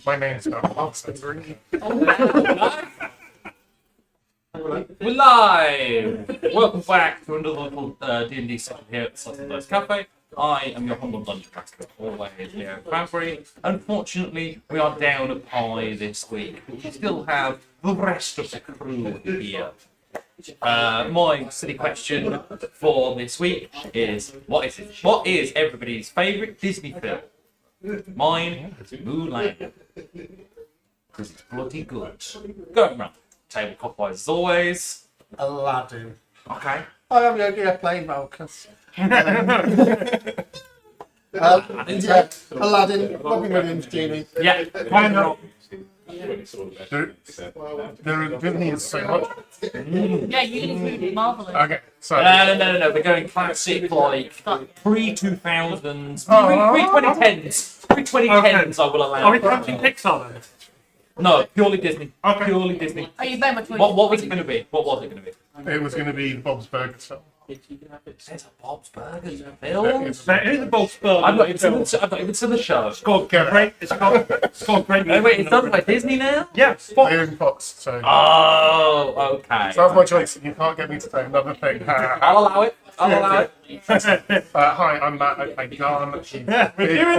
My name's Austin Green. We're live! Welcome back to another little D&D session here at the Sutton Cafe. I am your humble dungeon master, always Leo Cranberry. Unfortunately, we are down at Pi this week, but we still have the rest of the crew here. My silly question for this week is, what is it? What is everybody's favourite Disney film? Mine is Mulan. Because it's bloody good. Going round. Table clockwise as always. Aladdin. Okay. I am the plane Malchus. Aladdin, Robin Williams, Genie. Yeah. Why not? Disney is so much. Yeah, you include Marvel. Okay, so. No. We're going classic, like pre-2000s, pre-2010s. Pre-2010s, I will allow. Are we counting Pixar then? No, purely Disney. Okay. Purely Disney. Are you very much What was it going to be? What was it going to be? It was going to be Bob's Burgers film. There's a Bob's Burgers film. There is a Bob's Burgers. I've not even seen the show. It's called Great. It's called Great. Wait, it's done by Disney now? Yeah. They own Fox, so. Oh, okay. So that's my choice. You can't get me to say another thing. I'll allow it. Hi, I'm Matt. I play Garn. We're doing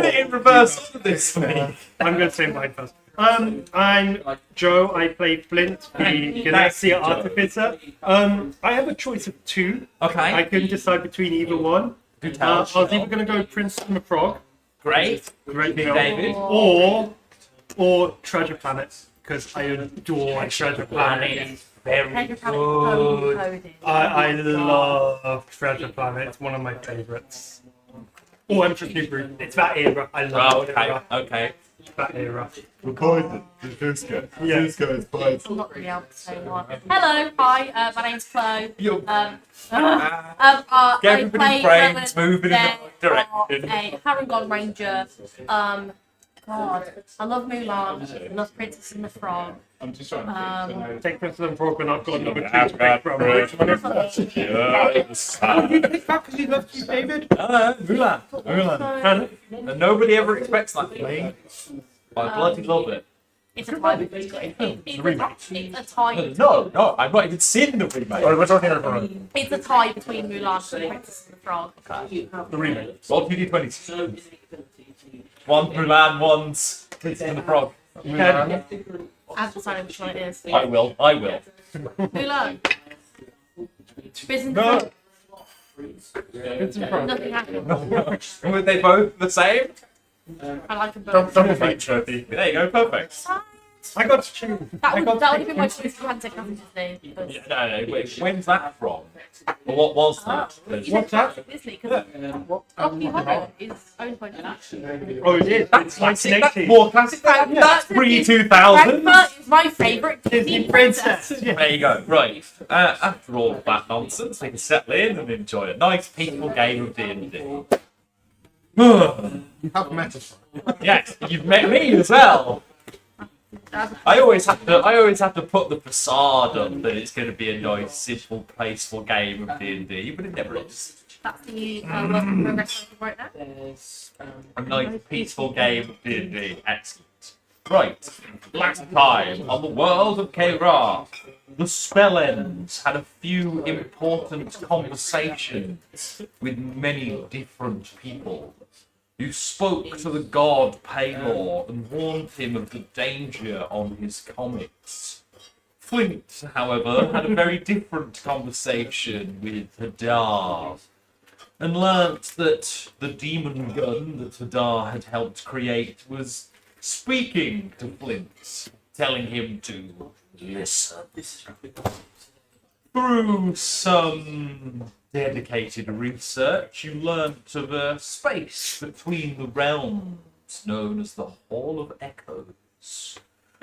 it in reverse this week. I'm going to say mine first. I'm Joe. I play Flint, the Ganassia Artificer. I have a choice of two. Okay. I couldn't decide between either one. Do tell. I was either going to go Princess and the Frog, Great. great Big film, David. or Treasure Planet, because I adore Treasure Planet. Very Treasure good. Planet. I love Treasure Planet. It's one of my favourites. Oh, Emperor's New Groove. It's that era. I love Oh, that okay. era. Okay. That era. We're poison. Cusco. Yeah. Cusco is poison. I'm not really able to say one. Hello, hi, my name's Chloe. You. I Get everybody's play brains moving in the right direction. a Harangon Ranger. God, I love Mulan. I love Princess and the Frog. I'm just trying Take Princess and Frog, and I've got another two to I've got pick from. Which one is that? Yes. Oh, you picked that because you love you, David? Mulan. And nobody ever expects that from me. I bloody love it. It's a tie between. It's a tie. No, I've not even seen the remake. Oh, we're talking over It's a tie between Mulan and Princess and the Frog. the remake. Roll 2d20s. One Mulan, one's Princess and the Frog. Mulan. I have decided which one it is. I will. Mulan. Princess and the No. Frog. Nothing happened. Were they both the same? I like them both. Double feature. There you go, perfect. I got to choose. That would have been my choice if you hadn't taken Disney. No, wait, when's that from? Or what was that? What's that? Disney, because Rocky Horror is owned by Disney. Oh, it is. That's It's classic. That's 1980. more classic. That's pre-2000. Grandma is my favourite Disney princess. There you go. Right. After all of that nonsense, we can settle in and enjoy a nice, peaceful game of D&D. You have metaphor. Yes, you've met me as well. I always have to put the facade up that it's going to be a nice, simple, peaceful game of D&D, but it never is. That's the work in progress right now. A nice, peaceful game of D&D. Excellent. Right. Last time on the world of K-Ra, the Spellends had a few important conversations with many different people. You spoke to the god Paylor and warned him of the danger on his comics. Flint, however, had a very different conversation with Hadar and learnt that the demon gun that Hadar had helped create was speaking to Flint, telling him to listen. Through some dedicated research, you learnt of a space between the realms known as the Hall of Echoes,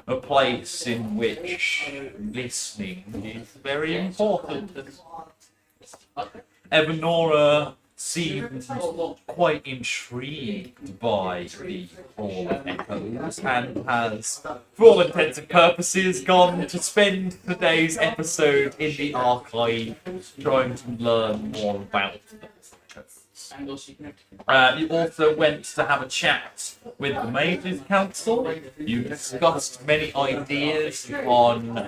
a place in which listening is very important. Evanora seemed quite intrigued by the Hall of Echoes and has, for all intents and purposes, gone to spend today's episode in the archive trying to learn more about them. You also went to have a chat with the Mages Council. You discussed many ideas on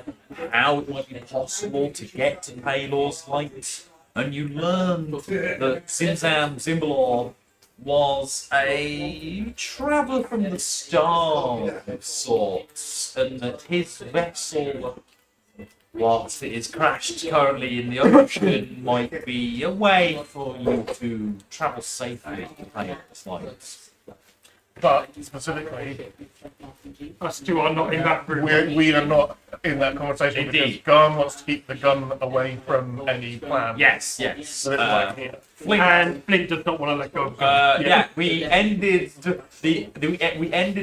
how it might be possible to get to Palor's Light, and you learned that Zinzam Zimbalor was a traveller from the stars of sorts, and that his vessel, whilst it is crashed currently in the ocean, might be a way for you to travel safely to Palor's Light. But specifically, Us two are not in that room. we are not in that conversation because Indeed. Garn wants to keep the gun away from any plan. Yes. So it's like here. Flint. And Flint does not want to let go of the gun. Yeah, we ended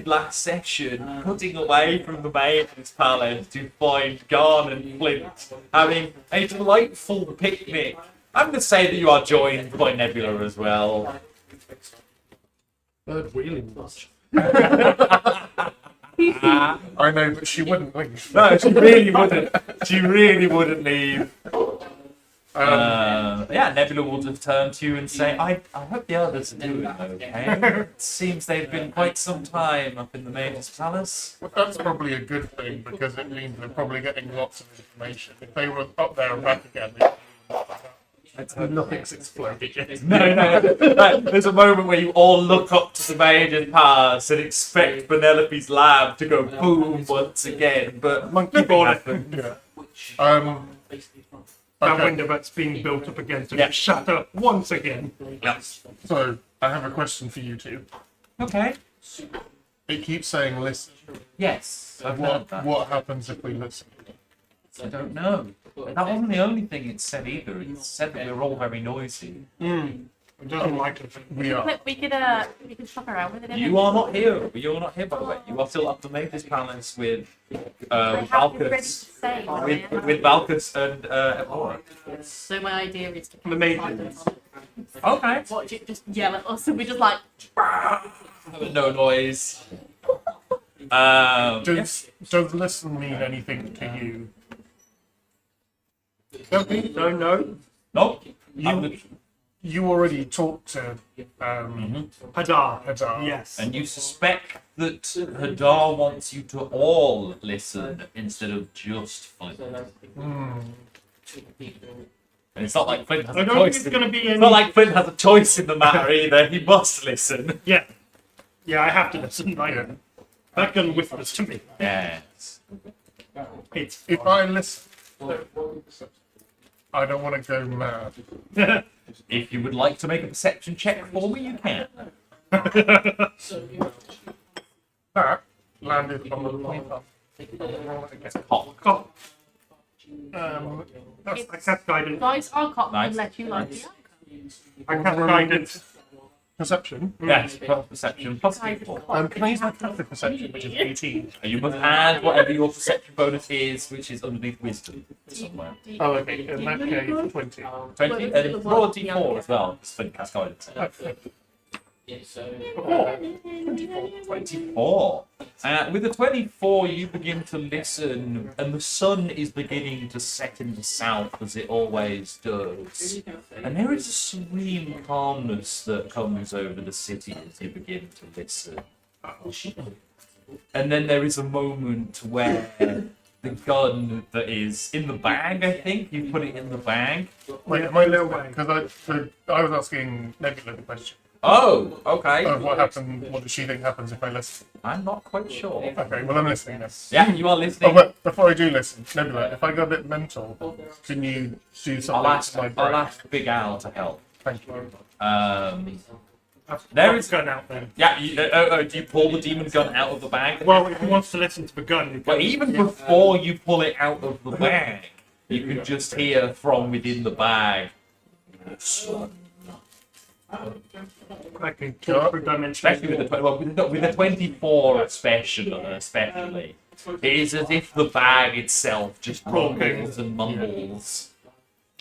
last session cutting away from the Maiden's Palace to find Garn and Flint having a delightful picnic. I'm going to say that you are joined by Nebula as well. Really much. I know, but she wouldn't leave. No, she really wouldn't. She really wouldn't leave. Yeah, Nebula will just turn to you and say, I hope the others are doing okay. It seems they've been quite some time up in the Maiden's Palace. Well, that's probably a good thing because it means they're probably getting lots of information. If they were up there and back again, nothing's exploded yet. No. There's a moment where you all look up to the Maiden's Palace and expect Penelope's lab to go boom once again, but Monkey nothing ball. happened. Yeah. That Okay. window that's being built up against it Yeah. shatter once again. So I have a question for you two. Okay. It keeps saying listen. Yes, I've heard that. What happens if we listen? I don't know. That wasn't the only thing it said either. It said that we were all very noisy. It doesn't like it. We are. We could shop around with it. You are not here. You're not here, by the way. You are still up the Mage's Palace with I have to be ready to Valkus, say what I am. with Valkus and Evora. So my idea is to The maidens. Okay. watch it just yell at us, and we just like No noise. Does listen mean anything to you? Don't think so, no. Nope. You already talked to Hadar. Hadar. Yes. And you suspect that Hadar wants you to all listen instead of just Flint. And it's not like Flint has I a don't think choice. it's going to be It's any... not like Flint has a choice in the matter either. He must listen. Yeah. Yeah, I have to listen. Like, that gun whispers to me. Yes. It's If I listen, I don't want to go mad. If you would like to make a perception check for me, you can. That landed on the paper. Cock. That's I cast guidance. guys. Our cop Nice. would let you like the I cast guidance. Perception. Yes, plus perception, plus people. Can I use my passive perception, which is 18? And you must add whatever your perception bonus is, which is underneath wisdom somewhere. Oh, okay. In that case, 20. 20, and roll a d4 as well, because Flint cast guidance. 24. With the 24, you begin to listen, and the sun is beginning to set in the south as it always does. And there is a serene calmness that comes over the city as you begin to listen. And then there is a moment where the gun that is in the bag, I think, you put it in the bag. Wait, am I listening? Because I was asking Nebula the question. Oh, okay. What happened? What does she think happens if I listen? I'm not quite sure. Okay, well, I'm listening then. Yeah, you are Oh, listening. but before I do listen, Nebula, if I go a bit mental, can you do something I'll to my ask brain? Big Al to help. Thank you. There is. gun out then. Yeah, do you pull the demon gun out of the bag? Well, if he wants to listen to the gun, he But can. even before you pull it out of the bag, you can just hear from within the bag. I can talk through dimensions. Especially with the 24 especially. It is as if the bag itself just rumbles and mumbles.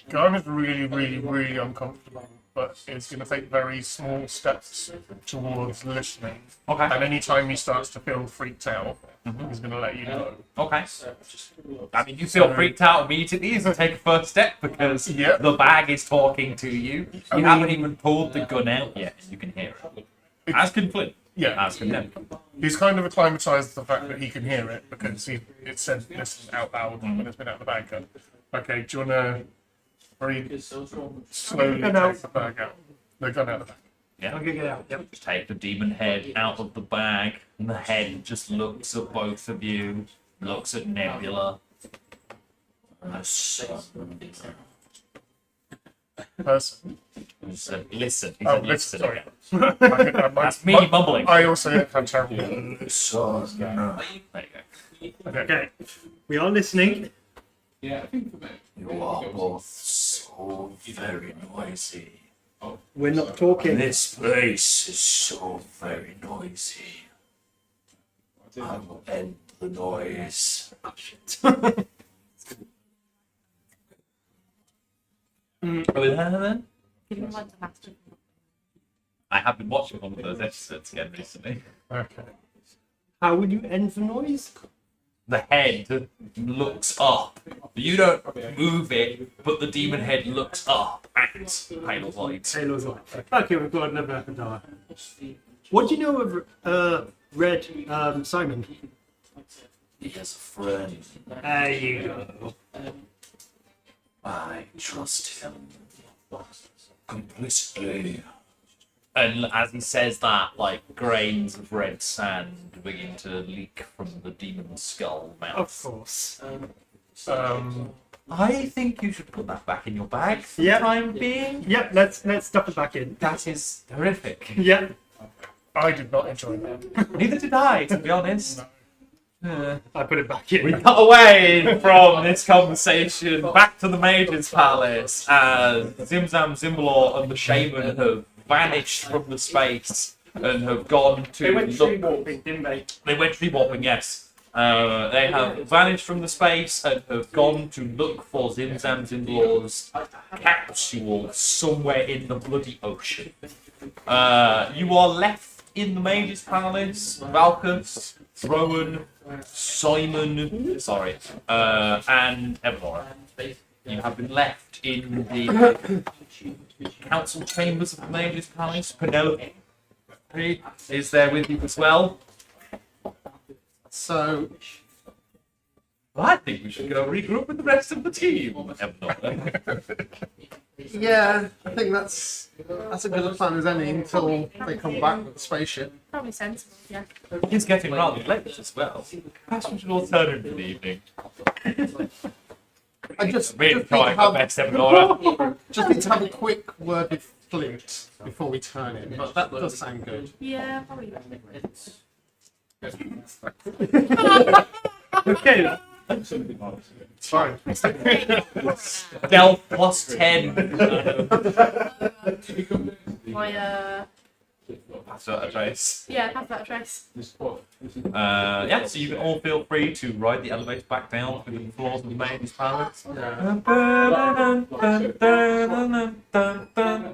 Garn is really, really, really uncomfortable but is going to take very small steps towards listening. Okay. And anytime he starts to feel freaked out, he's going to let you know. Okay. I mean, you feel freaked out immediately, so take a first step because Yep. the bag is talking to you. You haven't even pulled the gun out yet, and you can hear it. As can Flint. Yeah. As can him. He's kind of acclimatized to the fact that he can hear it because it said listen out loud when it's been out of the bag. Okay, do you want to very slowly Gun take out. the bag out? The gun out of the bag. Yeah. Okay, get out. Yep. Just take the demon head out of the bag, and the head just looks at both of you, looks at Nebula. Person. He said, listen. He Oh, said, listen, listen. sorry. That's me mumbling. I also have terrible. There you go. Okay. We are listening. You are both so very noisy. We're not talking. This place is so very noisy. I will end the noise. Are we there then? Give me one to master. I have been watching one of those episodes again recently. Okay. How would you end the noise? The head looks up. You don't move it, but the demon head looks up at Halo Light. Halo's on. Okay, we've got another Hadar. What do you know of Red Simon? He has a friend. There you go. I trust him completely. And as he says that, like grains of red sand begin to leak from the demon's skull mouth. Of course. I think you should put that back in your bag for Yep. the time being. Yep, let's stuff it back in. That is horrific. Yep. I did not enjoy that. Neither did I, to be honest. I put it back in. We cut away from this conversation back to the Mage's Palace as Zimzam, Zimbalor, and the Shaman have vanished from the space and have gone to They went look. tree walking, didn't they? They went tree warping, yes. They have vanished from the space and have gone to look for Zimzam, Zimbalor's capsule somewhere in the bloody ocean. You are left in the Mage's Palace, Valkus, Rowan, Simon, and Evnora. You have been left in the council chambers of the Mage's Palace. Penelope is there with you as well. So, Well, I think we should go regroup with the rest of the team. Evnora. yeah, I think that's as good a plan as any until they come back with the spaceship. Probably sensible, yeah. It's getting rather late as well. Perhaps we should all turn in for the evening. I just Really need to trying my have, best, Evnora. just need to have a quick word with Flint before we turn in, but that does sound good. Yeah, probably. Okay. It's fine. Stealth plus 10. My, Pass out a trace. yeah, have that address. Yeah, so you can all feel free to ride the elevator back down to the floors of the Mage's Palace.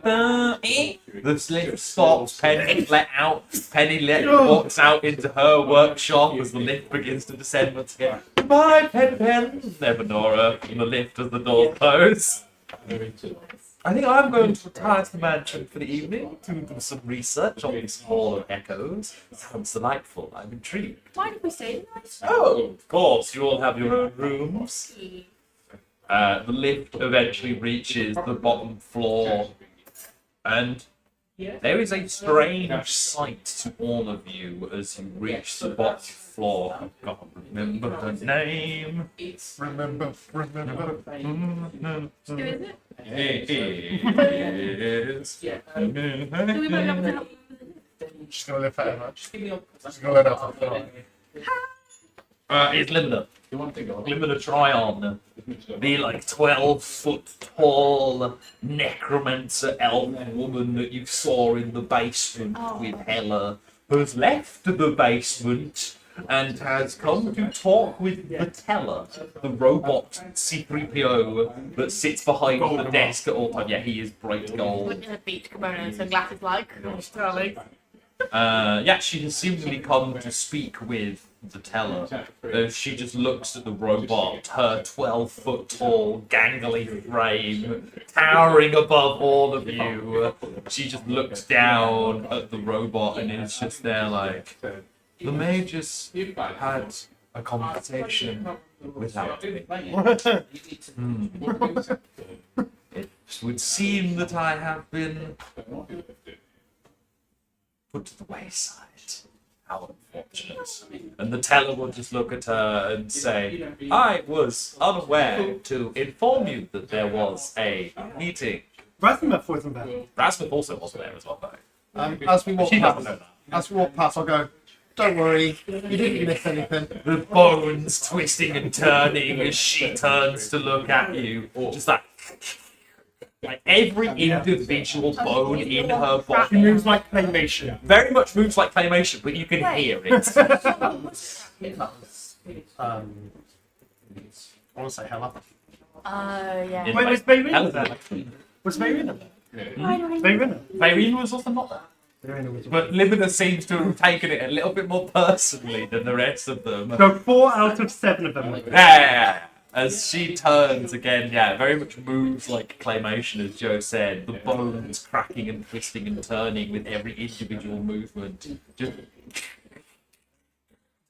The lift stops, Penny let out. Walks out into her workshop as the lift begins to descend once again. Goodbye, Pen. Evnora in the lift as the door closes. I think I'm going to retire to the mansion for the evening to do some research on these Hall of Echoes. Sounds delightful. I'm intrigued. Why did we say that? Oh, of course, you all have your own rooms. The lift eventually reaches the bottom floor, and there is a strange sight to all of you as you reach the bottom floor. I can't remember her name. Remember. Who is it? It is. Do we might have to She's going to live forever. She's going to let out the fly. It's Limina. Limina Tryon. The 12-foot tall necromancer elf woman that you saw in the basement with Hela has left the basement and has come to talk with the teller, the robot C3PO that sits behind the desk at all times. Yeah, he is bright gold. In a beach kimono and sunglasses like. Darling. Yeah, she has seemingly come to speak with the teller. She just looks at the robot, her 12-foot tall, gangly frame, towering above all of you. She just looks down at the robot and is just there like, the mages had a conversation without me. It would seem that I have been put to the wayside. How unfortunate. And the teller will just look at her and say, I was unaware to inform you that there was a meeting. Rasmuth wasn't there. Rasmuth also wasn't there as well, though. As we walk She doesn't past, know that. as we walk past, I'll go. Don't worry, you didn't miss anything. The bones twisting and turning as she turns to look at you. Just like every individual bone in her She body moves like claymation. very much moves like claymation, but you can hear it. I want to say hello. Yeah. Wait, was Bayrina Hell, there? Was Bayrina there? Bayrina. Fairine was also not there. Bayrina was But Limina seems to have taken it a little bit more personally than the rest of them. So 4 out of 7 of them. Yeah. As she turns again, yeah, very much moves like claymation, as Joe said. The bones cracking and twisting and turning with every individual movement. Just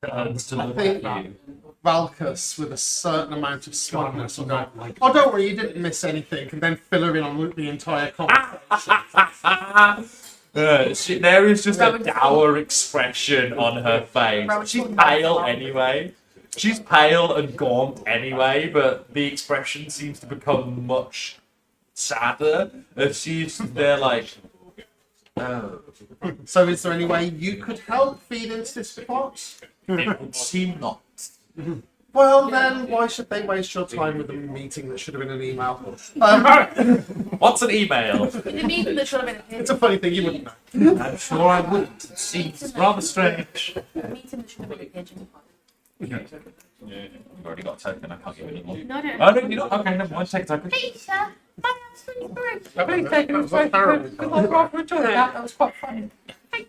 turns to look at you. Valkus, with a certain amount of smugness, will go, oh, don't worry, you didn't miss anything, and then fill her in on the entire conversation. There is just a dour expression on her face. She's pale anyway. She's pale and gaunt anyway, but the expression seems to become much sadder as she's there like, oh. So is there any way you could help feed into this pot? It would seem not. Well, then, why should they waste your time with a meeting that should have been an email? What's an email? The meeting that should have been It's a funny thing, you wouldn't know. I'm sure I wouldn't. It seems rather strange. a meeting that should have been a pigeon. You've already got a token, I can't give any more. No, I don't. Oh, no, you don't? Okay, never mind, take a token. Peter, my name's Peter. Please take it. That was terrible. That was quite funny.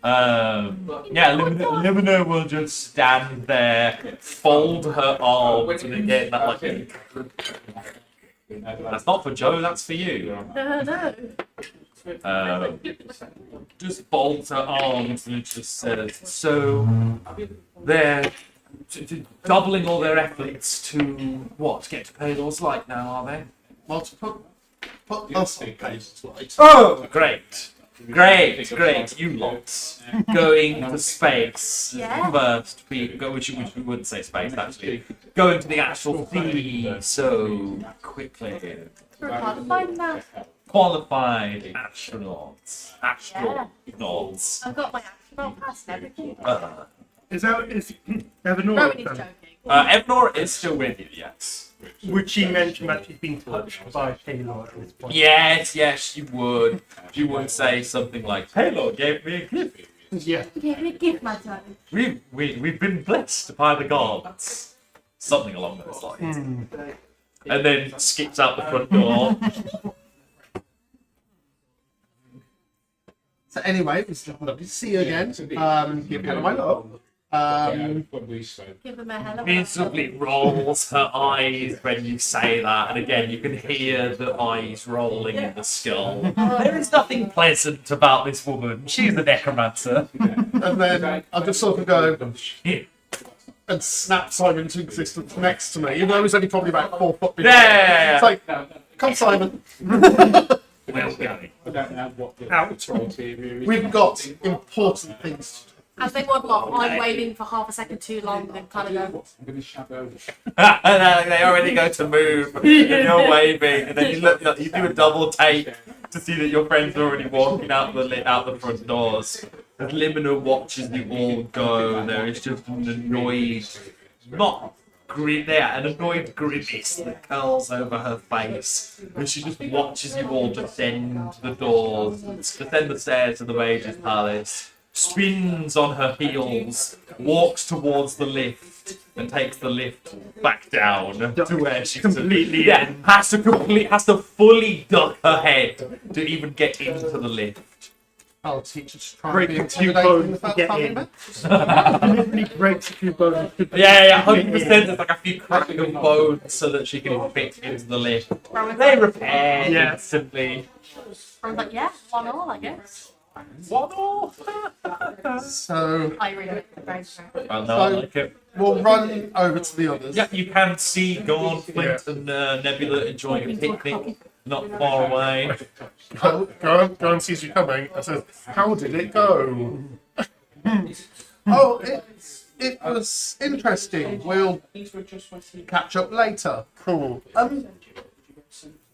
Yeah, Limina will just stand there, fold her arms, and again, that like. That's not for Joe, that's for you. No. Just folds her arms and it just says, so they're doubling all their efforts to what? Get to Paylor's Light now, are they? Well, to put us on pace, right? Oh, great. Great, you lot. Going to space Yeah. first, which we wouldn't say space, actually. Going to the actual sea so quickly. We're qualified now. Qualified astronauts. Astronauts. I've got my astronaut pass and everything. Is Rowan is Evanora? joking. Evnor is still with you, yes. Would she mention that she's been touched by Taylor at this point? Yes, you would. You would say something like, Paylor gave me a gift. Yeah. Give me a gift, my darling. We've been blessed by the gods. Something along those lines. And then skips out the front door. So anyway, it's lovely to see you again. Give Hannah my love. Give them a hello. Visibly rolls her eyes when you say that, and again you can hear the eyes rolling in the skull. There is nothing pleasant about this woman. She's a necromancer. And then I'll just sort of go Yeah. and snap Simon into existence next to me, even though he's only probably about 4 foot below. Yeah. It's like, come Simon. Well going. Out. We've got important things to do. As they waddle off, I'm waiting for half a second too long and kind of go, They already go to move, and you're waving, and then you look, you do a double take to see that your friends are already walking out the front doors. As Limina watches you all go, there is just an annoyed, an annoyed grimace that curls over her face, and she just watches you all descend the doors, descend the stairs to the Mage's Palace. spins on her heels, walks towards the lift, and takes the lift back down to where she's Completely has to fully duck her head to even get into the lift. I'll teach her to try Break and be a few intimidating the bones to first get time we in. met. Literally breaks a few bones. Yeah, 100%. There's like a few cracks of bones so that she can fit into the lift. They repair instantly. I was like, yeah, 1-1, I guess. What all? So I really like the very Well, no, I like it. we'll run over to the others. Yeah, you can see Gorn, Flint, and Nebula enjoying a picnic not far away. Go and sees you coming and says, "How did it go?" Oh, it was interesting. We'll catch up later. Cool.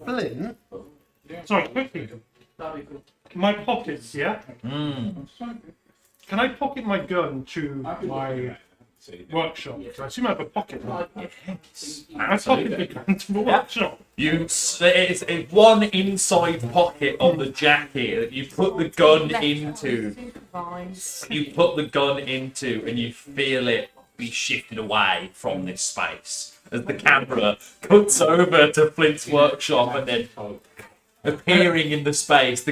Flynn, Sorry, quickly. My pockets, yeah? Can I pocket my gun to my workshop? So I assume I have a pocket. Right? I pocket the gun to the workshop. It's one inside pocket of the jacket that you put the gun into. You put the gun into, and you feel it be shifted away from this space as the camera cuts over to Flint's workshop, and then appearing in the space, the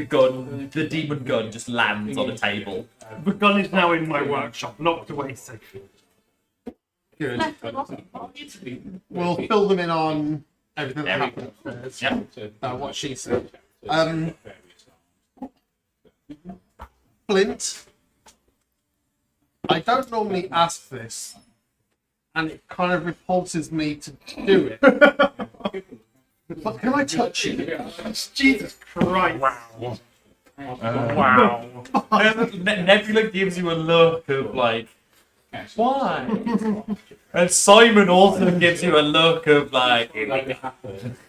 demon gun just lands on a table. The gun is now in my workshop, locked away safely. good. We'll fill them in on everything that Every- happened upstairs. Yeah. What she said. Flint, I don't normally ask this, and it kind of repulses me to do it. But can I touch you? Jesus Christ. Wow. Nebula gives you a look of like, why? And Simon also gives you a look of like,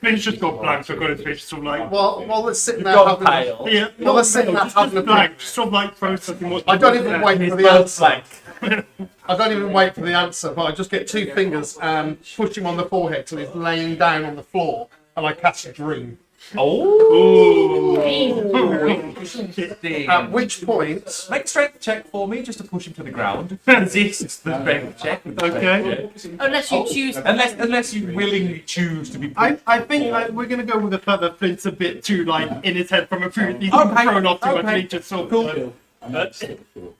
Finn's just got blank, so I got his face sort of like. While they're sitting there got having pale. Yeah, Well, let's say just that having a blank, just sort of like processing what. I don't even wait His for the blood's answer. like, I don't even wait for the answer, but I just get two fingers and push him on the forehead till he's laying down on the floor, and I catch a dream. oh, At which point, make a strength check for me just to push him to the ground. Resist the strength check. Okay. Unless you choose. Unless you willingly choose to be. I think we're gonna go with the fact that Flint's a bit too like in his head from a food. He's Okay, thrown off too much. okay. He just sort of Cool.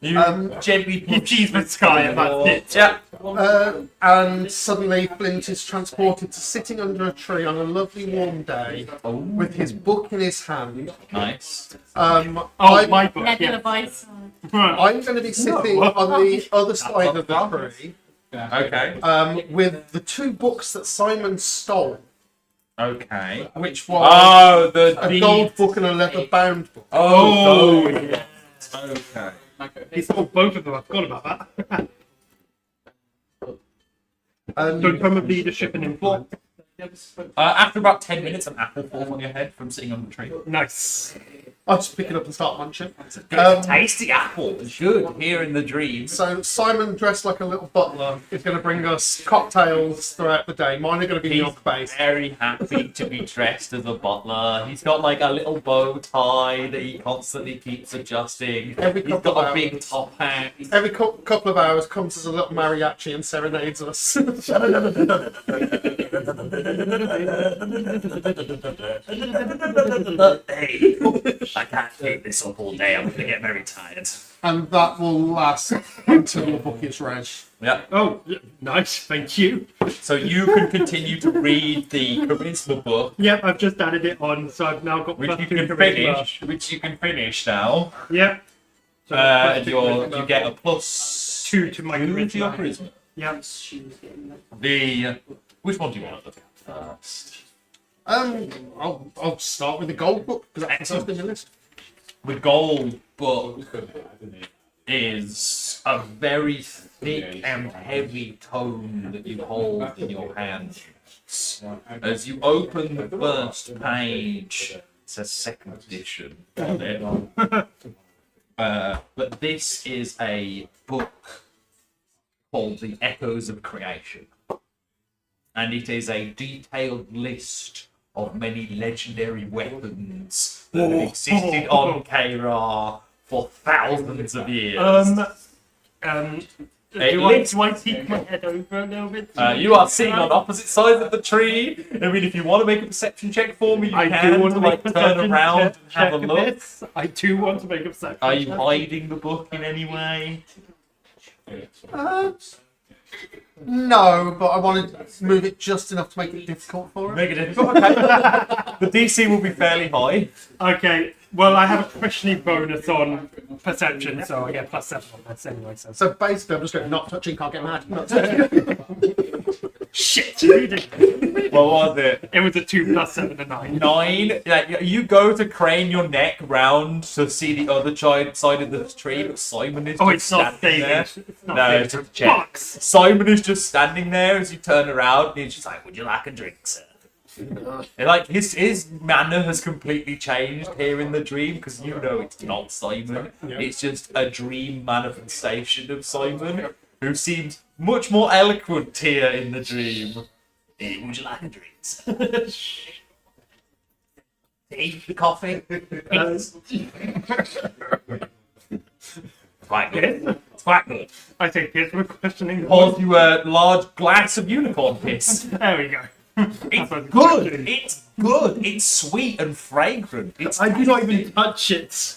You gently he teased the sky and that's it. Yeah. and suddenly Flint is transported to sitting under a tree on a lovely warm day with his book in his hand. Nice. Oh, I'm, my book. Nebula Yeah. bites. I'm going to be sitting on the other side of the tree Okay. with the two books that Simon stole, Okay. which was Oh, the a gold book and a leather-bound book. Oh, yeah. Okay. He stole both of them. I forgot about that. And So from of leadership and influence. After about 10 minutes, an apple falls on your head from sitting on the tree. Nice. I just pick it up and start munching. Tasty apple. Good. Here in the dreams. So Simon, dressed like a little butler, is going to bring us cocktails throughout the day. Mine are going to be He's milk based. very happy to be dressed as a butler. He's got like a little bow tie that he constantly keeps adjusting. Every He's couple got of a big hours. top hat. Every couple of hours comes as a little mariachi and serenades us. Hey, I can't keep this up all day. I'm gonna get very tired. And that will last until the book is read. Yeah. Oh, nice. Thank you. So you can continue to read the charisma book, Yep, I've just added it on, so I've now got which plus you 2 can charisma. finish. Which you can finish now. Yep. So And plus 2 charisma. you get a plus 2 to my two to your charisma. charisma. Yep. Which one do you want to look at first? I'll start with the gold book because that's the first in the list. The gold book is a very thick and heavy tome that you hold in your hand. As you open the first page, it's a second edition on it. But this is a book called The Echoes of Creation. And it is a detailed list of many legendary weapons that have existed on K-Ra for thousands of years. Do I peek my head over a little bit? You are sitting on opposite sides of the tree. I mean, if you want to make a perception check for me, you I can. do want to make a turn perception around and check have a of look. this. I do want to make a perception Are you check. hiding the book in any way? No, but I wanted to move it just enough to make it difficult for him. Make it difficult. Okay. The DC will be fairly high. Okay, well, I have a questioning bonus on perception, so I get +7 on this anyway. So basically, I'm just going not touching, can't get mad. Not touching. Shit! You did. What was it? It was a 2 + 7 and 9. 9. Like, you go to crane your neck round to see the other side of the tree, but Simon is Oh, just it's not standing saving. there. It's not No, saving. it's a check. Box. Simon is just standing there as you turn around, and he's just like, "Would you like a drink, sir?" And like his manner has completely changed here in the dream because you know it's not Simon. It's just a dream manifestation of Simon, who seems much more eloquent here in the dream. Hey, would you like a drink, sir? Tea, coffee. Quite good. It's quite good. I think it's we're questioning. Pours you a large glass of unicorn piss. There we go. It's good. It's good. It's sweet and fragrant. It's I do not even touch it.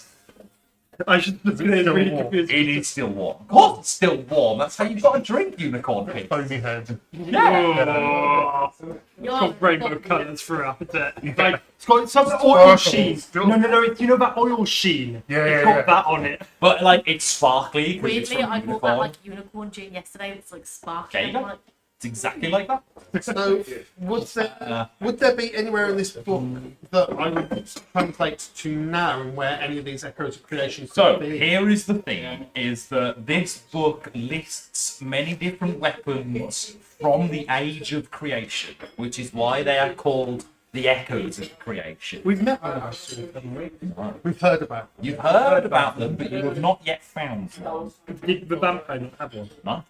I should just be really warm. confused. It is still warm. Of course, it's still warm. That's how you've got to drink unicorn piss. Foamy head. Oh, it's You're got rainbow colours throughout it. Like, it's got some oil sparkles. sheen. No, you know that oil sheen? Yeah, It's yeah, got yeah. that on it. But like, it's sparkly. 'Cause it's weirdly, from I bought unicorn. that like unicorn gin yesterday. It's like sparkling. Okay. Like, It's exactly like that. So, would there be anywhere in this book that I would translate to now and where any of these echoes of creation could So be? here is the thing: is that this book lists many different weapons from the age of creation, which is why they are called the echoes of creation. We've met one, haven't we? We've heard about them. You've heard about them, but you have not yet found them. Did the vampire not have one? No?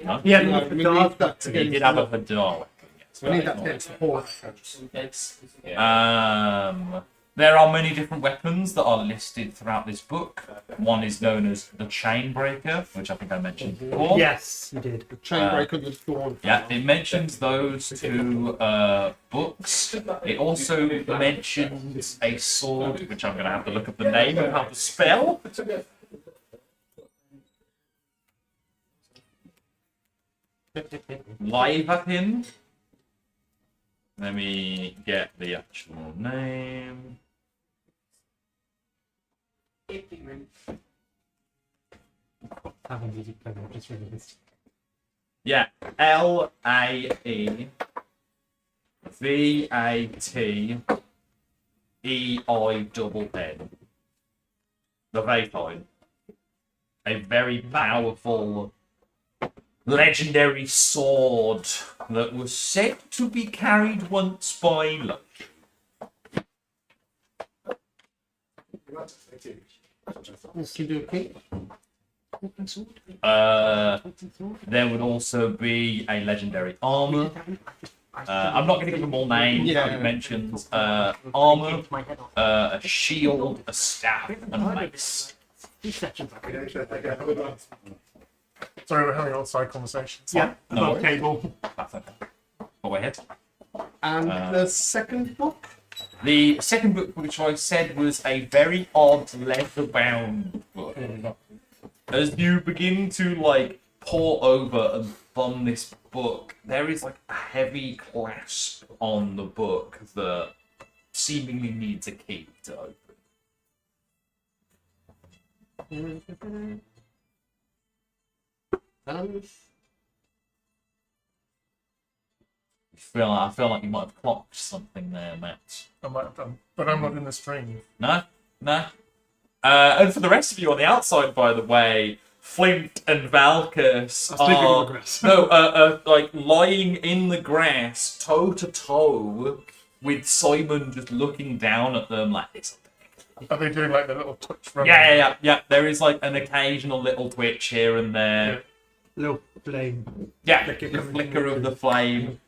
No? Yeah, No, we need that to He get did have a Hadar weapon, yes. We need that to get to the port. There are many different weapons that are listed throughout this book. One is known as the Chainbreaker, which I think I mentioned before. Yes, you did. The Chainbreaker was drawn. Yeah, it mentions those two books. It also mentions a sword, which I'm going to have to look up the name and how to spell. Leviathan. Let me get the actual name. Yeah, Lavateion. Leviathan. A very powerful, legendary sword that was said to be carried once by luck. Can you do a peek? There would also be a legendary armor. I'm not going to give them all names, but Yeah. it mentions armor, a shield, a staff, and a mace. Sorry, we're having outside conversations. Yeah, No above worries. table. That's okay. Go ahead. And the second book? The second book, which I said was a very odd leather-bound book. As you begin to like pore over and thumb this book, there is like a heavy clasp on the book that seemingly needs a key to open. I feel like you might have clocked something there, Matt. I might have done, but I'm not in the stream. No? And for the rest of you on the outside, by the way, Flint and Valkus sleeping on the grass. like lying in the grass, toe to toe, with Simon just looking down at them like this. Are they doing like the little touch run? Yeah. There is like an occasional little twitch here and there. Little flame. Yeah, Flicker the coming flicker through. of the flame.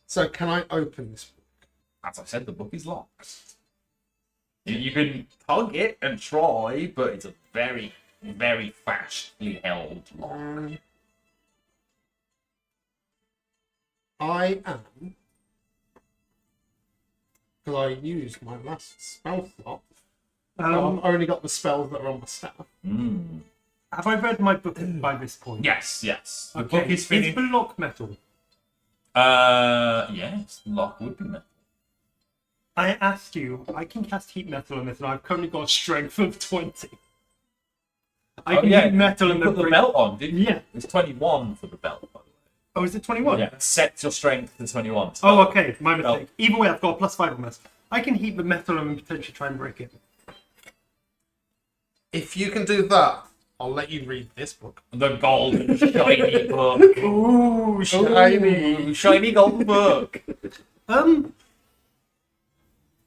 So can I open this? As I said, the book is locked. You can tug it and try, but it's a very, very fastly held lock. I am. Because I used my last spell slot. I've only got the spells that are on my staff. Have I read my book by this point? Yes, yes. The Okay. book is finished. Is the lock metal? Yes, lock would be metal. I asked you, I can cast heat metal on this, and I've currently got a strength of 20. I can heat metal you and put then the bring... belt on, didn't you? Yeah. It's 21 for the belt, by the way. Oh, is it 21? Yeah, set your strength to 21. So Oh, okay. My mistake. Belt. Either way, I've got a +5 on this. I can heat the metal and potentially try and break it. If you can do that, I'll let you read this book. The golden shiny book. Ooh, Ooh, shiny golden book.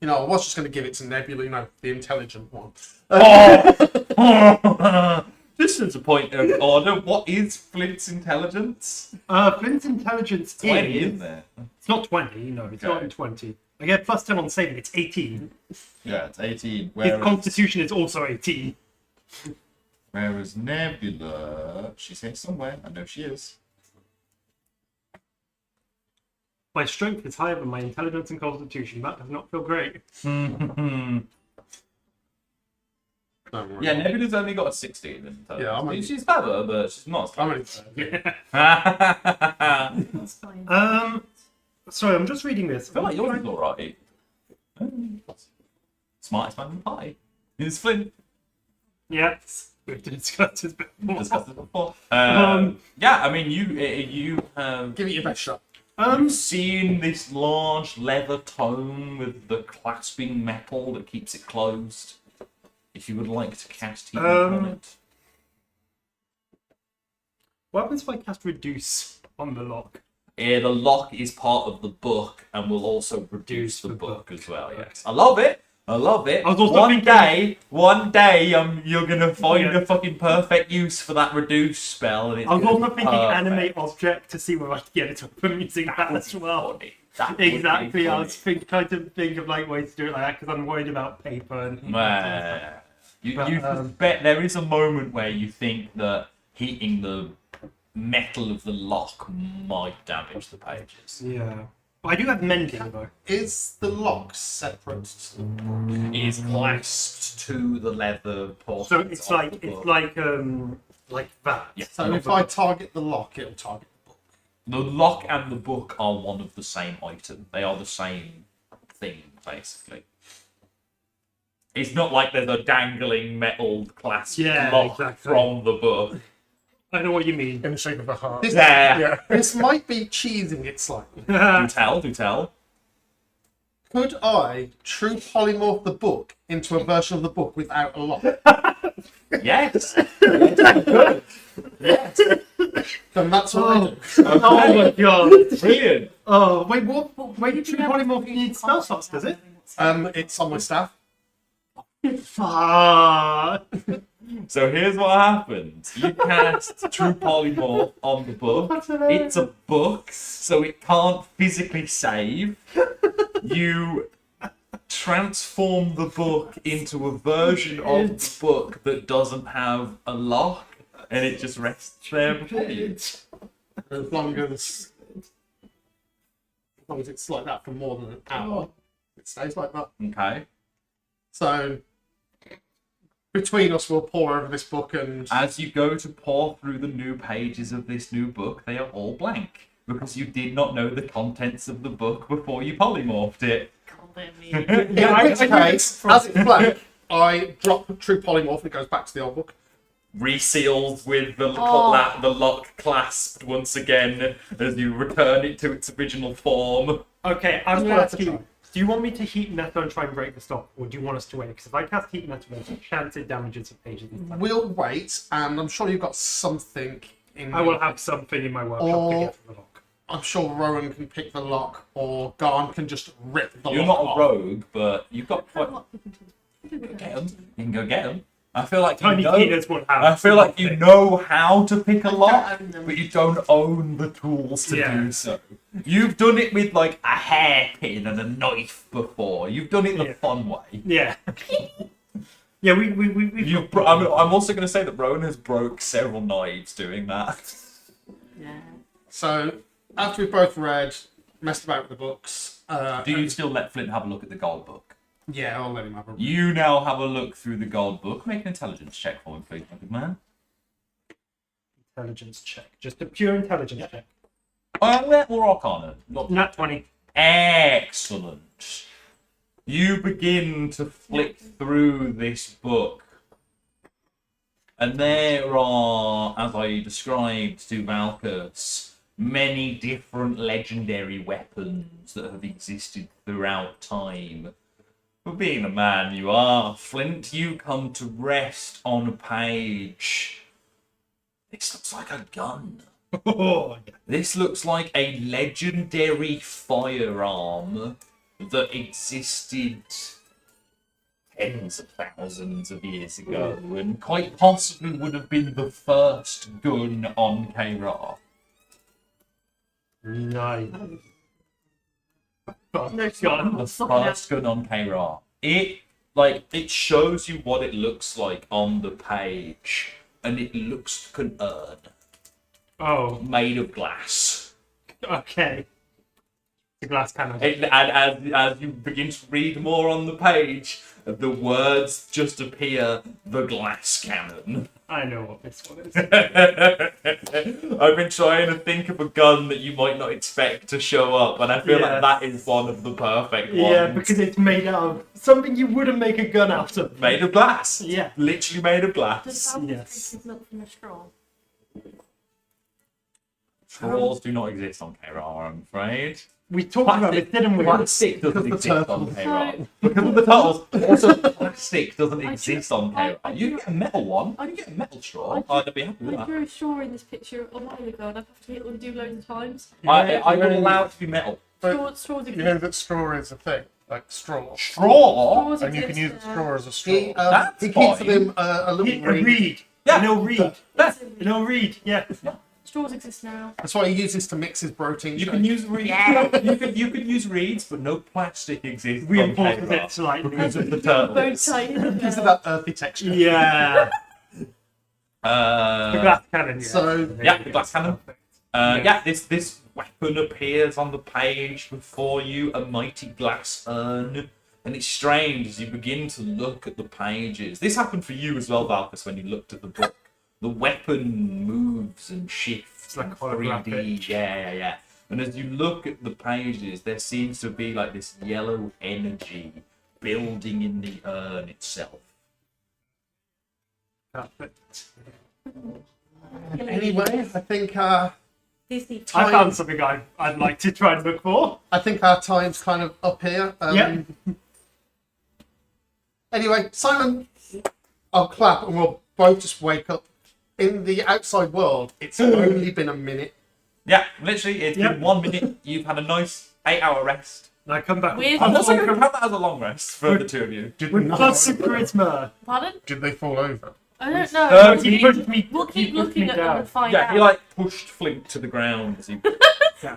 You know, I was just going to give it to Nebula, you know, the intelligent one. Just as a point of order, what is Flint's intelligence? Flint's intelligence 20, is... isn't there? It's not 20, no, it's not in 20. I get +10 on saving, it's 18. Yeah, it's 18. His constitution is also 18. Whereas Nebula, she's here somewhere. I know she is. My strength is higher than my intelligence and constitution. That does not feel great. Don't worry. Yeah, Nebula's only got a 16 in intelligence. Yeah, I'm only- She's clever, but she's not. I'm only... That's fine. Sorry, I'm just reading this. I feel like yours is alright. Smartest man in the party. It's Flint. Yes. We've discussed this before. Discussed it before. Yeah, I mean, you have Give it your best shot. seen this large leather tome with the clasping metal that keeps it closed. If you would like to cast healing on it. What happens if I cast reduce on the lock? The lock is part of the book and will also reduce the the book book. as well. Yes, I love it. I love it. I was also thinking- One day, you're gonna find a fucking perfect use for that reduce spell. And it's I was gonna also be thinking perfect. animate object to see where I can get it open using that as well. Funny. That would be Exactly, I was funny. trying to think of like ways to do it like that because I'm worried about paper and. You But, bet there is a moment where you think that heating the metal of the lock might damage the pages. Yeah. But I do have mending though. Is the lock separate to the book? It is clasped to the leather portion. So it's like that. Yeah. So if I target the lock, it'll target the book. The lock and the book are one of the same item. They are the same thing, basically. It's not like there's a dangling metal clasp lock exactly. from the book. I know what you mean. in the shape of a heart. This, Yeah. this might be cheesing it slightly. Do tell, do tell. Could I true polymorph the book into a version of the book without a lock? Yes. Then that's what I do. Oh my god. Brilliant. Oh wait, what? Wait, true polymorph needs spell slots, does it? It's on my staff. Ah. So here's what happens. You cast True Polymorph on the book. It's a book, so it can't physically save. You transform the book into a version of the book that doesn't have a lock, and it just rests there before you. As long as it's like that for more than an hour, it stays like that. Okay. So between us, we'll pour over this book and As you go to pour through the new pages of this new book, they are all blank. Because you did not know the contents of the book before you polymorphed it. in which case, as it's blank, I drop true polymorph and it goes back to the old book. Resealed with the, Oh. the lock clasped once again as you return it to its original form. Okay, I'm Just gonna worth ask a you. try. Do you want me to heat metal and try and break the stop, or do you want us to wait? Because if I cast heat metal, there's a chance it damages the pages. We'll wait, and I'm sure you've got something in. I will have something in my workshop to Or- get to the lock. I'm sure Rowan can pick the lock, or Garn can just rip the You're lock not a off. rogue, but you've got quite. Get them. You can go get them. I feel like Tiny you know. peanuts will have. I feel like you know how to pick a lock, own them. but you don't own the tools to Yeah. do so. You've done it with like a hairpin and a knife before. You've done it the Yeah. fun way. Yeah. Yeah, we I'm also going to say that Rowan has broke several knives doing that. Yeah. So after we've both read, messed about with the books. Do you still let Flint have a look at the gold book? Yeah, I'll let him have a. You now have a look through the gold book. Make an intelligence check for me, please, my good man. intelligence check. Just a pure intelligence check. Or Arcana. Nat 20. Excellent. You begin to flick through this book. And there are, as I described to Valkus, many different legendary weapons that have existed throughout time. But being the man you are, Flint, you come to rest on a page. This looks like a gun. Oh, This looks like a legendary firearm that existed tens of thousands of years ago and quite possibly would have been the first gun on K-Ra. nice. No, gun. The first gun on K-Ra. It shows you what it looks like on the page, and it looks like an urn Oh, made of glass. okay. The glass cannon. And as you begin to read more on the page, the words just appear, the glass cannon. I know what this one is. I've been trying to think of a gun that you might not expect to show up, and I feel Yeah. like that is one of the perfect ones. Yeah, because it's made out of something you wouldn't make a gun out of. Made of glass. Yeah. Literally made of Does glass. Falcon Yes. drink his milk from a straw? Straws do not exist on K-Ra, I'm afraid. We talked about it, didn't we? Plastic doesn't Because the exist on turtles. K-Ra. So- Because of the turtles. Also, plastic doesn't I exist drew- on I- K-Ra. I You drew- can get a metal one. I You can get a metal I straw. drew- I'd be happy with I that. drew a straw in this picture a while ago and I've had to hit undo loads of times. I will allow it to be metal. Straws You know exist. that straw is a thing, like straw. Straw? Straws And you can exist, use a straw as a straw. He, That's he keeps fine. them a little A reed. reed. Yeah. An old reed. Yeah. An old reed, yeah. Straws exist now. That's what he uses to mix his protein. You shake. can use reeds. Yeah. You can use reeds, but no plastic exists. Reinforces on K-Ra it slightly. because of the Bone turtles. tight. Because of that earthy texture. Yeah. The Uh, glass cannon, yeah. So yeah, the glass cannon. This weapon appears on the page before you, a mighty glass urn. And it's strange as you begin to look at the pages. This happened for you as well, Valkus, when you looked at the book. The weapon moves and shifts It's like in holographic. 3D. Yeah. And as you look at the pages, there seems to be like this yellow energy building in the urn itself. Perfect. anyway, I think Disney. I found something I'd like to try and look for. our time's kind of up here. Yeah. Anyway, Simon, I'll clap and we'll both just wake up. In the outside world, it's only been a minute. Yeah, literally, it's Yep. been 1 minute. You've had a nice 8-hour rest. And I come back Weird. I'm also going to with, count that as a long rest for the two of you. Did, with they plus fall of over? charisma. Pardon? Did they fall over? I don't know. No, He pushed me. We'll he keep pushed looking me at them down. and find Yeah, out. he like pushed Flint to the ground. As he...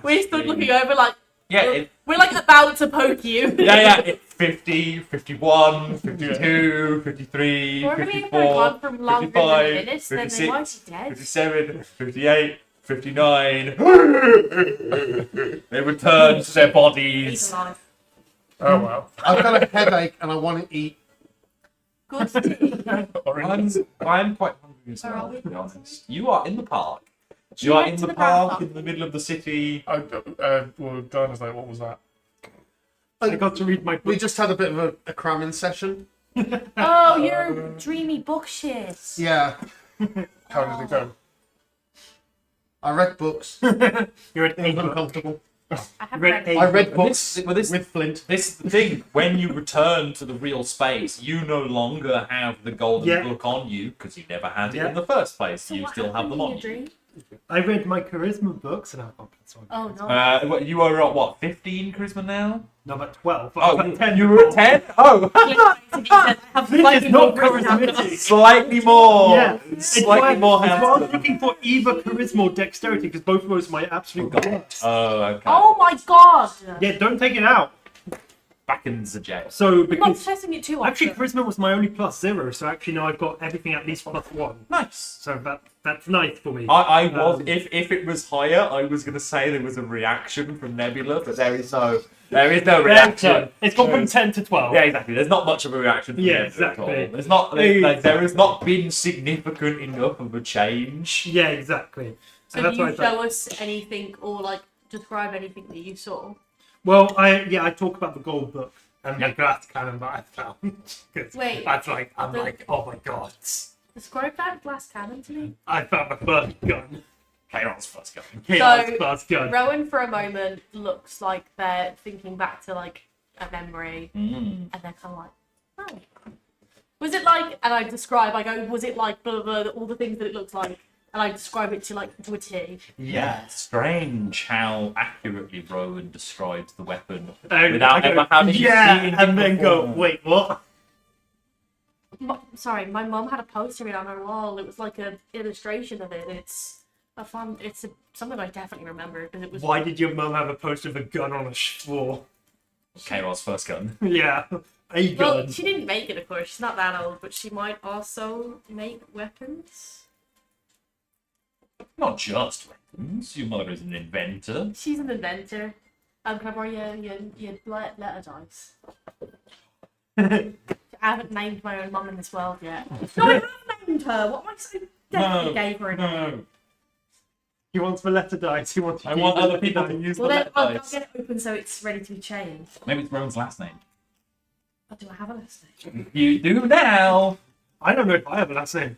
We're still looking over like Yeah, we're like about to poke you. it's 50, 51, 52, 53, Or maybe if 54, they've gone from longer than 55, minutes, then they might 56, be dead. 57, 58, 59. They return to their He's bodies. alive. Oh wow. I've got a headache and I want to eat. Good tea. Orange. I'm quite hungry as Where are well, we? to be honest. You are in the park. Do You you are went in to the the park park? in the middle of the city. Well, Dinah's like, what was that? I got to read my book. We just had a bit of a cramming session. Oh, you're dreamy book shit. Yeah, How did it go? I read books. You're an It was eight. uncomfortable. I have Read read eight. I read Well, books this with Flint. This is the thing. When you return to the real space, you no longer have the golden Yeah. book on you because you never had it Yeah. in the first place. So you what still have happened them in on your you. dream? I read my charisma books and I've got +1. Oh no. You are at what, 15 charisma now? No, I'm at 12. But Oh, I'm at 10. you were at 10? Oh, I have This slightly is not more charisma. charismatic. slightly more. Yeah, Slightly more It's why I'm handsome. looking for either charisma or dexterity because both of those are my absolute worst. Oh, okay. Oh my god. Yeah, don't take it out. Back in the jail. So I'm not because testing it too actually often. charisma was my only +0, so actually now I've got everything at least +1. Nice. So that's nice for me. I was, if it was higher, I was going to say there was a reaction from Nebula, but there is no reaction. It's gone from 10 to 12. Yeah, exactly. There's not much of a reaction. From Yeah, Nebula at all. exactly. There's not. There has not been significant enough of a change. Yeah, exactly. So And do what you I thought. show us anything or like describe anything that you saw? Well, I talk about the gold book and Yeah. the glass cannon that I found. 'Cause Wait, I'm like, oh my god. Describe that glass cannon to me. I found my first gun. Chaos first gun. Chaos first gun. Rowan for a moment looks like they're thinking back to like a memory and they're kind of like, oh. Was it like, and I describe, I go, was it like blah, blah, blah, all the things that it looks like? And I describe it to a T. Yeah, strange how accurately Rowan describes the weapon And without I go, ever having yeah, seen and it then go, before. wait, what? Sorry, my mum had a poster on her wall. It was like an illustration of it. It's something I definitely remember because it was. Why did your mum have a poster of a gun on a floor? Chaos first gun. Yeah, a Well, gun. she didn't make it, of course. She's not that old, but she might also make weapons. Not just weapons. Your mother is an inventor. She's an inventor. Can I borrow your letter dice? I haven't named my own mum in this world yet. No, I have named her. What am I so definitely gave her a name? He wants the letter dice. He wants. I want other people to use Well, the then letter I'll dice. get it open so it's ready to be changed. Maybe it's Rowan's last name. But do I have a last name? You do now. I don't know if I have a last name.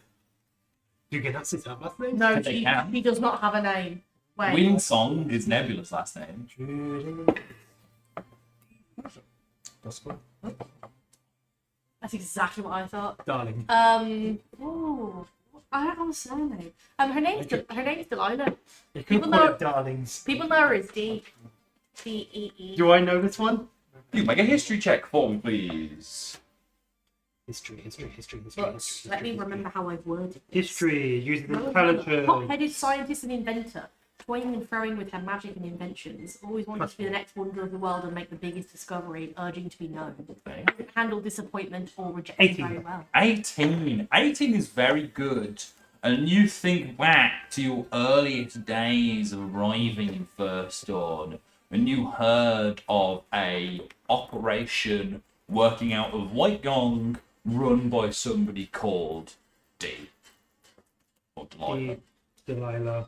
Do you get that since that last name? No, They can. he does not have a name. Wait. Wingsong is Nebula's last name. That's exactly what I thought. Darling. Ooh, I don't have a surname. Her name's Delilah. You could People call know- it darlings. People know her as D-E-E. Do I know this one? You make a history check for me, please. History. But let me remember how I've worded it. History. Using Rowan, intelligence. hot-headed scientist and inventor, toying and throwing with her magic and inventions, always wanting to be the next wonder of the world and make the biggest discovery, urging to be known. Handle disappointment or rejection 18. very well. 18. 18 is very good. And you think back to your earliest days of arriving in First Dawn, when you heard of a operation working out of White Gong run by somebody called D. Or Delilah. Delilah.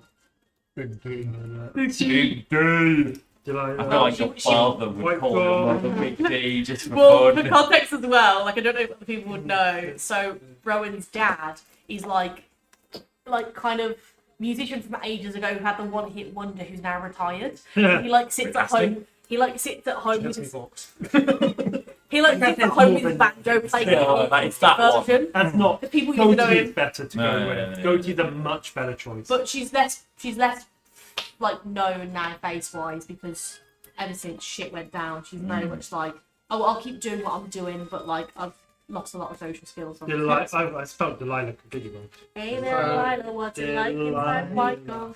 Big D. Big D. Delilah. I feel like your She- father would White call your Gong. mother Big D just for Well, for fun. context as well, like I don't know if other people would know. So Rowan's dad is like kind of musician from ages ago who had the one-hit wonder who's now retired. He like sits at home. He like sits at home with his he like sits at home with his banjo playing Yeah, the it's that one. version. That's not. The people used to know Goatee is him, better to No, go no, with. no, no. Goatee's a much better choice. but she's less like known now face-wise because ever since shit went down, she's very much like, oh, I'll keep doing what I'm doing, but like I've lost a lot of social skills. Delilah. I spelled Delilah completely wrong. Hey there, Delilah, what's it like inside White Gong?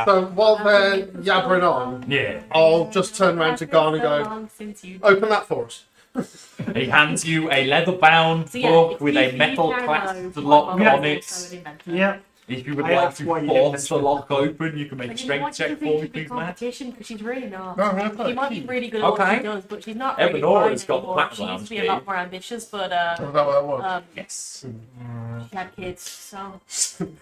So while they're yabbering on, Yeah. I'll just turn around to Garn and go, open that for us. He hands you a leather-bound So, yeah, book if with you- a if you metal can clasp know, lock my mum on was it. also an inventor. Yeah. If you would I like asked to why you force the didn't lock open, you can make a And you know what, strength check you for think me, she'd be please, Matt. competition because she's really not. No, I'm gonna put She a might be key. really good at what Okay. she does, but she's not really Eleanor's fine got the anymore. black She used lounge to be a key. lot more ambitious, but Was that what that was? Yes. she had kids, so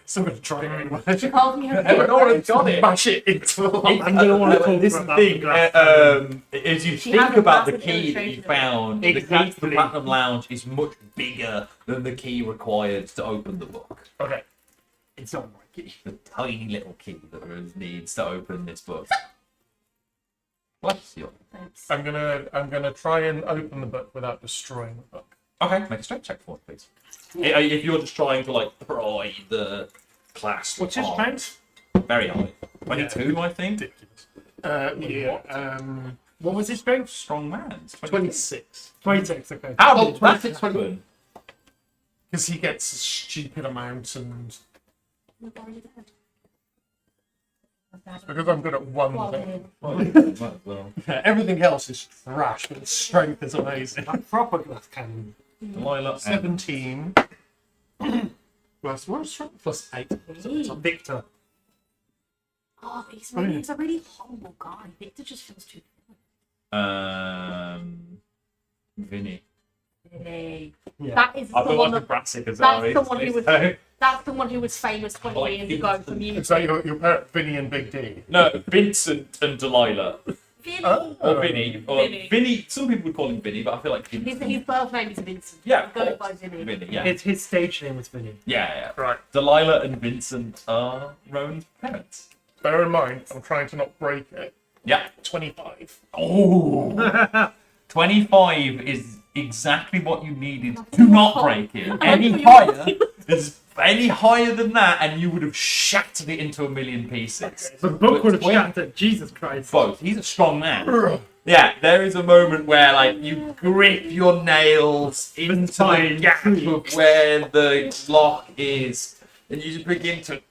Somebody try it anyway. she called me her Eleanor's got it. Mash it into the lock. I'm gonna want to talk This about thing, that glass. as you She think has a about the massive key that you illustration of it. found, the key to the Exactly. Platinum Lounge is much bigger than the key required to open the book. Okay. It's not my key. The tiny little key that Rose needs to open this book. Bless you. Thanks. I'm gonna try and open the book without destroying the book. Okay, make a strength check for it, please. If you're just trying to like pry the class. What's his strength? Very high. 22, I think. Yeah. What was his strength? Strong man. 26. 26, okay. How Oh, did that 26, happen? Because he gets a stupid amount and... Because I'm good at one Well, thing. Well, everything else is trash, but his strength is amazing. A proper glass cannon. Delilah and 17. Plus, what's strength? Plus 8. Victor. Oh, he's a really humble guy. Victor just feels too. Vinny. Hey. Yeah. That is I've the got one like that, the brassic as that's well. the one who was- so- that's the one who was famous 20 years ago for Is music. that your parent, Vinny and Big D? No, Vincent and Delilah. Vinny. Or Vinny. Or Vinny. Vinny. Some people would call him Vinny, but I feel like Vincent. His birth name is Vincent. Yeah, Go of by course. Vinny. Vinny, yeah. His stage name was Vinny. Yeah. Right. Delilah and Vincent are Rowan's parents. Bear in mind, I'm trying to not break it. Yeah. 25. Oh. 25 is exactly what you needed to not break it. Any higher than that, and you would have shattered it into a million pieces. The book But would have 20 shattered. Jesus Christ. Both. He's a strong man. Yeah, there is a moment where, like, you grip your nails into the spine. gap of where the lock is, and you just begin to.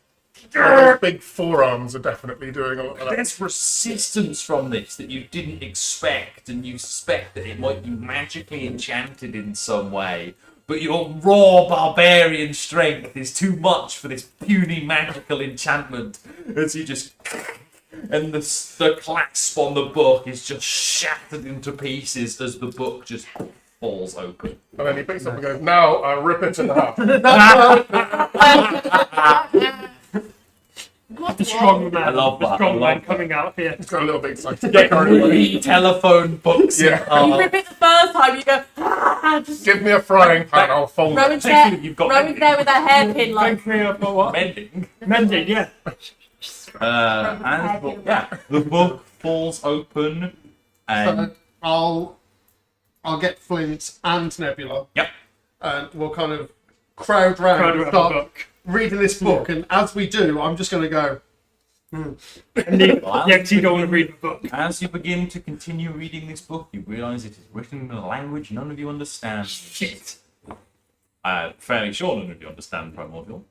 Those big forearms are definitely doing a lot of that. There's resistance from this that you didn't expect, and you suspect that it might be magically enchanted in some way. But your raw barbarian strength is too much for this puny magical enchantment. As you just. And the clasp on the book is just shattered into pieces as the book just falls open. And then he picks up and goes, now I rip it in half. The strong man. I love The that. strong I love man that. coming out here. It's got a little bit excited. Get telephone books. Yeah. You rip it the first time, you go, ah, just Give me a frying pan, I'll fold it. Rowan's there, You've got Rowan's there with a hairpin, like, Thank me for what? mending. Mending, yeah. And the book falls open, and So I'll get Flint and Nebula. Yep. And we'll kind of crowd round Crowd and around start the book. reading this book. And as we do, I'm just going to go, And yeah, 'cause you don't want to read the book. as you begin to continue reading this book, you realise it is written in a language none of you understand. Shit. Fairly sure none of you understand Primordial.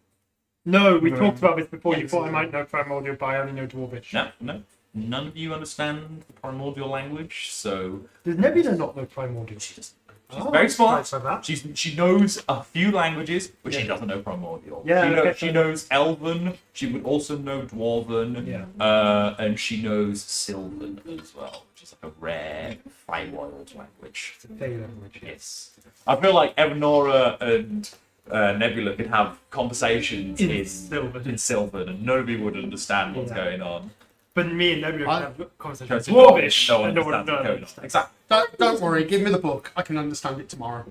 No, we talked about this before. You thought I might know Primordial, but I only know Dwarvish. No. None of you understand the Primordial language, so Does Nebula not know Primordial? she doesn't. She's very smart. So that. She knows a few languages, but she doesn't know Primordial. Yeah, She knows Elven. She would also know Dwarven. Yeah. And she knows Sylvan as well, which is like a rare Feywild language. It's a fey language. Yes. I feel like Evanora and Nebula could have conversations In in Sylvan. Sylvan, and nobody would understand what's Yeah. going on. But me and Nebula can have conversations. Because Dwarvish. no one and no one understands what's going knows. on. Exactly. don't worry, give me the book. I can understand it tomorrow.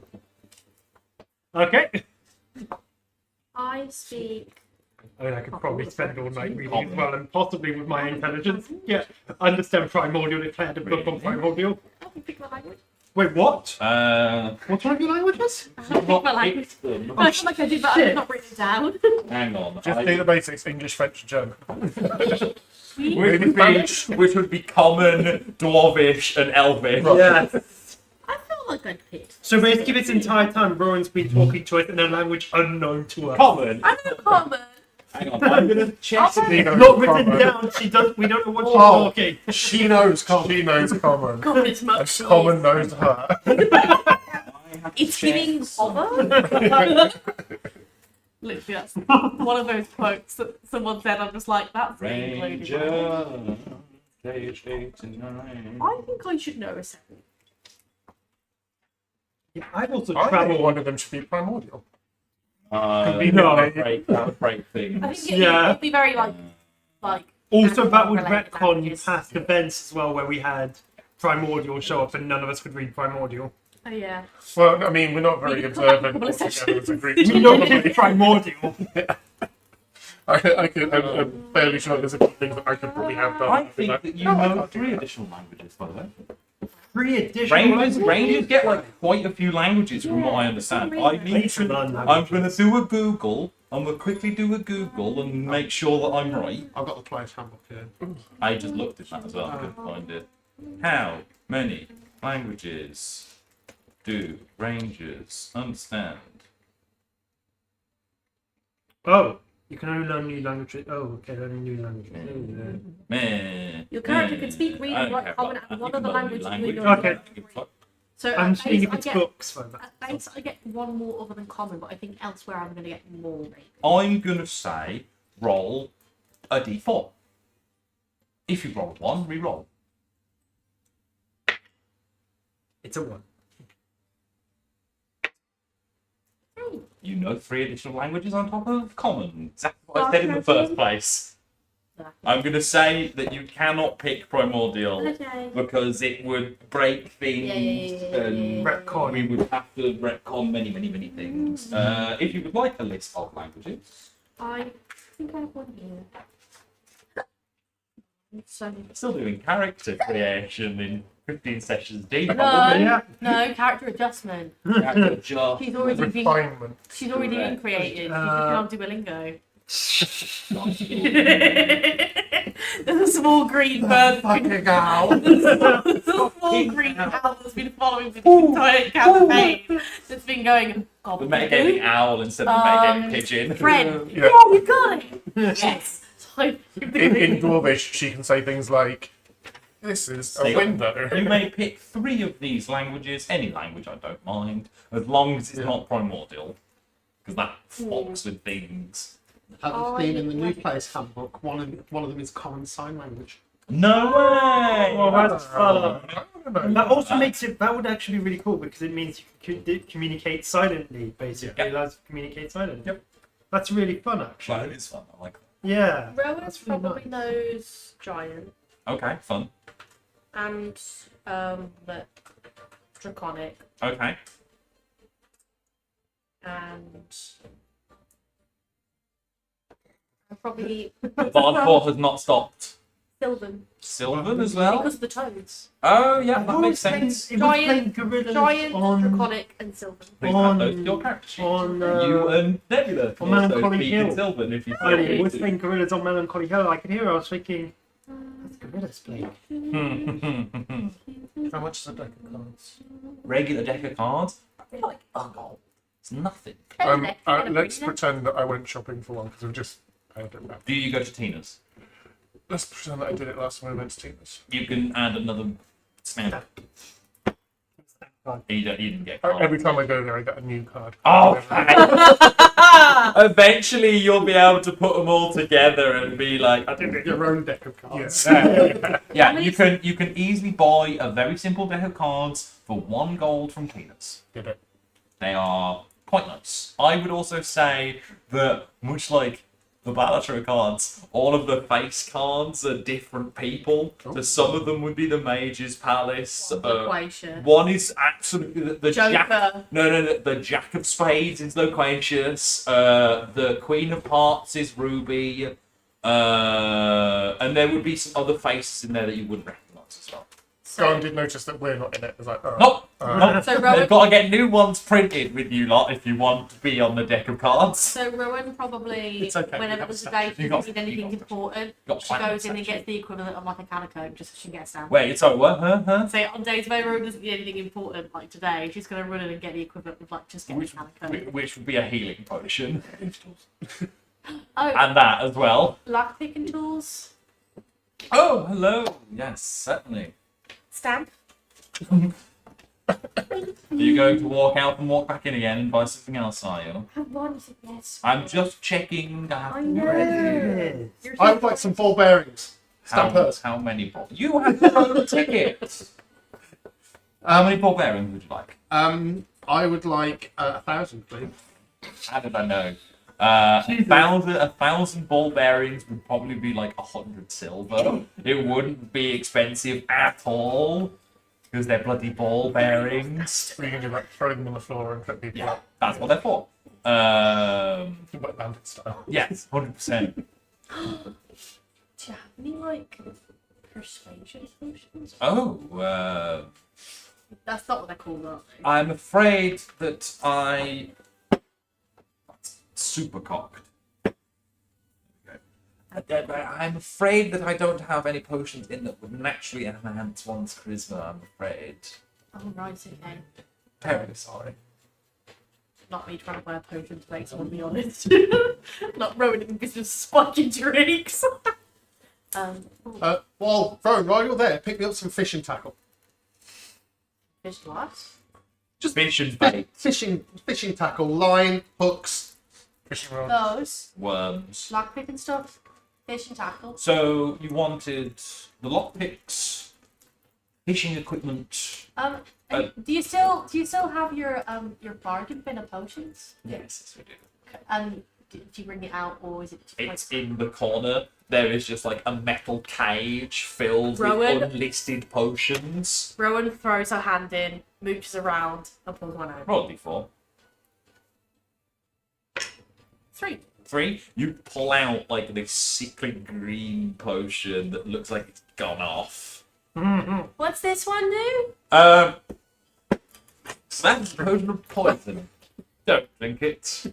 Okay. I speak. I mean, I could probably spend all night reading as well, and possibly with my intelligence, understand Primordial if I had a book on Primordial. I can pick my language. Wait, what? What's one of your languages? I can pick my language. I feel like I did, but I did not write it down. Hang on. Just do the basics, English, French, German. Which would be Common, Dwarvish, and Elvish. Yeah. I feel like I picked. So basically, this entire time, Rowan's been talking to us in a language unknown to us. Common. I know common. Hang on. I'm gonna check. He knows Not written common. down. She does. We don't know what she's Oh. talking. She knows common. She knows common. Common is And much. common knows her. It's giving hover. Literally, that's one of those quotes that someone said. I'm just like, that's really included. Ranger. Stage 89. I think I should know a second. Yeah, I've also I think travelled. one of them should be primordial. That break things. I think it'd be very like. Also, that would related retcon languages. past events as well, where we had Primordial show up and none of us could read Primordial. Oh yeah. Well, I mean, we're not very We can come back observant a couple of altogether as a group. We don't get Primordial. I'm fairly sure there's a few things that I could probably have done. I think that you know 3 additional languages, by the way. 3 additional Rangers get like quite a few languages from what I understand. I'm going to do a Google I'm gonna quickly do a Google and make sure that I'm right. I've got the player's handbook here. I just looked at that as well. I couldn't find it. How many languages do rangers understand? Oh, you can only learn new languages. Oh, okay, learning new languages. Meh, Your character meh. can speak, read, I don't write, care common, about and that. one You other can learn language new including language. Okay. So I'm at seeing base, if it's I get, books. So that's at base, I get one more other than common, but I think elsewhere I'm going to get more. Maybe. I'm gonna say roll a d4. If you roll one, re-roll. it's a 1. You know 3 additional languages on top of common. Exactly what I said in the first place. I'm going to say that you cannot pick primordial Okay. because it would break things and Retcon. we would have to retcon many, many, many things. If you would like a list of languages, I think I have one here. So still doing character creation in 15 sessions deep. no, Yeah. no character adjustment. Character just She's already been. Refinement. She's already been created. She's just on Duolingo. There's a small green bird. Fucking hell. There's a small green owl that's been following the entire campaign. That's been going. the metagaming owl instead of the metagaming pigeon. Friend. Yeah. Yeah, you got it. Yes. So, In Dwarvish, she can say things like, "This is a window." You may pick 3 of these languages, any language I don't mind, as long as it's not primordial. Because that fucks with things. Have you seen in the new player's handbook? One of them is common sign language. No way! Well, that's fun. I don't And know. that also makes it, that would actually be really cool because it means you can communicate silently, basically. Yeah. It allows you to communicate silently. Yep. That's really fun, actually. Well, it is fun. I like Yeah. Rowan That's really probably nice. knows giant that. Okay, fun. and draconic Okay. and probably Bardcore has not stopped. Sylvan Sylvan as well? because of the toads. Oh, yeah, I've that always makes sense. played- It was Giant- playing gorillas Giant, on, draconic, and Sylvan. Please on- add those to your character sheet. on, You and Nebula can on also Melancholy speak in Hill. Sylvan if you I feel was free playing gorillas on Melancholy Hill. I could hear her. I was thinking, that's gorillas playing. to. How much is a deck of cards? Regular deck of cards? Probably like a gold. It's nothing. Let's pretend that I went shopping for one because we've just paid it back. Do you go to Tina's? Let's pretend that I did it last time we went to Tina's. You can add another stamp. You didn't get cards. Every time I go there, I get a new card. Oh, eventually you'll be able to put them all together and be like, I did it. Your own deck of cards. Yes. Yeah, you can easily buy a very simple deck of cards for 1 gold from Tina's. Did it. They are quite nice. I would also say that, much like the Balatro cards, all of the face cards are different people. So some of them would be the Mage's Palace. Loquacious. One is absolutely the Jack. Joker. No, the Jack of Spades is Loquacious. The Queen of Hearts is Ruby. And there would be some other faces in there that you wouldn't recognise as well. Goran did notice that we're not in it. I was like, oh. Nope. So They've Rowan, got to get new ones printed with you lot if you want to be on the deck of cards. so Rowan probably, It's okay, whenever you have there's a a day section. she You got- doesn't need anything you got- important, got she platinum goes in and section. gets the equivalent of like a calico just so she can get a stamp. Wait, sorry, what? Huh? So on days where Rowan doesn't need anything important, like today, she's going to run in and get the equivalent of like just getting a Which, calico. which would be a healing potion. Oh, And that as well. lock picking tools, Oh, hello. Yes, certainly. stamp. Are you going to walk out and walk back in again and buy something else, are you? I wanted yes. I'm just checking. I know. Yes. You're I would like some ball bearings. Stamp hers. How many ball? You have your own tickets. How many ball bearings would you like? I would like 1,000, please. How did I know? A thousand ball bearings would probably be like 100 silver. It wouldn't be expensive at all because they're bloody ball bearings. We can do like throw them on the floor and put people Yeah, up. that's what they're for. Wet bandit style. Yes, 100%. Do you have any like persuasion potions? Oh, That's not what they're called, are they? I'm afraid that I super cocked. I'm afraid that I don't have any potions in that would naturally enhance one's charisma, I'm afraid. Oh, right, okay. Terribly sorry. Not me trying to buy a potion to make someone be honest. Not Rowan in the business of spiking drinks. Well, Rowan, while you're there, pick me up some fishing tackle. Fish what? Just fish and bait. Fishing tackle, line, hooks. Fishing rod. Those. Worms. Lockpick and stuff. Fish and tackle. So you wanted the lockpicks, fishing equipment. Do you still have your bargain bin of potions? Yes, we do. Do you bring it out, or is it just It's in the corner. There is just like a metal cage filled Rowan? with unlisted potions. Rowan throws her hand in, mooches around, and pulls one out. Probably 4. 3. 3. You pull out like this sickly green potion that looks like it's gone off. What's this one do? So that's a potion of poison. Don't drink it.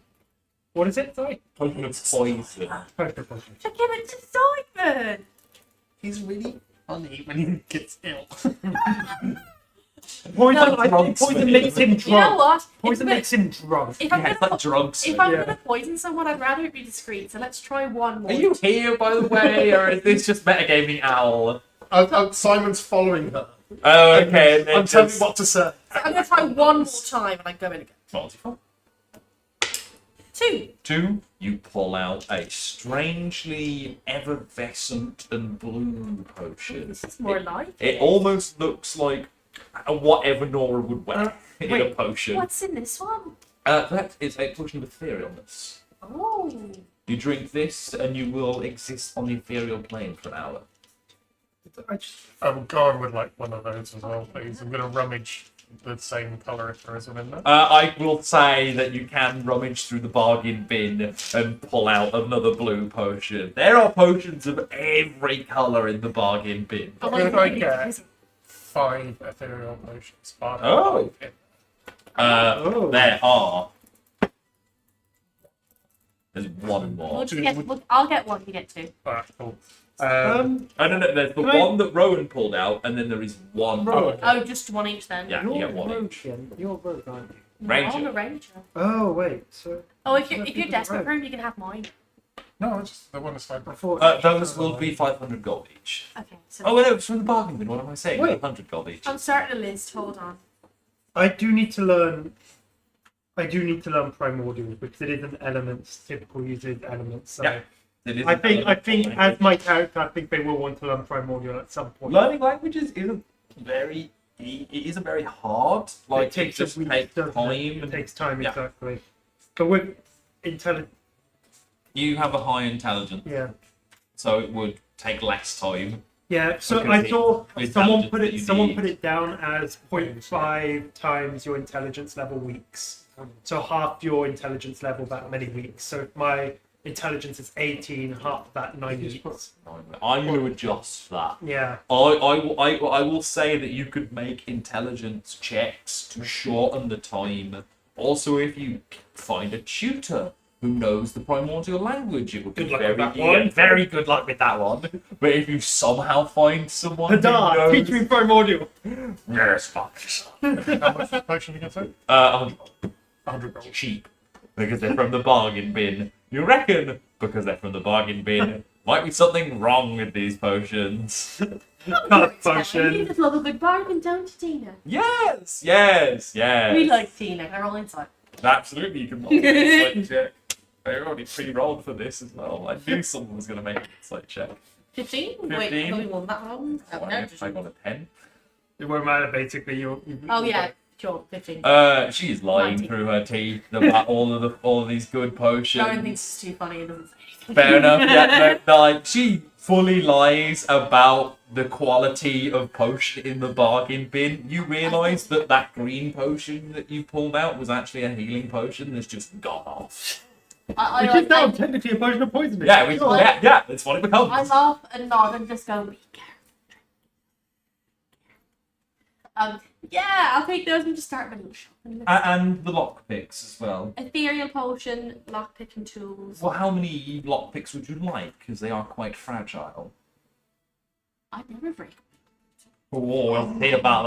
What is it? Sorry. Potion of poison. Just give it to Simon. He's really funny when he gets ill. Poison, No, I think poison makes him drunk. You know what? Poison makes him drunk. If I'm Yeah, it's gonna like drugs. if I'm Yeah. gonna poison someone, I'd rather it be discreet. So let's try one more. Are you here, by the way, or is this just metagaming owl? Simon's following her. Oh, okay. And then I'm telling you just... what to say. So I'm gonna try one more time, and I go in again. Multiple. 2. 2, you pull out a strangely effervescent and blue potion. This is more like It almost looks like whatever Nora would wear in a wait, potion. What's in this one? That is a potion of etherealness. Oh. You drink this and you will exist on the ethereal plane for an hour. I'm going with like one of those as well, please. I'm gonna rummage the same colour if there is one in there. I will say that you can rummage through the bargain bin and pull out another blue potion. There are potions of every colour in the bargain bin. I'm Could I like, get 5 ethereal potions? Oh. There are. There's one more. I'll get one. You get 2. Alright, cool. No, there's the one that Rowan pulled out, and then there is one. Rowan. Oh, just one each then. Yeah, you get one each. You're rogue, aren't you? No, Ranger. I'm a ranger. Oh wait, so Oh, if you're desperate for him, you can have mine. No, it's just the one that's fine. I thought Those will be 500 gold each. Okay. So Oh, no, it's from the bargain bin. What am I saying? Wait. 100 gold each. I'm starting a list. Hold on. I do need to learn primordial because it is an elements typical uses elements. So Yeah. It is I think as my character, I think they will want to learn primordial at some point. learning languages isn't very. It isn't very hard. Like it takes just a week, takes doesn't time. it? It takes time, Yeah. exactly. But with intelligence, You have a high intelligence, yeah. so it would take less time. Yeah, so Because I saw the someone intelligence put it down as 0.5 times your intelligence level weeks. So half your intelligence level that many weeks. So if my intelligence is 18, half that 9 weeks. I'm going to adjust that. Yeah. I will say that you could make intelligence checks to shorten the time. Also, if you find a tutor who knows the primordial language, it would be Good luck very with that you one. get very good luck with that one. But if you somehow find someone who Hadar, knows, teach me primordial. yes, fuck. How much potion you get to? 100 gold cheap because they're from the bargain bin. You reckon because they're from the bargain bin might be something wrong with these potions. Cut You potion. just love a good bargain, don't you, Tina? Yes. We like Tina. They're all inside. Absolutely, you can roll an insight check. They already pre-rolled for this as well. I knew someone was going to make an insight check. 15? Wait, 15? have we won that one? Oh, no, I got a 10. It won't matter, basically. oh yeah, sure, 15. She's lying 19. through her teeth about all of these good potions. Rowan thinks it's too funny and doesn't say anything. Fair enough. Yeah, no, like she fully lies about the quality of potion in the bargain bin. You realise that green potion that you pulled out was actually a healing potion that's just gone off. I Which is now technically a potion of poisoning. Yeah, Sure. yeah, that's what it becomes. I laugh and nod and just go, be careful. Yeah, I'll take those and just start my little shopping list. And the lockpicks as well. Ethereal potion, lockpicking tools. Well, how many lockpicks would you like? Because they are quite fragile. I'd never break. Oh, we'll see about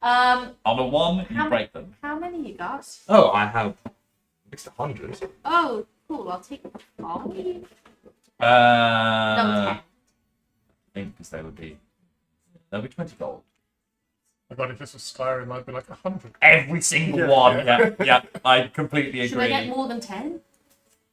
that. On a 1, you How- break them. How many you got? Oh, I have at least 100. Oh, cool. I'll take 5. No, 10. I think because they'll be 20 gold. Oh God, if this was Skyrim, I'd be like 100. Every single one. Yeah, I completely Should I agree. get more than 10?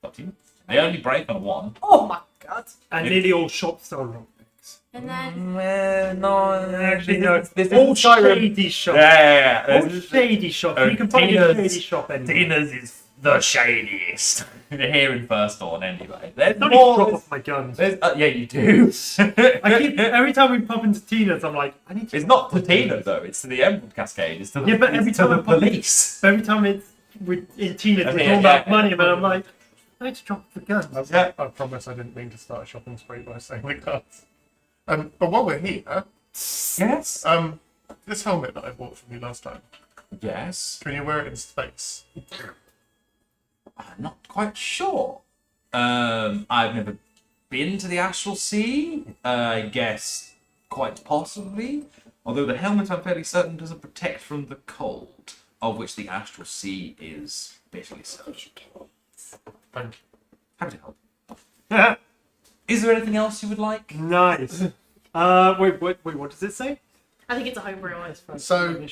Up to you. They only break on 1. Oh my god. And nearly all shops sell lockpicks. And then No, Actually, no. This All is Skyrim. shady shops. Yeah. All shady shops. You can find a shady shop anywhere. Tina's is the shadiest. Here in First Dawn, anyway. There's Don't more. drop off my guns. Yeah, you do. I keep every time we pop into Tina's, I'm like, I need to. It's not to Tina though. It's to the Emerald Cascade. It's to the, Yeah, but every it's to time the I pop in- police. Every time it's in Tina's, I it's mean, all about yeah. money, but I'm like, I need to drop the guns. Yeah. I promise I didn't mean to start a shopping spree by saying the cards. But while we're here, Yes. this helmet that I bought from you last time, Yes. can you wear it in space? I'm not quite sure. I've never been to the Astral Sea. I guess quite possibly. Although the helmet, I'm fairly certain, doesn't protect from the cold, of which the Astral Sea is bitterly so. Thank Happy to help. Is there anything else you would like? Nice. Wait, what does it say? I think it's a homebrew one. So,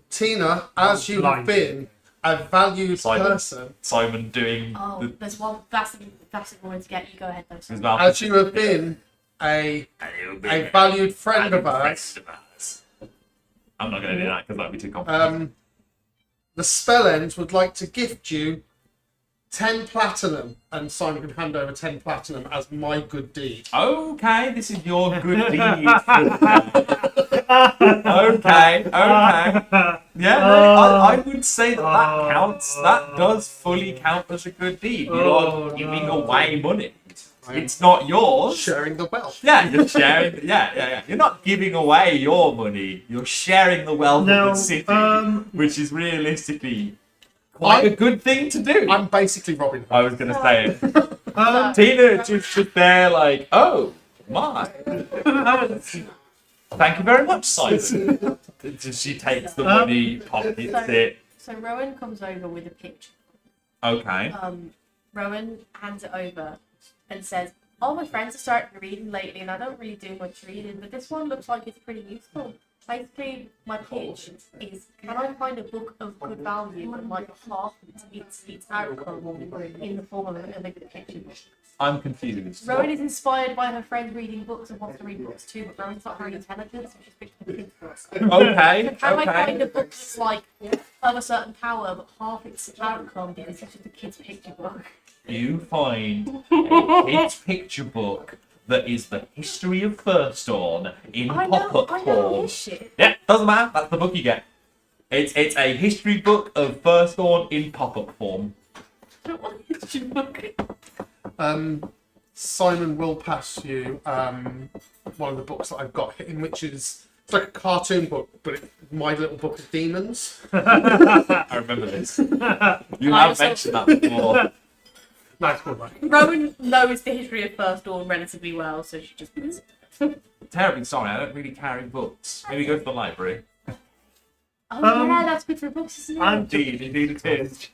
Tina, as you have been a valued Simon. person, Simon doing Oh, the there's one. That's the one to get. You go ahead though. his Sorry. mouth. as you have been a valued friend of ours, I'm not going to do that because that'd be too complicated. the spell end would like to gift you 10 platinum, and Simon can hand over 10 platinum as my good deed. Okay, this is your good deed. okay. Yeah, no, I would say that counts. That does fully count as a good deed. You're giving away money. It's not yours. Sharing the wealth. Yeah, you're sharing. Yeah. You're not giving away your money. You're sharing the wealth No, of the city, which is realistically quite a good thing to do. I'm basically Robin Hood. I was going to say it. Tina just there like, oh, my. Thank you very much, Simon. She takes the money, pockets it. So Rowan comes over with a picture. Okay. Rowan hands it over and says, "All my friends are starting reading lately, and I don't really do much reading, but this one looks like it's pretty useful. Basically, my pitch is, can I find a book of good value and like half its outcome in the form of a picture book?" I'm confused. Rowan is inspired by her friends reading books and wants to read books too, but Rowan's not very intelligent, so she's picked the kids' books. Okay. How do I find a Okay. book that's like of a certain power, but half its outcome because it's just a kid's picture book? You find a kid's picture book that is the history of First Dawn in pop-up I know form. this shit. Yeah, doesn't matter. That's the book you get. It's a history book of First Dawn in pop-up form. I don't want a history book. Simon will pass you one of the books that I've got, in which is it's like a cartoon book, but it's My Little Book of Demons. I remember this. You have mentioned that before. Nice callback. Rowan knows the history of First Dawn relatively well, so she just Terribly sorry, I don't really carry books. Maybe go to the library. Oh yeah, that's good for books, isn't it? Indeed it is.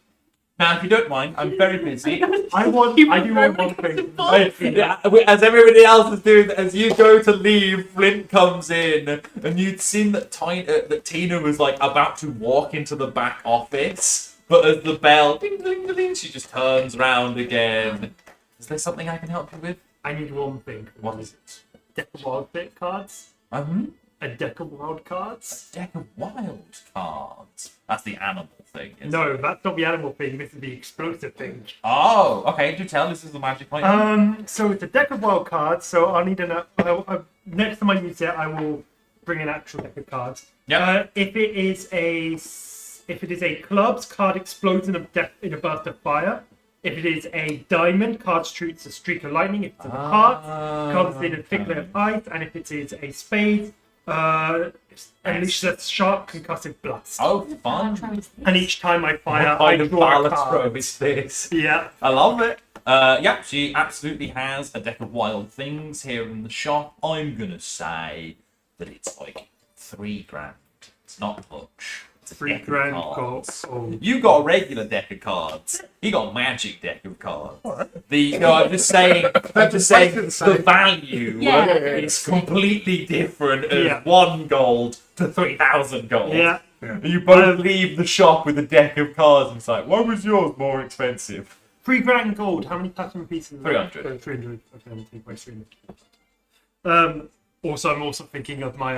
Now, if you don't mind, I'm very busy. I do want one thing. As everybody else is doing, as you go to leave, Flint comes in, and you'd seen that Tina was like about to walk into the back office, but as the bell ding ding ding, ding, she just turns round again. Is there something I can help you with? I need one thing. What is it? Deck of wild bit cards. A deck of wild cards. Deck of wild cards. That's the animal thing. Isn't No, it? that's not the animal thing. This is the explosive thing. Oh, okay. Do tell. This is the magic item. So it's a deck of wild cards. So I'll need next time I use it, I will bring an actual deck of cards. Yeah. If it is a clubs, card explodes in a burst of fire. If it is a diamond, card shoots a streak of lightning. If it's a heart, comes in a thick layer of ice. And if it is a spade, Unleash the sharp concussive blast. Oh, fun. And each time I fire, What kind I of draw a balance card. probe is this? Yeah. I love it. Yeah, she absolutely has a deck of wild things here in the shop. I'm gonna say that it's like $3,000. It's not much. It's a deck of $3,000 cards. gold. You got a regular deck of cards. He got a magic deck of cards. I'm just saying. I'm just saying the value Yeah. is completely different as Yeah. 1 gold to 3,000 gold. Yeah. You both leave the shop with a deck of cards, and it's like, why was yours more expensive? $3,000 gold. How many platinum pieces? 300. 300. Okay, I'll take away 300. Also, I'm also thinking of my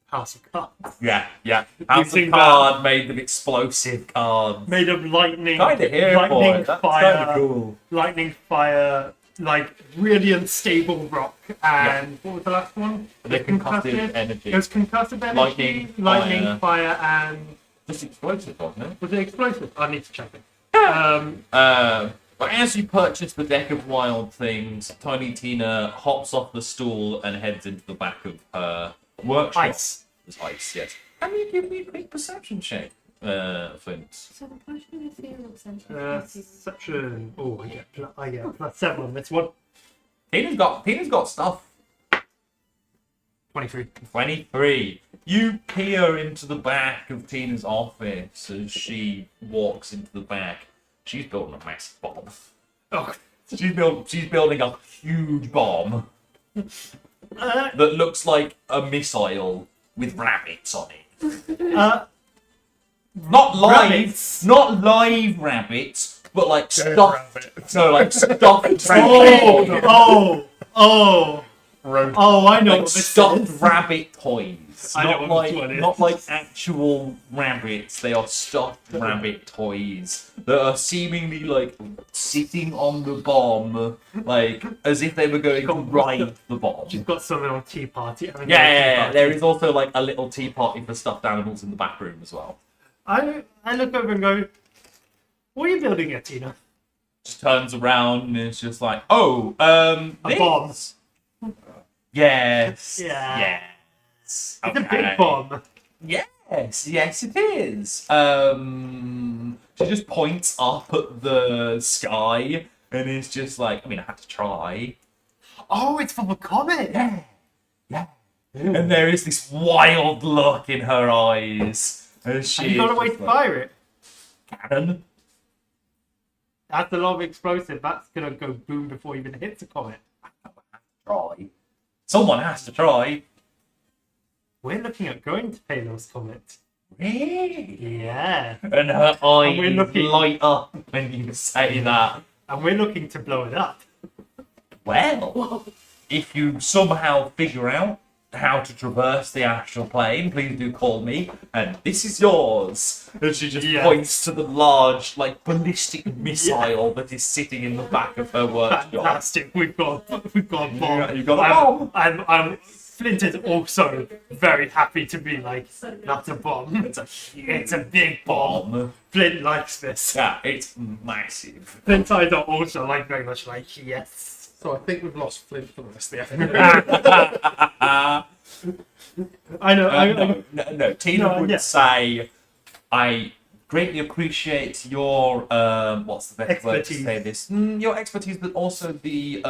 house of cards. Yeah, yeah. House seen of that? Card made of explosive cards. Made of lightning. Kinda here for lightning, it. That's fire, kinda cool. lightning, fire, like really unstable rock. And what was the last one? The concussive energy. It was concussive energy, lightning, fire, and Just explosive, wasn't it? was it explosive? I need to check it. But as you purchase the deck of wild things, Tiny Tina hops off the stool and heads into the back of her workshop. Ice. There's ice, yes. Can you give me a quick perception check, Flint? So the potion of ethereal sense. Perception. Oh, I get +7 on this one. Tina's got stuff. 23. 23. You peer into the back of Tina's office as she walks into the back. She's building a massive bomb. Oh, She's building a huge bomb uh, that looks like a missile with rabbits on it. Not live, Rabbits? not live rabbits, but like Dead stuffed. rabbit. No, like stuffed oh, rabbit. oh, Road. oh! I know Like what this stuffed is. rabbit toys. I know Not what this one like is. not like actual rabbits. They are stuffed rabbit toys that are seemingly like sitting on the bomb, like as if they were going to ride the bomb. She's got something on Tea Party. Yeah, yeah, yeah. There is also like a little tea party for stuffed animals in the back room as well. I look over and go, "What are you building here, Tina?" Just turns around and it's just like, oh, A this? bomb. Yes. Yeah. Yes. It's a big bomb. Yes, yes, it is. She just points up at the sky and is just like, I mean, I had to try. Oh, it's from a comet. Yeah, yeah. And there is this wild look in her eyes. As she And you got a is way just to like, fire it. Cannon. That's a lot of explosive. That's gonna go boom before it even hits a comet. Try. Someone has to try. We're looking at going to Palor's comet. Really? Yeah. And her And we're eyes looking- light up when you say that. And we're looking to blow it up. Well, if you somehow figure out how to traverse the astral plane, please do call me, and this is yours. And she just Yes. points to the large, like, ballistic missile that is sitting in the back of her workshop. Fantastic. We've got a bomb. You've got a bomb. And Flint is also very happy to be like, that's a bomb. It's a big bomb. Bomb. Flint likes this. Yeah, it's massive. Flint's eyes are also like very much like, yes. So I think we've lost Flint for the rest of the afternoon. I know. No, Tina No, would yeah. say, I greatly appreciate your, what's the best word to Expertise. say this? Your expertise, but also the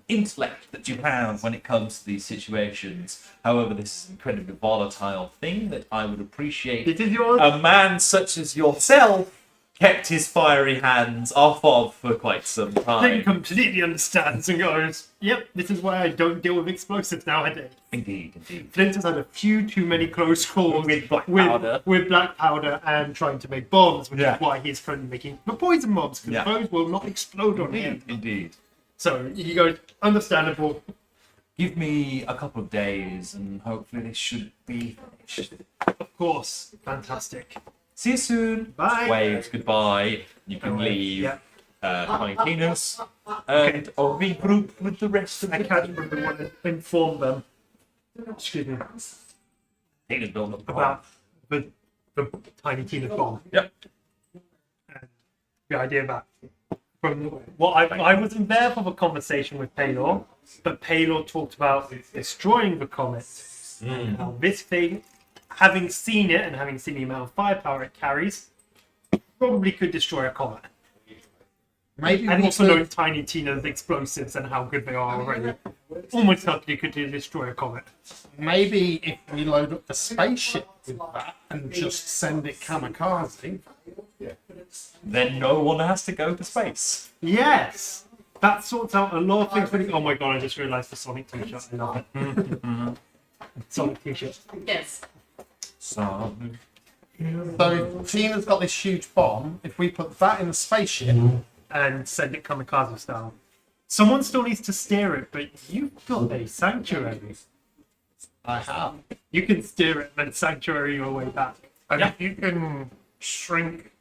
intellect that you have when it comes to these situations. However, this is an incredibly volatile thing that I would appreciate It is yours. a man such as yourself kept his fiery hands off of for quite some Flint time. completely understands and goes, yep, this is why I don't deal with explosives nowadays. Indeed, indeed. Flint has had a few too many close calls With black powder. with black powder and trying to make bombs, which Yeah. is why he's currently making the poison bombs, because Yeah. those will not explode on him. Indeed. So he goes, understandable. Give me a couple of days and hopefully this should be finished. Of course, fantastic. See you soon. Bye. Waves goodbye. You can Alright, leave yeah. Tiny Tina's and I'll regroup with the rest of I the can't remember what to inform them. Excuse me. Tina's building up the About the Tiny Tina bomb. Yep. And the idea that from what I wasn't there for the conversation with Palor, but Palor talked about destroying the comet Now, this thing, having seen it and having seen the amount of firepower it carries, probably could destroy a comet. Maybe And we also could- knowing Tiny Tina's explosives and how good they are already, almost certainly could destroy a comet. maybe if we load up the spaceship with that and just send it kamikaze. Then no one has to go to space. Yes! That sorts out a lot of things. Really. Oh my god, I just realised the Sonic t-shirt. I love it. Sonic t-shirt. Yes. So, So if Tina's got this huge bomb, if we put that in the spaceship, And send it kamikaze style. Someone still needs to steer it, but you've got a sanctuary. I have. You can steer it and then sanctuary your way back. And Yeah. if you can shrink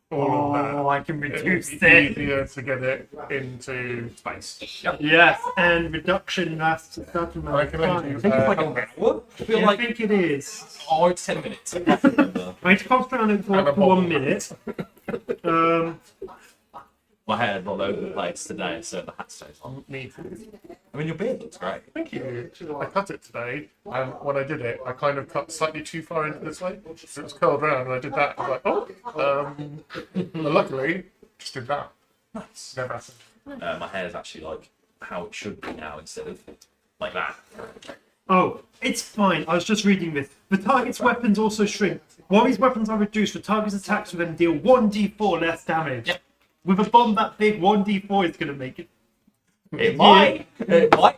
all of that, Oh, I can it'll reduce be it. easier to get it into space. Yep. Yes, and reduction lasts a certain I amount can of only time. do like an hour? I feel I like think it is. it's 10 minutes. I need to concentrate on it for And a up to 1 bottle. minute. My hair's all over the place today, so the hat stays on. me too. I mean, your beard looks great. Thank you. I cut it today, and when I did it, I kind of cut slightly too far into this way. So it was curled around, and I did that. I was like, oh. But luckily, just did that. Nice. Never happened. My hair's actually like how it should be now instead of like that. Oh, it's fine. I was just reading this. The target's weapons also shrink. While these weapons are reduced, the target's attacks with them deal 1d4 less damage. Yep. With a bomb that big, 1d4 is going to make it. It might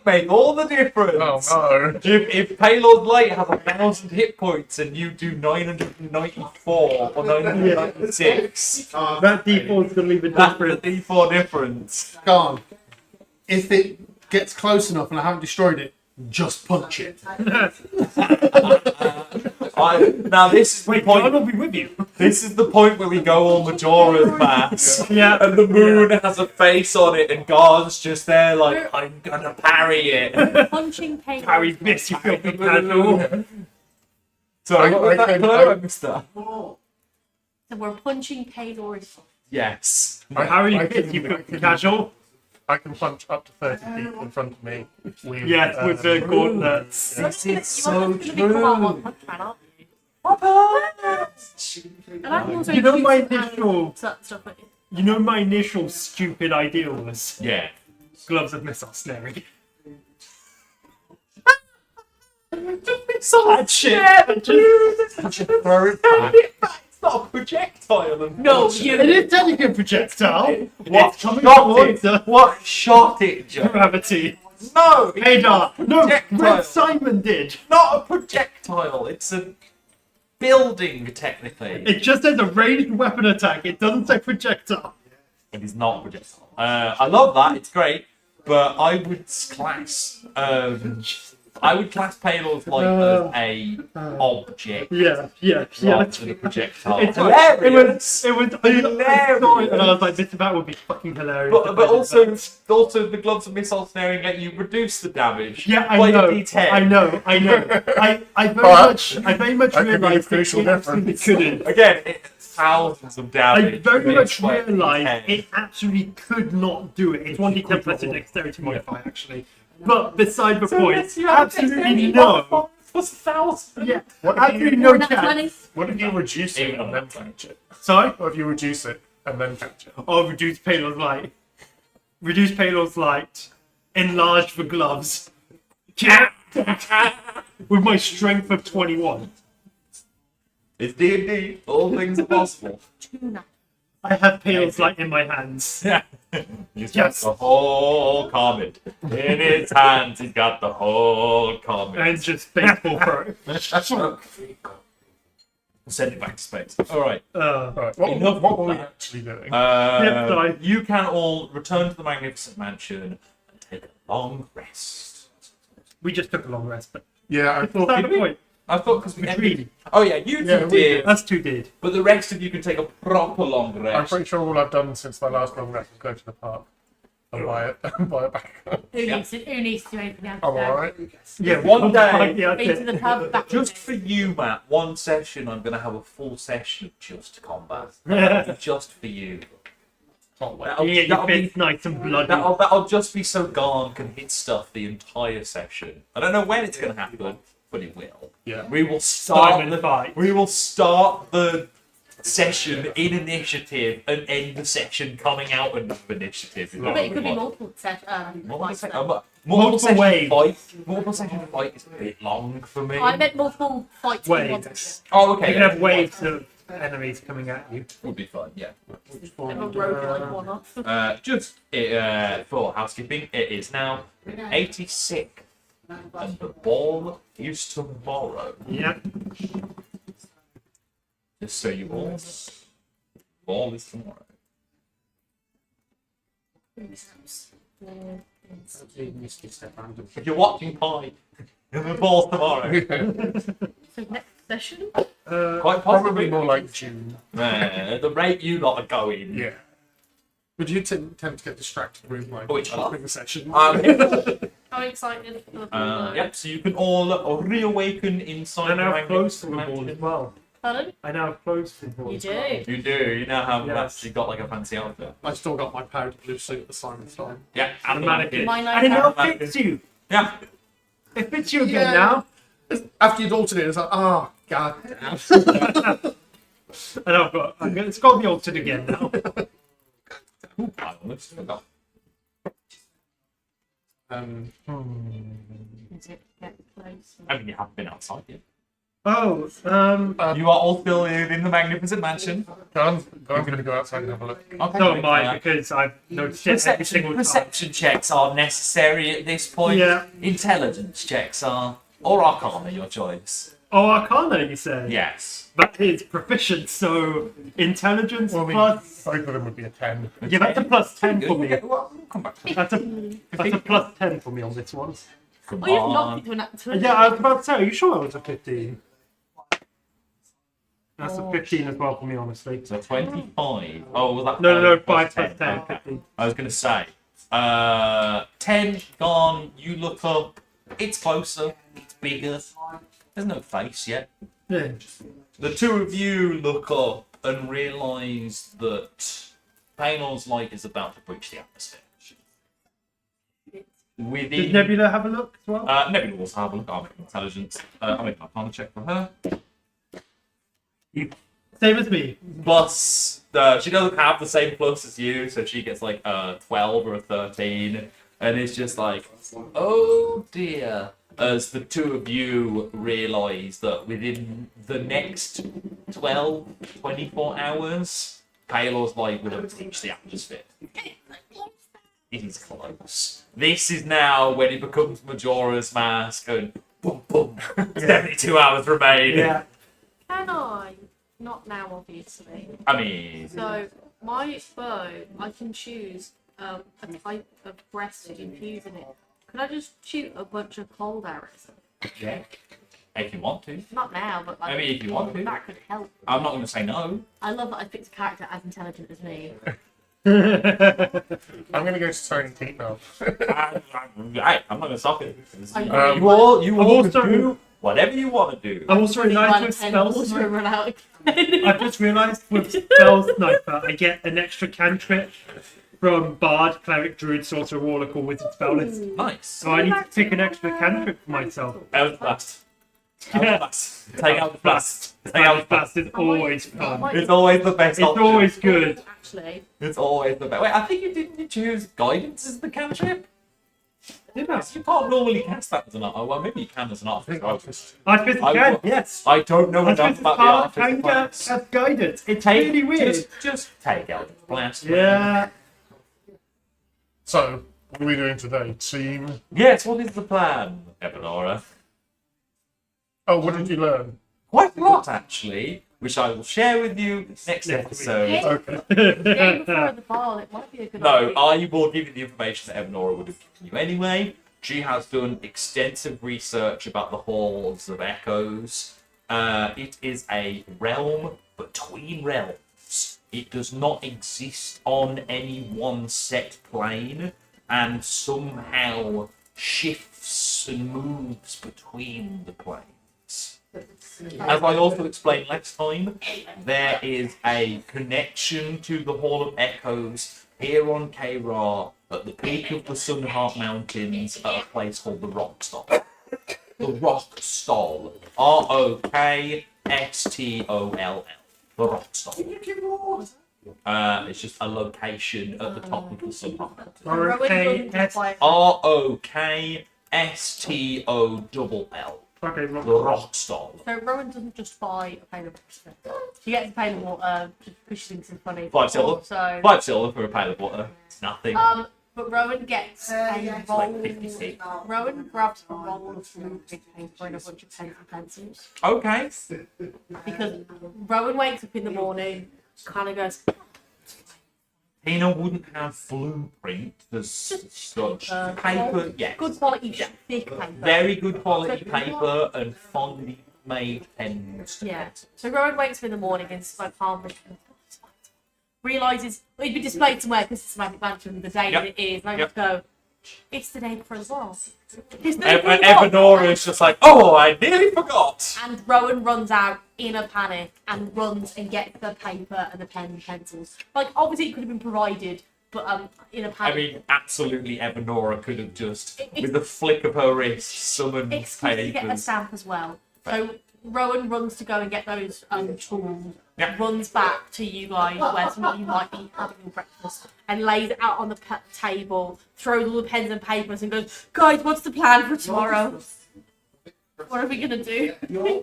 make all the difference. Oh no. If Payload Light has 1,000 hit points and you do 994 or 996, That d4 is going to leave a that's the difference. D4 difference. Gone. If it gets close enough and I haven't destroyed it, just punch it. Now this is the Wait, John point. will be with you. This is the point where we go all Majora's Mask. Yeah. And the moon has a face on it, and God's just there like, I'm gonna parry it. Punching pain. Harry, miss you filthy casual. Sorry, what was I that? can- Hello, I missed that. So we're punching Paylor's. Yes. Harry, I miss you can- filthy casual. I can punch up to 30 feet in front of me. With, Yes, with the gauntlets. This You're is so just gonna become our true. One Punch Man, aren't you? And I can also You know my shoot and initial- stuff like You know my initial stupid idea was Yeah. gloves of missile snaring. That shit. Throw it back. It's not a projectile. No, It is technically a projectile. What It's coming shot towards it? the What shot it, Joe? gravity. No, Hadar. No, projectile. Red Simon did. Not a projectile. It's a building, technically. It just says a ranged weapon attack. It doesn't say projectile. It is not a projectile. I love that. It's great, but I would class payloads like as a object. Yeah. Rather than a projectile. It's Hilarious. It was Hilarious. and I was like, this about would be fucking hilarious. But also the gloves of missile snaring let you reduce the damage yeah, by I know, a D10. I know. I very much That could be the realised that crucial it absolutely difference. couldn't. Again, it's thousands of damage. I very with much by a realised D10. it absolutely could not do it. It's 1d10 plus a dexterity modifier, actually. But beside the point, Unless you have a absolutely dexterity no. modifier plus 1,000. Yeah, What if absolutely you- no Or not chance. 20. What if you reduce it and then catch it? Sorry? What if you reduce it and then catch it? Oh, reduce payload light. Reduce payload light. Enlarge the gloves. With my strength of 21. It's D&D. All things are possible. Tuna. I have payload light in my hands. Yeah. He's Yes. got the whole comet in his hands. He's got the whole comet. And just baseball throw. Send it back to space. All right. Right. Enough What were of we that. actually doing? Yeah, sorry. You can all return to the Magnificent Mansion and take a long rest. We just took a long rest, but Yeah, I thought. that's the point. I thought because we Between. ended. Oh yeah, you two Yeah, we did, Us two did. but the rest of you can take a proper long I'm rest. pretty sure all I've done since my last long rest is go to the park and buy it and buy it back. Who needs to do anything else? I'm alright. Yeah, One day, Yeah, Been that's to it. the pub, back to Just for you, Matt, one session, I'm going to have a full session of just combat. Just for you. Can't wait. That'll, Yeah, your that'll, be, face nice and bloody. that'll just be so Garn can hit stuff the entire session. I don't know when it's going to happen, but it will. Yeah. We will start Simon the fight. We will start the session in initiative and end the session coming out of initiative. But it could be multiple Multiple fights then. session waves. fight. Multiple session fight is a bit long for me. I meant multiple fights in one Waves. session. Oh, okay. You can have waves of enemies coming at you. Would be fun, yeah. Everyone rogue like one off. Just for housekeeping, it is now 86, and the ball is tomorrow. Yep. Just so you all know, ball is tomorrow. If you're watching Pie, the ball's tomorrow. So next session? Quite Probably possibly. more like June. At the rate you lot are going. Yeah. Would you tend to get distracted with my Which one? bigger session? I'm excited for the Yep, so you can all reawaken inside I now the have clothes for the mansion. ball as well. Pardon? I now have clothes for the ball. You as well. do. You do, you now have Yes. actually got like a fancy outfit. I still got my powder blue suit at the Simon time. Yeah, and The mannequin. My And it nice now outfit. fits you. Yeah. It fits you again Yeah. now. After you'd altered it, it's like, oh, god damn. And it's got to be altered again now. I almost forgot. Is it get close? I mean, you haven't been outside yet. Oh, You are all still in the magnificent mansion. I'm going to go outside and have a look. Okay. so am I, because I've noticed it every single time. Perception checks are necessary at this point. Yeah. Intelligence checks are, or Arcana, your choice. Oh, Arcana, you say? Yes. That is proficient, so intelligence Well, I mean, plus... both of them would be a 10. Yeah, that's a plus 10 for me. Okay, well, we'll come back to that. That's a plus 10 for me on this one. Come Oh, you've on. knocked it to an actual. Yeah, I was about to say, are you sure I was a 15? That's a 15 as well for me, honestly. So 25. Oh, was that No, 5 plus plus 10, Okay. 15. I was going to say, 10 gone, you look up, it's closer, it's bigger, there's no face yet. Yeah. The two of you look up and realise that Panor's light is about to breach the atmosphere. Does Within... Nebula have a look as well? Nebula will also have a look. I'll make an intelligence. I'll make an Arcana check for her. Same as me. Plus, she doesn't have the same plus as you, so she gets like a 12 or a 13. And it's just like, oh dear. As the two of you realise that within the next 12, 24 hours, Palor's light will have reached the atmosphere. It is close. This is now when it becomes Majora's Mask and boom, boom. 72 hours remain. Yeah. Can I? Not now, obviously. I mean, So, my bow, I can choose a type of breast to infuse in it. Could I just shoot a bunch of cold arrows? yeah. If you want to. Not now, but like, I mean, if you want to. that could help. I'm not going to say no. I love that I picked a character as intelligent as me. I'm going to go to Tony Teeth now. I'm not going to stop it. I You all also- can do whatever you want to do. I'm also Run realised with 10 spell balls to sniper. run out. I've just realised with spell sniper, I get an extra cantrip from Bard, Cleric, Druid, Sorcerer, Warlock, or Wizard spell list. Nice. So I need to pick an extra cantrip for myself. Out the blast. Yeah. Take out the blast. Take out the blast. Blast is always fun. It's always the best It's option. always good. Actually, It's always the best. Wait, I think you choose guidance as the cantrip. You know, You can't normally cast that as an art. Well, maybe you can as an I think artist. Artist. I I will- yes. I don't know enough Artifice about the power artist can class. get as guidance. It's really weird. Just take out the blast. Yeah. So, what are we doing today? Team. Yes. What is the plan, Evanora? Oh, what did you learn? Quite a lot, actually, which I will share with you next episode. Okay. the day before the ball, it might be a good No, idea. I will give you the information that Evanora would have given you anyway. She has done extensive research about the halls of echoes. It is a realm between realms. It does not exist on any one set plane, and somehow shifts and moves between the planes. As I also explained last time, there is a connection to the Hall of Echoes here on K-Ra at the peak of the Sunheart Mountains at a place called the Rock Stop. The Rock Stall. Rokstoll. The Rock Stall. It's just a location at the top of the Sunhawk. Rowan doesn't just buy Rokstoll. Okay, The Rock. Rock Stall. So Rowan doesn't just buy a pail of water. She gets a pail of water just because she thinks it's funny. 5 silver. So 5 silver for a pail of water. It's nothing. but Rowan gets a roll. like 56. Rowan grabs a roll of blue paper and a bunch of pens and pencils Okay. because Rowan wakes up in the morning, kind of goes, Tina wouldn't have blueprint. There's such paper. Yeah. good quality, thick paper. Very good quality paper and finely made pens. Yeah. So Rowan wakes up in the morning and it's like palm realizes it'd be displayed somewhere because it's a magic mansion the day that it is. And I just go, it's the day before the ball. It's the day before And the ball. Evanora is just like, oh, I nearly forgot. And Rowan runs out in a panic and runs and gets the paper and the pen and pencils. Like, obviously, it could have been provided, but in a I panic. mean, absolutely, Evanora could have just, It- with the flick of her wrist, summoned Excuse to get a papers. stamp as well. So Rowan runs to go and get those tools, Yeah. runs back to you guys where some of you might be having your breakfast, and lays it out on the table, throws all the pens and papers, and goes, guys, what's the plan for tomorrow? What are we going to do?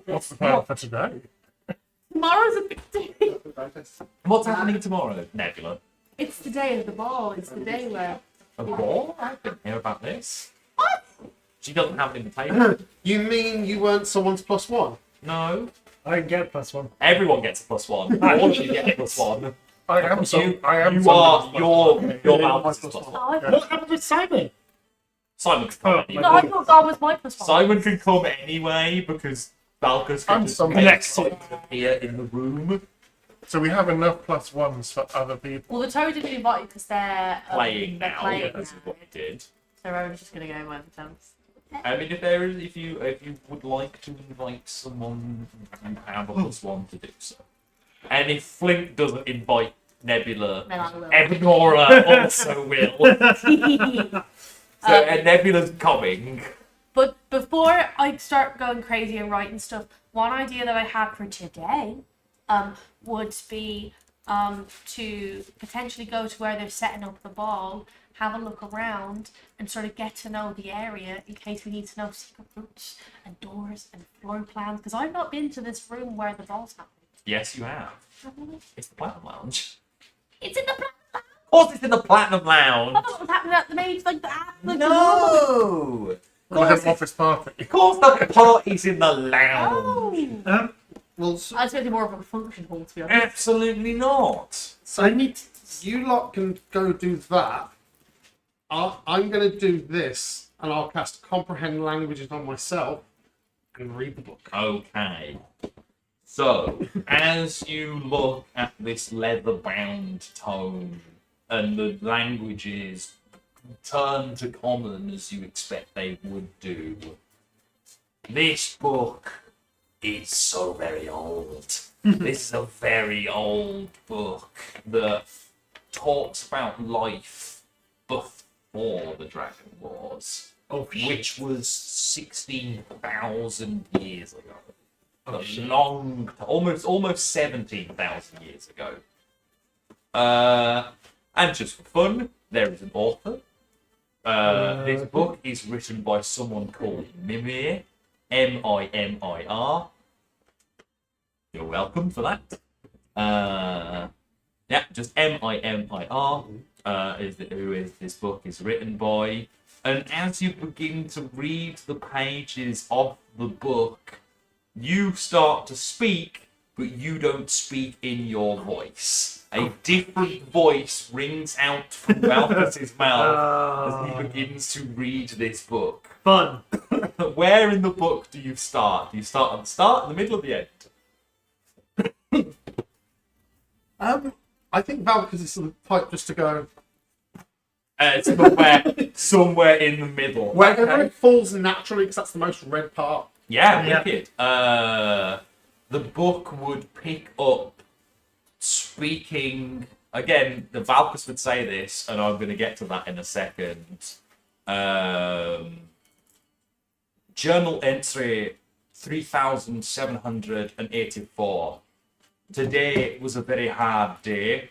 What's the plan for today? Tomorrow's a big day. What's happening tomorrow, Nebula? It's the day of the ball. It's the day where... A ball? I didn't hear about this. What? She doesn't have an invitation. You mean you weren't someone's +1? No. I can get +1. Everyone gets a +1. All of you get a +1. I am so. You I am. are somebody's your plus Malcolm's one. +1. Oh, I What happened with Simon? Simon can come anyway. No, I thought that was my plus one. Simon can come anyway because Valkus can I'm just somebody. make Simon appear in the room. So we have enough +1s for other people. Well, the Toads have been invited because they're Playing they're now. playing That's now. what he did. So Rowan's just gonna go with the Toads. I mean, if you would like to invite someone, you have a +1 to do so. And if Flint doesn't invite Nebula, Then I will. Evanora also will. So and Nebula's coming. But before I start going crazy and writing stuff, one idea that I had for today would be to potentially go to where they're setting up the ball, have a look around, and sort of get to know the area in case we need to know secret routes and doors and floor plans. Because I've not been to this room where the ball's happening. Yes, you have. Haven't I? It's the Platinum Lounge. It's in the plan. Of course, it's in the Platinum I Lounge. thought it was happening at the mage, like the app. Like No. Like an office party. Of course, the party's in the lounge. Oh. Well, I was thinking more of a function hall, to be honest. Absolutely not. so you lot can go do that. I'm going to do this, and I'll cast Comprehend Languages on myself and read the book. Okay. So, as you look at this leather-bound tome, and the languages turn to common as you expect they would do, this book is so very old. This is a very old book that talks about life before the Dragon Wars, which was 16,000 years ago. Almost 17,000 years ago. And just for fun, there is an author. This book is written by someone called Mimir, Mimir. You're welcome for that. Yeah, just Mimir who this book is written by. And as you begin to read the pages of the book, you start to speak, but you don't speak in your voice. A different voice rings out from Malchus's mouth as he begins to read this book. Fun. Where in the book do you start? Do you start at the start, in the middle, or the end? I think Valkyrie is the type just to go Somewhere in the middle. wherever it falls naturally, because that's the most read part. Yeah, Yeah. wicked. The book would pick up speaking again. The Valkus would say this, and I'm going to get to that in a second. Journal entry 3784. Today was a very hard day.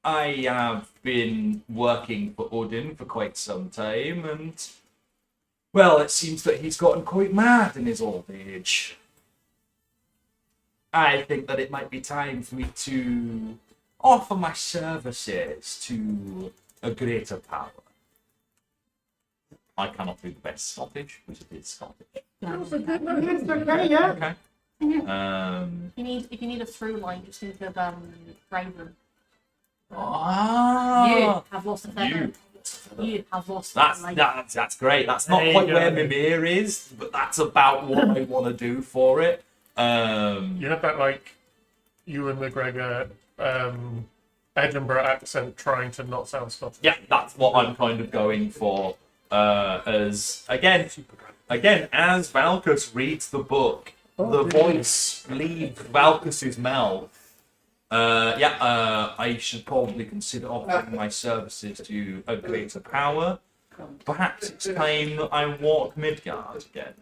I have been working for Odin for quite some time, and well, it seems that he's gotten quite mad in his old age. I think that it might be time for me to offer my services to a greater power. I cannot do the best Scottish, which is Scottish. Okay. If you need a through line, just think of Raven. Ah, You have lost a feather. You have lost a leg. that's great. That's not There you quite go. where Mimir is, but that's about what I want to do for it. You have that like Ewan McGregor Edinburgh accent trying to not sound Scottish. Yeah, that's what I'm kind of going for. As again, as Valkus reads the book, the voice leaves Valkus's mouth. I should probably consider offering my services to a greater power. Perhaps it's time that I walk Midgard again.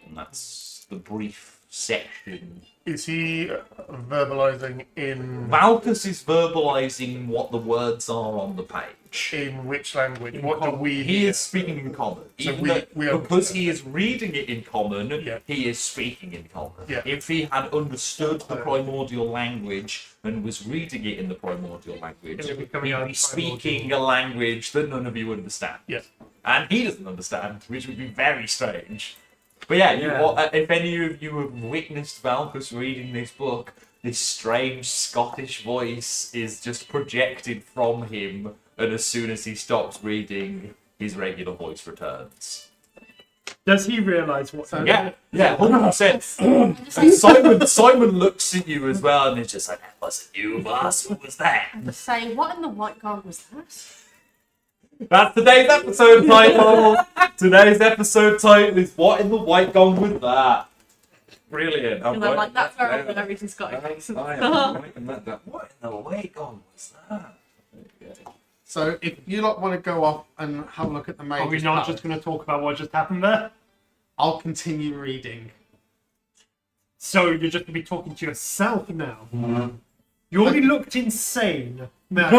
And that's the brief section. Is he verbalizing in Valkus is verbalizing what the words are on the page. in which language? What do we He hear? is speaking in common. So Even we though- because understand. he is reading it in common, Yeah. he is speaking in common. Yeah. If he had understood the primordial language and was reading it in the primordial language, It would be he'd coming out be in speaking a language that none of you understand. Yes. And he doesn't understand, which would be very strange. But yeah, if any of you have witnessed Valkus reading this book, this strange Scottish voice is just projected from him, and as soon as he stops reading, his regular voice returns. Does he realise what? Yeah, 100%. Simon looks at you as well, and he's just like, "That wasn't you, boss. Who was that?" I'm just saying, what in the white god was that? That's today's episode title. Today's episode title is "What in the White Gone with That." Brilliant. Because I'm like, that's where I'm going to read his Scottish accent. What in the white gone was that? So if you lot want to go off and have a look at the Are we major not powers, just going to talk about what just happened there? I'll continue reading. So you're just going to be talking to yourself now. You already looked insane. Matt.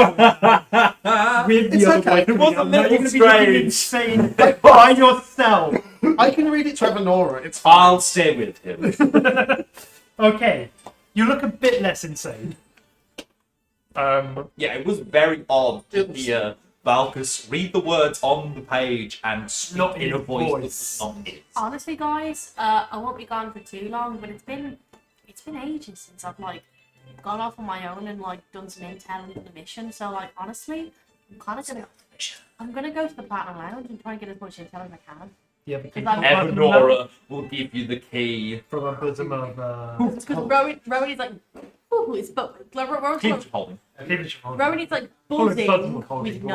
With It's the other okay. way It was a around. Now little you're going to be looking strange. insane by yourself. I can read it to Evanora. It's fine. I'll stay with him. Okay, you look a bit less insane. Yeah, it was very odd to hear Valkus read the words on the page and speak Not in a in voice that voice. was not his. Honestly, guys, I won't be gone for too long, but it's been ages since I've like gone off on my own and like done some intel and the mission. So like honestly, I'm gonna go to the Platinum Lounge and try and get as much intel as I can. Yeah, because I'm- Evanora will give you the key. from a bosom of Because Rowan is like, ooh, it's but Rowan's Keep like, holding. Rowan is like Oh, it's buzzing buzzing. with no.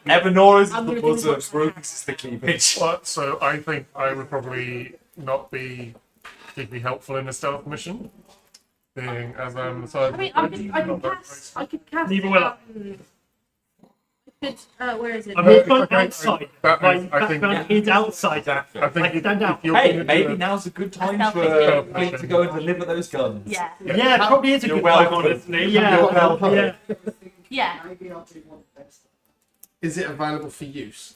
Evanora is I'm the gonna give buzzer, it Rufus is the cleavage. But, so I think I would probably not be particularly helpful in a stealth mission, being as I'm the size. I mean, I could cast. Neither will I. Where is it? I'm Okay, also okay, outside. that My is- I think- background is outside. I think I stand out. if you're Hey, gonna maybe do a- now's a good time Stealth for mission. Flint to go and deliver those guns. Yeah. Yeah, it probably is a You're good time, welcome. honestly. Yeah, You're welcome. yeah. Yeah. Is it available for use?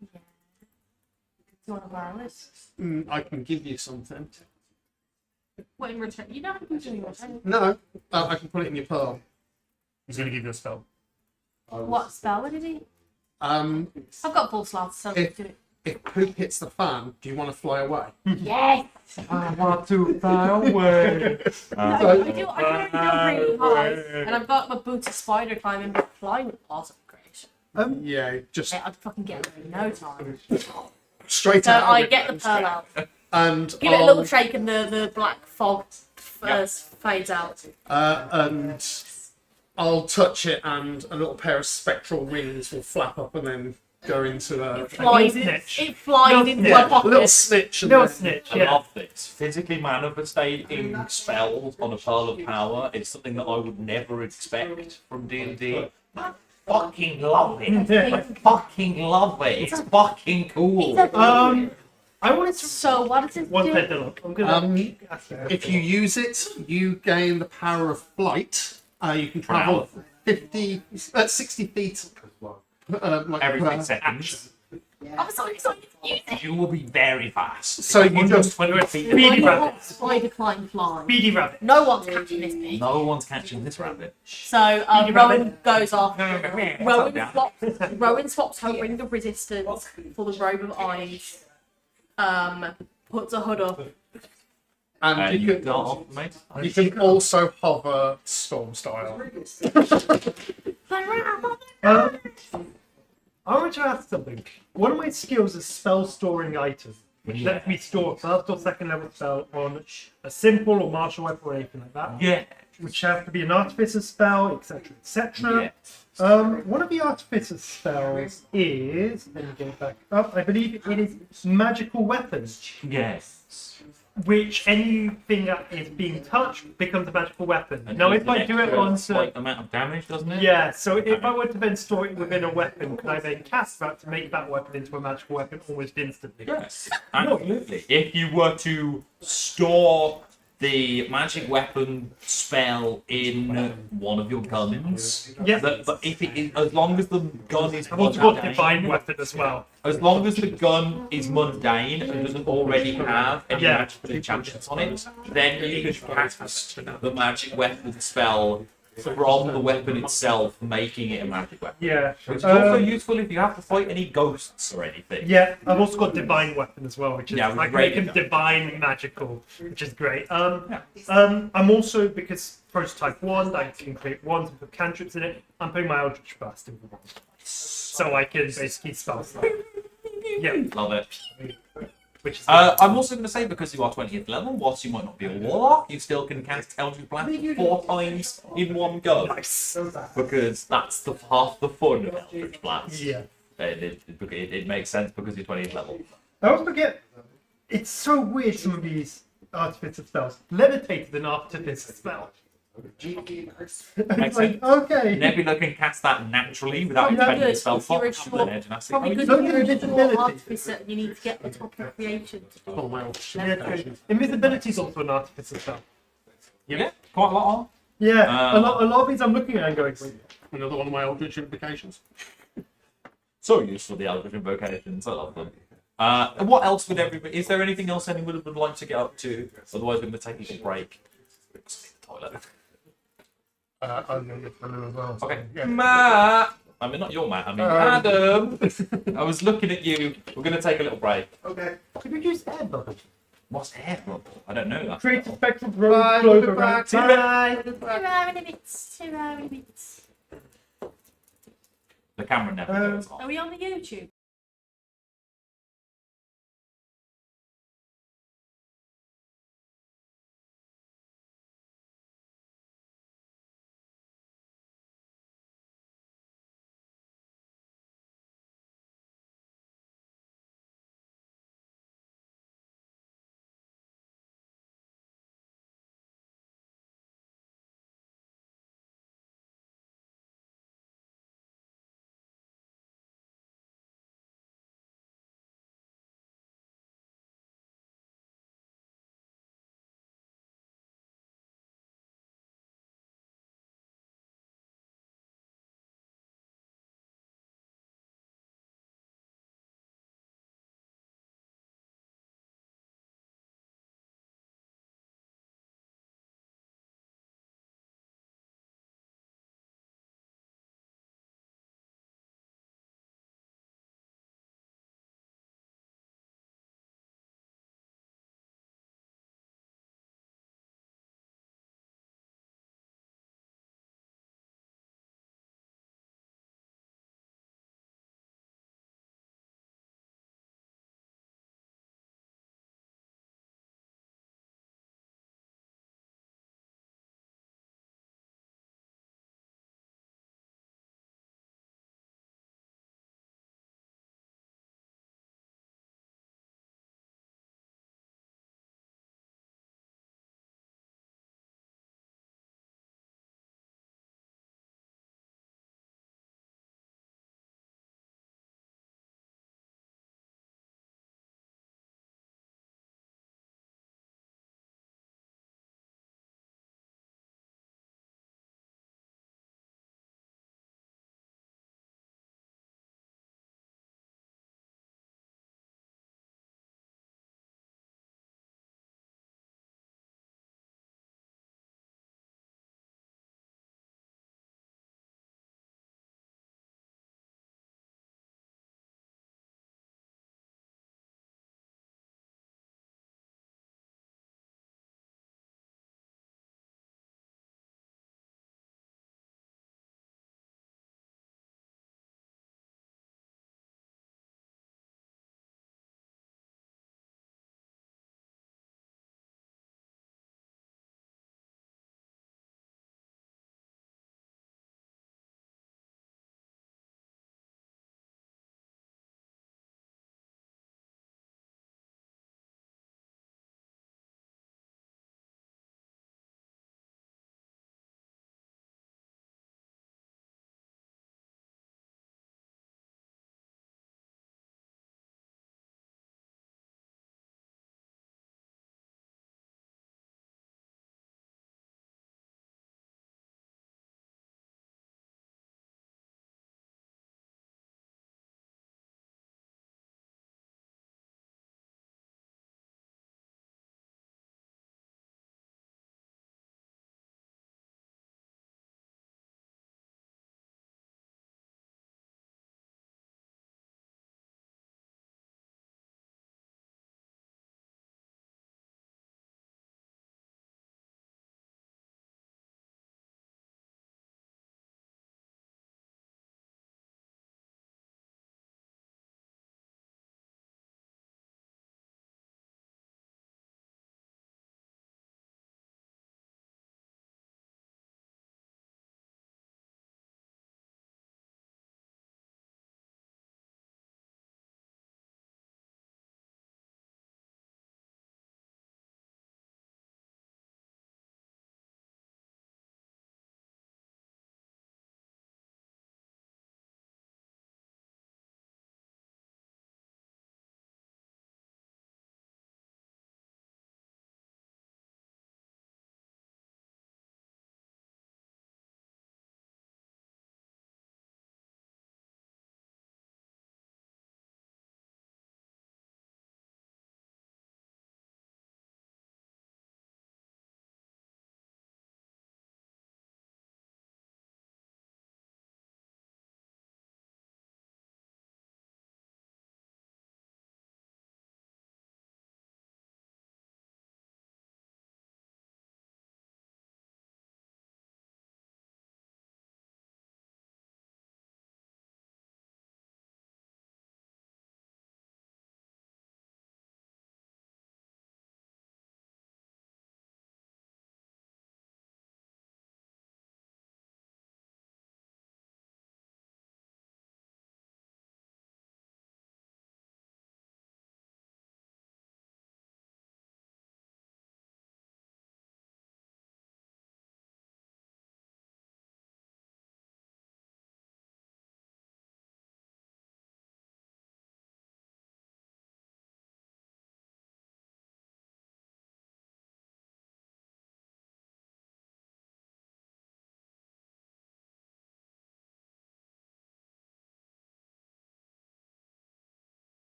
Do you want to borrow this? I can give you something. What in return? You know, I can do in return. No, I can put it in your pearl. He's going to give you a spell. What spell did he? Um, I've got full slots, so If- do it. if poop hits the fan, do you want to fly away? Yes. I want to fly away. I can already go really high, and I've got my boots of spider climbing, but flying with awesome great. Yeah, just Yeah, I'd fucking get there in no time. straight So out. I of get the it. pearl out, And give it a little shake, and the black fog fades out. and I'll touch it, and a little pair of spectral wings will flap up and then go into a Flies little in, snitch. it flies Little into snitch. my a little pocket. snitch. And No then- snitch, I yeah. love this. Physically manifesting spells on a pearl of power is something that I would never expect from D&D. fucking love it. I fucking love it. It's fucking cool. I wanted to. So what does it One do? second, I'm gonna. If you use it, you gain the power of flight. You can travel 60 feet. Every per 6 seconds. I'm so excited to use it. You will be very fast. So you just 20 feet. Speedy I rabbit. want spider climb fly. Speedy rabbit. No one's catching this big. No one's catching this rabbit. So Speedy Rowan rabbit. goes off. Rowan Rowan swaps her ring of resistance for the robe of eyes. Puts a hood up. and You you dart off, mate. can also hover storm style. I want to ask something. One of my skills is spell storing item, which lets me store a first or second level spell on a simple or martial weapon or anything like that. Yeah. Which has to be an artificer spell, etc., etc. One of the artificer spells is, let me get it back up, I believe it is magical weapons, Yes. which anything that is being touched becomes a magical weapon. Now, if I do it onto... Slight amount of damage, doesn't it? Yeah, so if I were to then store it within a weapon, could I then cast that to make that weapon into a magical weapon almost instantly? Yes, absolutely. If you were to store the magic weapon spell in one of your guns, Yeah. but if it is, as long as the gun is I've also got mundane, divine weapon as well. as long as the gun is mundane and doesn't already have any Yeah. magical enchantments on it, then you can cast the magic weapon spell from the weapon itself, making it a magic weapon. Yeah. Which is also useful if you have to fight any ghosts or anything. Yeah, I've also got divine weapon as well, which is Yeah, with I can make him radiant. divine magical, which is great. I'm also, because prototype 1, I can create wands and put cantrips in it, I'm putting my Eldritch Burst in the wand. So I can basically spell stuff. Yeah, Love it. which is I'm also going to say, because you are 20th level, whilst you might not be a warlock, you still can cast Eldritch Blast 4 times in one go. nice. Because that's the half the fun of Eldritch Blast. Yeah. It makes sense because you're 20th level. I always forget, it's so weird some of these artificer spells. Levitate is an artificer spell. Makes It's like, sense. okay. Nebula can cast that naturally without Probably expending good spell if you're a slots. short- Then gymnastics. Probably good So if you're your a invisibility. short artificer. You need to get the top of creation. Oh, well. Invisibility is also an artificer spell. Yeah, quite a lot on. Yeah, a lot of these I'm looking at and going, wait, Another one of my Eldritch invocations. So useful, the Eldritch invocations. I love them. And what else would everybody? Is there anything else anyone would like to get up to? Otherwise, we're going to take a little break. Toilet. I'm going to get through as well. so, Okay. yeah. Matt. I mean, not your Matt. I mean, Adam. I was looking at you. We're going to take a little break. Okay. could we use air bubble? What's air bubble? I don't know that. Create a spectral Bye, globe we'll be around. back. Bye. 2 hour limits. 2 hour limits. The camera never goes off. Are we on the YouTube?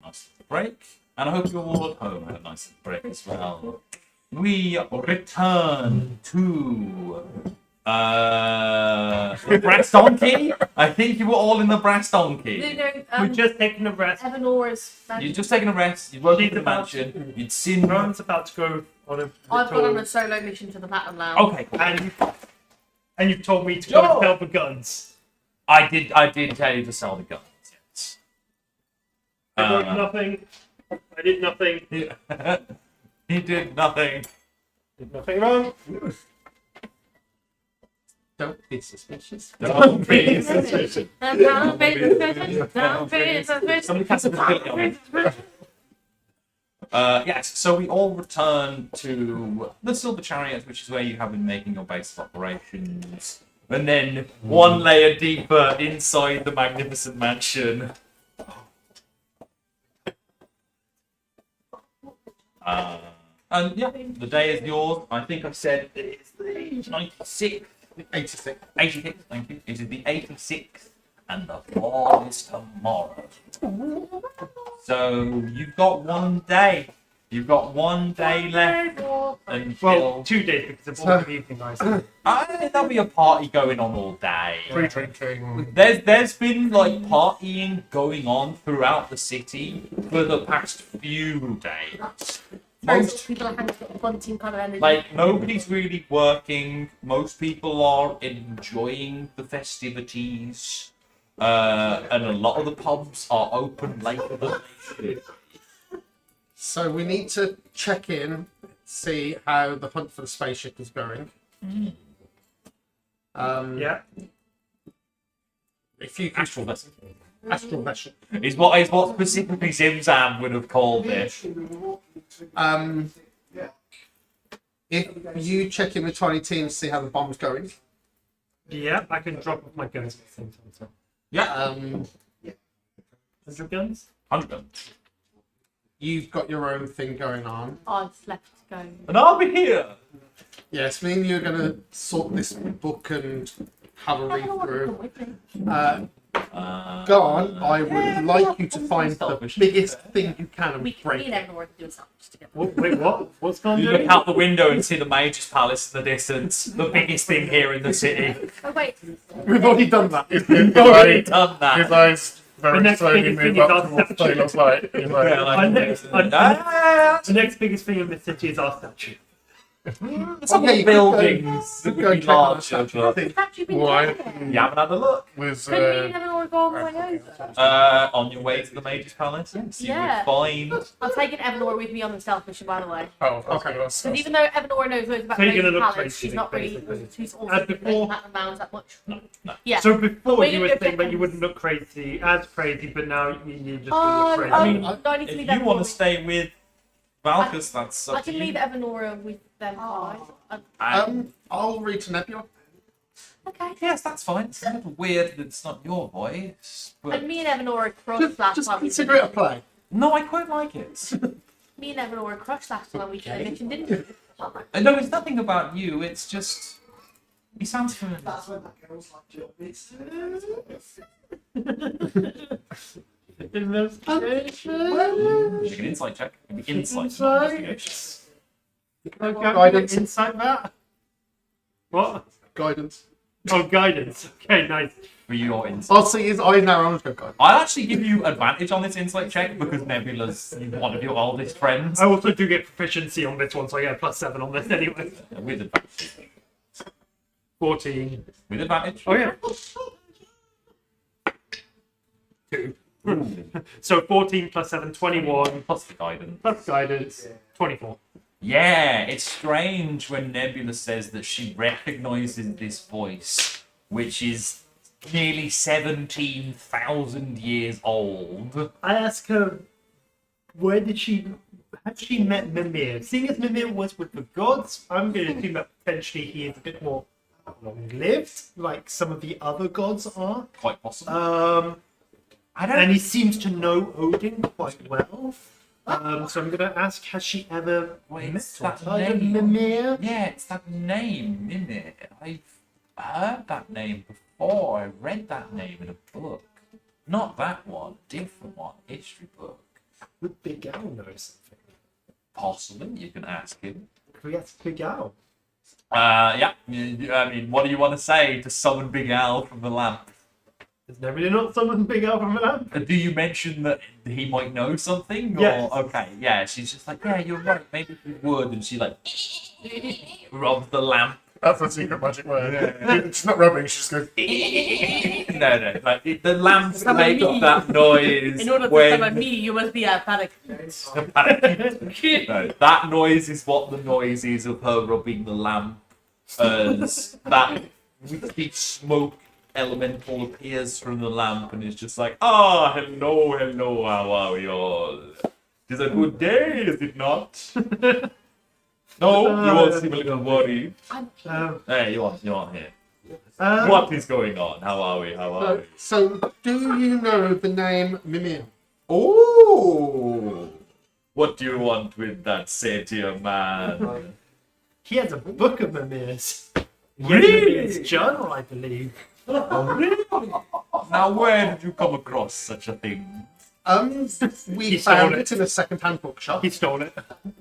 nice break, and I hope you all at home had a nice break as well. We return to the brass donkey. I think you were all in the brass donkey. We're just taking a rest. Evanora's. You'd just taken a rest. You'd woken up She's in the about mansion. You'd seen. Rowan's about to go on a I've gone on little... a solo mission to the Platinum Lounge. Okay, cool. And you've told me to go Sure. and sell the guns. I did tell you to sell the guns. Yes. I wrote nothing. I did nothing. He did nothing. Did nothing wrong. Don't be suspicious. Don't be suspicious. Don't be suspicious. Don't be suspicious. Somebody cast a ability on me. Yes, so we all return to the Silver Chariot, which is where you have been making your base of operations. And then one layer deeper inside the magnificent mansion. And yeah, the day is yours. I think I said it's the 96th. 86. 86th, thank you. It is the 86th, and the ball is tomorrow. So you've got 1 day. You've got 1 day left until. Well, 2 days because of all the evening guys. There'll be a party going on all day. Free drinking. There's been like partying going on throughout the city for the past few days. Most people are hanging out bunting kind of energy. Like, nobody's really working. Most people are enjoying the festivities. And a lot of the pubs are open later than they should. So we need to check in, see how the hunt for the spaceship is going. Yeah. If you can... Astral vessel. Astral vessel. Is what specifically Zimzam would have called it. If you check in with Tiny Team to see how the bomb's going. Yeah, I can drop off my guns at the same time. So. Yeah. 100 guns? 100. You've got your own thing going on. I've left to go. And I'll be here. Yes, me and you are going to sort this book and have a read Everyone can through. come with me. Garn, I would like you to find the biggest thing you can and Me break and it. Evermore can do a sandwich together. Wait, what? What's going You on? look out the window and see the Mage's Palace in the distance. The biggest thing here in the city. Oh wait, We've already done that. His We've already eyes, done his that. eyes The very next slowly biggest move thing is up towards the our tail of light. He's like, Yeah, like- Our Ah, the next biggest thing in the city is our statue. some yeah, of you the could go- buildings you could would go be check on the larger, statue. but think- have you been Why? there? you haven't had a look. was Couldn't me and Evermore go on the way over? On your way to the Mage's Palace, yes, you Yeah. would find. I'm taking Evermore with me on the stealth mission, by the way. oh, okay. Because even though Evermore knows loads about So you're the gonna look Palace, crazy, she's not really basically. she's also And been before- at the mounds that much. No. Yeah. So before We're you gonna were go saying check that you on- wouldn't look crazy, as crazy, but now you're just Oh, gonna look crazy. I mean, no, I need to If leave you Evermore want to with- stay with Valkus, that's I up to can you. leave Evermore with them guys. I'll read to Nebula. Okay. Yes, that's fine. It's a little weird that it's not your voice, but And me and Evermore crushed last Just time. consider it a play. no, I quite like it. Me and Evermore crushed last time we did a mission, didn't we? No, it's nothing about you. It's just he sounds familiar. Investigation. Make an insight check. An insight Insight. investigation. Guidance. Insight that. What? Guidance. Oh, guidance. Okay, nice. For your insight. I'll see his eyes now. I'm just going guidance. I'll actually give you advantage on this insight check because Nebula's one of your oldest friends. I also do get proficiency on this one, so I get a +7 on this anyway. With advantage. 14. With advantage. Oh yeah. 2. So 14 +7, 21. Plus the guidance. Plus guidance, 24. Yeah, it's strange when Nebula says that she recognizes this voice, which is nearly 17,000 years old. I ask her, where did she, have she met Mimir? Seeing as Mimir was with the gods, I'm going to assume that potentially he is a bit more long-lived, like some of the other gods are. Quite possible. I And don't. he seems to know Odin quite well. So I'm going to ask, has she ever Wait, met it's that or heard of name. Mimir? Yeah, it's that name, isn't it? I've heard that name before. I read that name in a book. Not that one, different one, history book. Would Big Al know something? Possibly, you can ask him. Could we ask Big Al? Yeah. I mean, what do you want to say to summon Big Al from the lamp? Is there really not someone Big Al from that? Do you mention that he might know something? Yes. Or, okay, yeah, she's just like, yeah, you're right, maybe he would. And she, like, rubs the lamp. That's a secret magic word. She's not rubbing, she just goes. No, like, the lamps make that noise In order to when... summon me, you must be a panic. No, that noise is what the noise is of her rubbing the lamp. As that wicked smoke elemental appears from the lamp and is just like, hello, how are you all? It is a good day, is it not? No, you all seem a little worried. Hey, you are here. What is going on? How are we? So, do you know the name Mimir? Oh! What do you want with that satyr man? He has a book of Mimir's. Really? Mimir's journal, I believe. Now, where did you come across such a thing? We He found stole it in a second-hand bookshop. He stole it.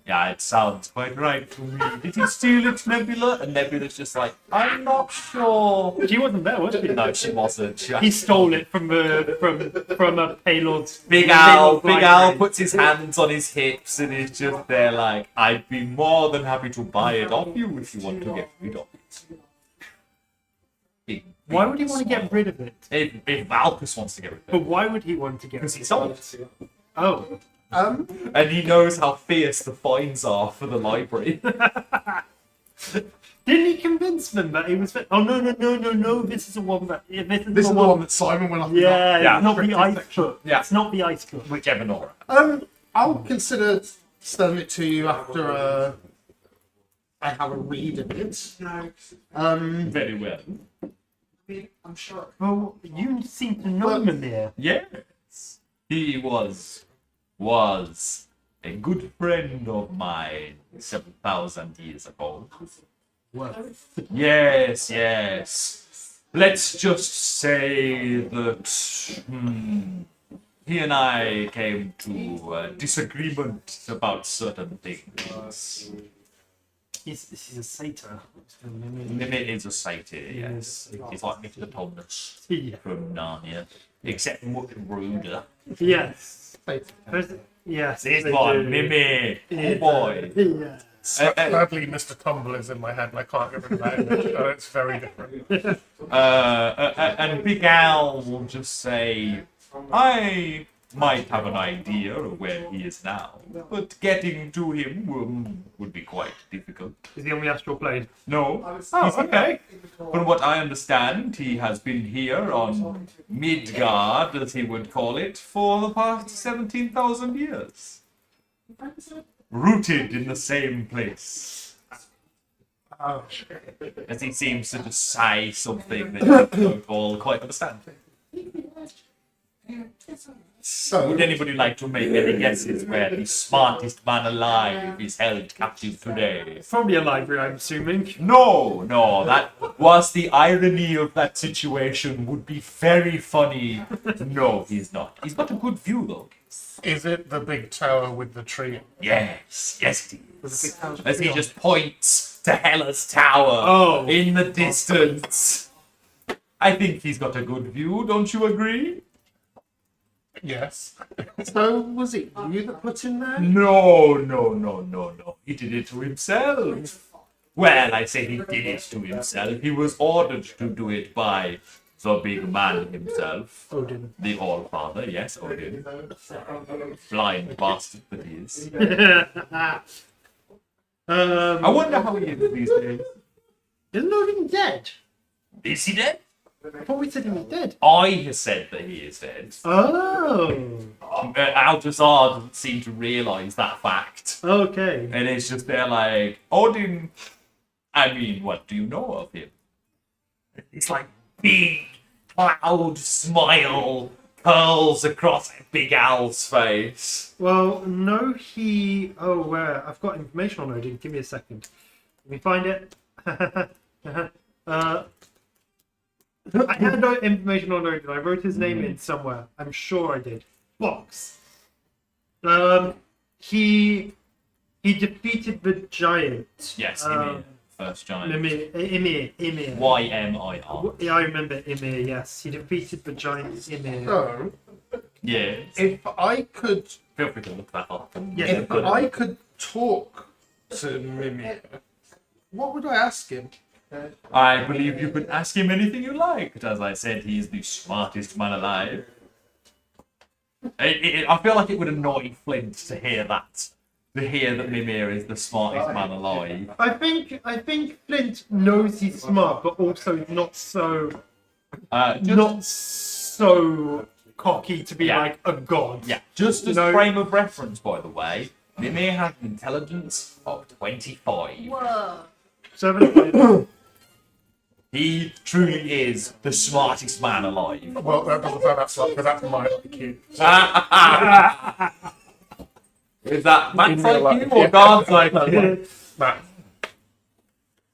Yeah, it sounds quite right to me. Did he steal it, Nebula? And Nebula's just like, I'm not sure. She wasn't there, was she? No, she wasn't. He stole it from a Paylord's. Big Al puts his hands on his hips and is just there like, I'd be more than happy to buy it off you if you want to get rid of it. Why would he want to get rid of it? If Malchus wants to get rid of But it. why would he want to get rid Because of he it? sold it. Oh. And he knows how fierce the fines are for the library. Didn't he convince them that he was? Oh no! This is the one that. This is This the is the one. one that Simon went off. Yeah, Yeah. it's not the Restricted ice section. book. Yeah. It's not the ice book. Whichever Nora. I'll consider sending it to you after I have a read of it. Very well. Well, you seem to know Mimir. Yes. He was a good friend of mine 7,000 years ago. Well, Yes. Let's just say that he and I came to a disagreement about certain things. he's a satyr. Mimir is a satyr, yes. He's like Mr. Thomas Yeah. from Narnia, except much ruder. Yes. Yes. This they one, do. Mimir, oh Yeah. boy. Yeah. Sadly, Mr. Tumble is in my head and I can't get rid of that image. It's very different. And Big Al will just say, I might have an idea of where he is now, but getting to him would be quite difficult. Is he on the astral plane? No, Oh, okay. from what I understand, he has been here on Midgard, as he would call it, for the past 17,000 years. Rooted in the same place. As he seems to just say something that you don't all quite understand. So, Would anybody like to make any guesses where the smartest man alive is held captive today? Probably a library, I'm assuming. No, that was the irony of that situation would be very funny. No, he's not. He's got a good view though. Is it the big tower with the tree? Yes, it is. As he just points to Hela's tower Oh. in the distance. I think he's got a good view, don't you agree? Yes. so was it you that put him there? No. He did it to himself. Well, I say he did it to himself. He was ordered to do it by the big man himself. Odin. The All-Father, yes, Odin. Blind bastard that he is. I wonder how he is these days. Isn't Odin dead? Is he dead? I thought we said he was dead. I have said that he is dead. Oh. Altazar doesn't seem to realise that fact. Okay. And it's just they're like, Odin, I mean, what do you know of him? It's like big cloud smile curls across Big Al's face. Well, no, he. Oh, where? I've got information on Odin. Give me a second. Let me find it. I had no information on Odin. I wrote his name in somewhere. I'm sure I did. Box. He defeated the giant. Yes, Ymir, first giant. Ymir. YMIR. Yeah, I remember Ymir. Yes, he defeated the giant Ymir. So, Yeah. if I could, Feel free to look that up. Yeah, if I could talk to Mimir, what would I ask him? I believe you could ask him anything you liked. As I said, he's the smartest man alive. I feel like it would annoy Flint to hear that. To hear that Mimir is the smartest man alive. I think Flint knows he's smart, but also not so cocky to be Yeah. like a god. Yeah, just as No. frame of reference, by the way, Mimir has an intelligence of 25. Whoa. 7. He truly is the smartest man alive. Well, that doesn't sound that smart because that's my IQ. Is that Matt's In real life, IQ or yeah. Guard's IQ? Matt,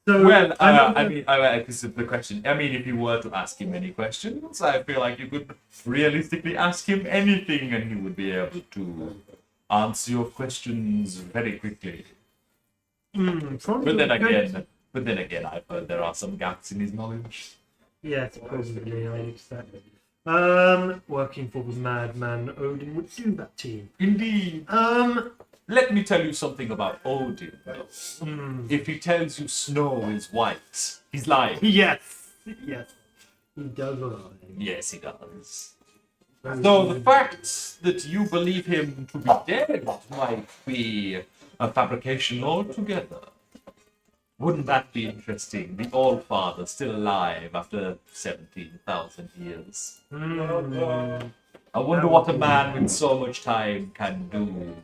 So Well, remember- because of the question, I mean, if you were to ask him any questions, I feel like you could realistically ask him anything and he would be able to answer your questions very quickly. probably But then good. again, I've heard there are some gaps in his knowledge. Yes, probably, I accept. Working for the madman Odin would do that to you. Indeed. Let me tell you something about Odin. If he tells you snow is white, he's lying. Yes, he does lie. Yes, he does. So the fact that you believe him to be dead might be a fabrication altogether. Wouldn't that be interesting? The All-Father still alive after 17,000 years. I wonder what a man with so much time can do.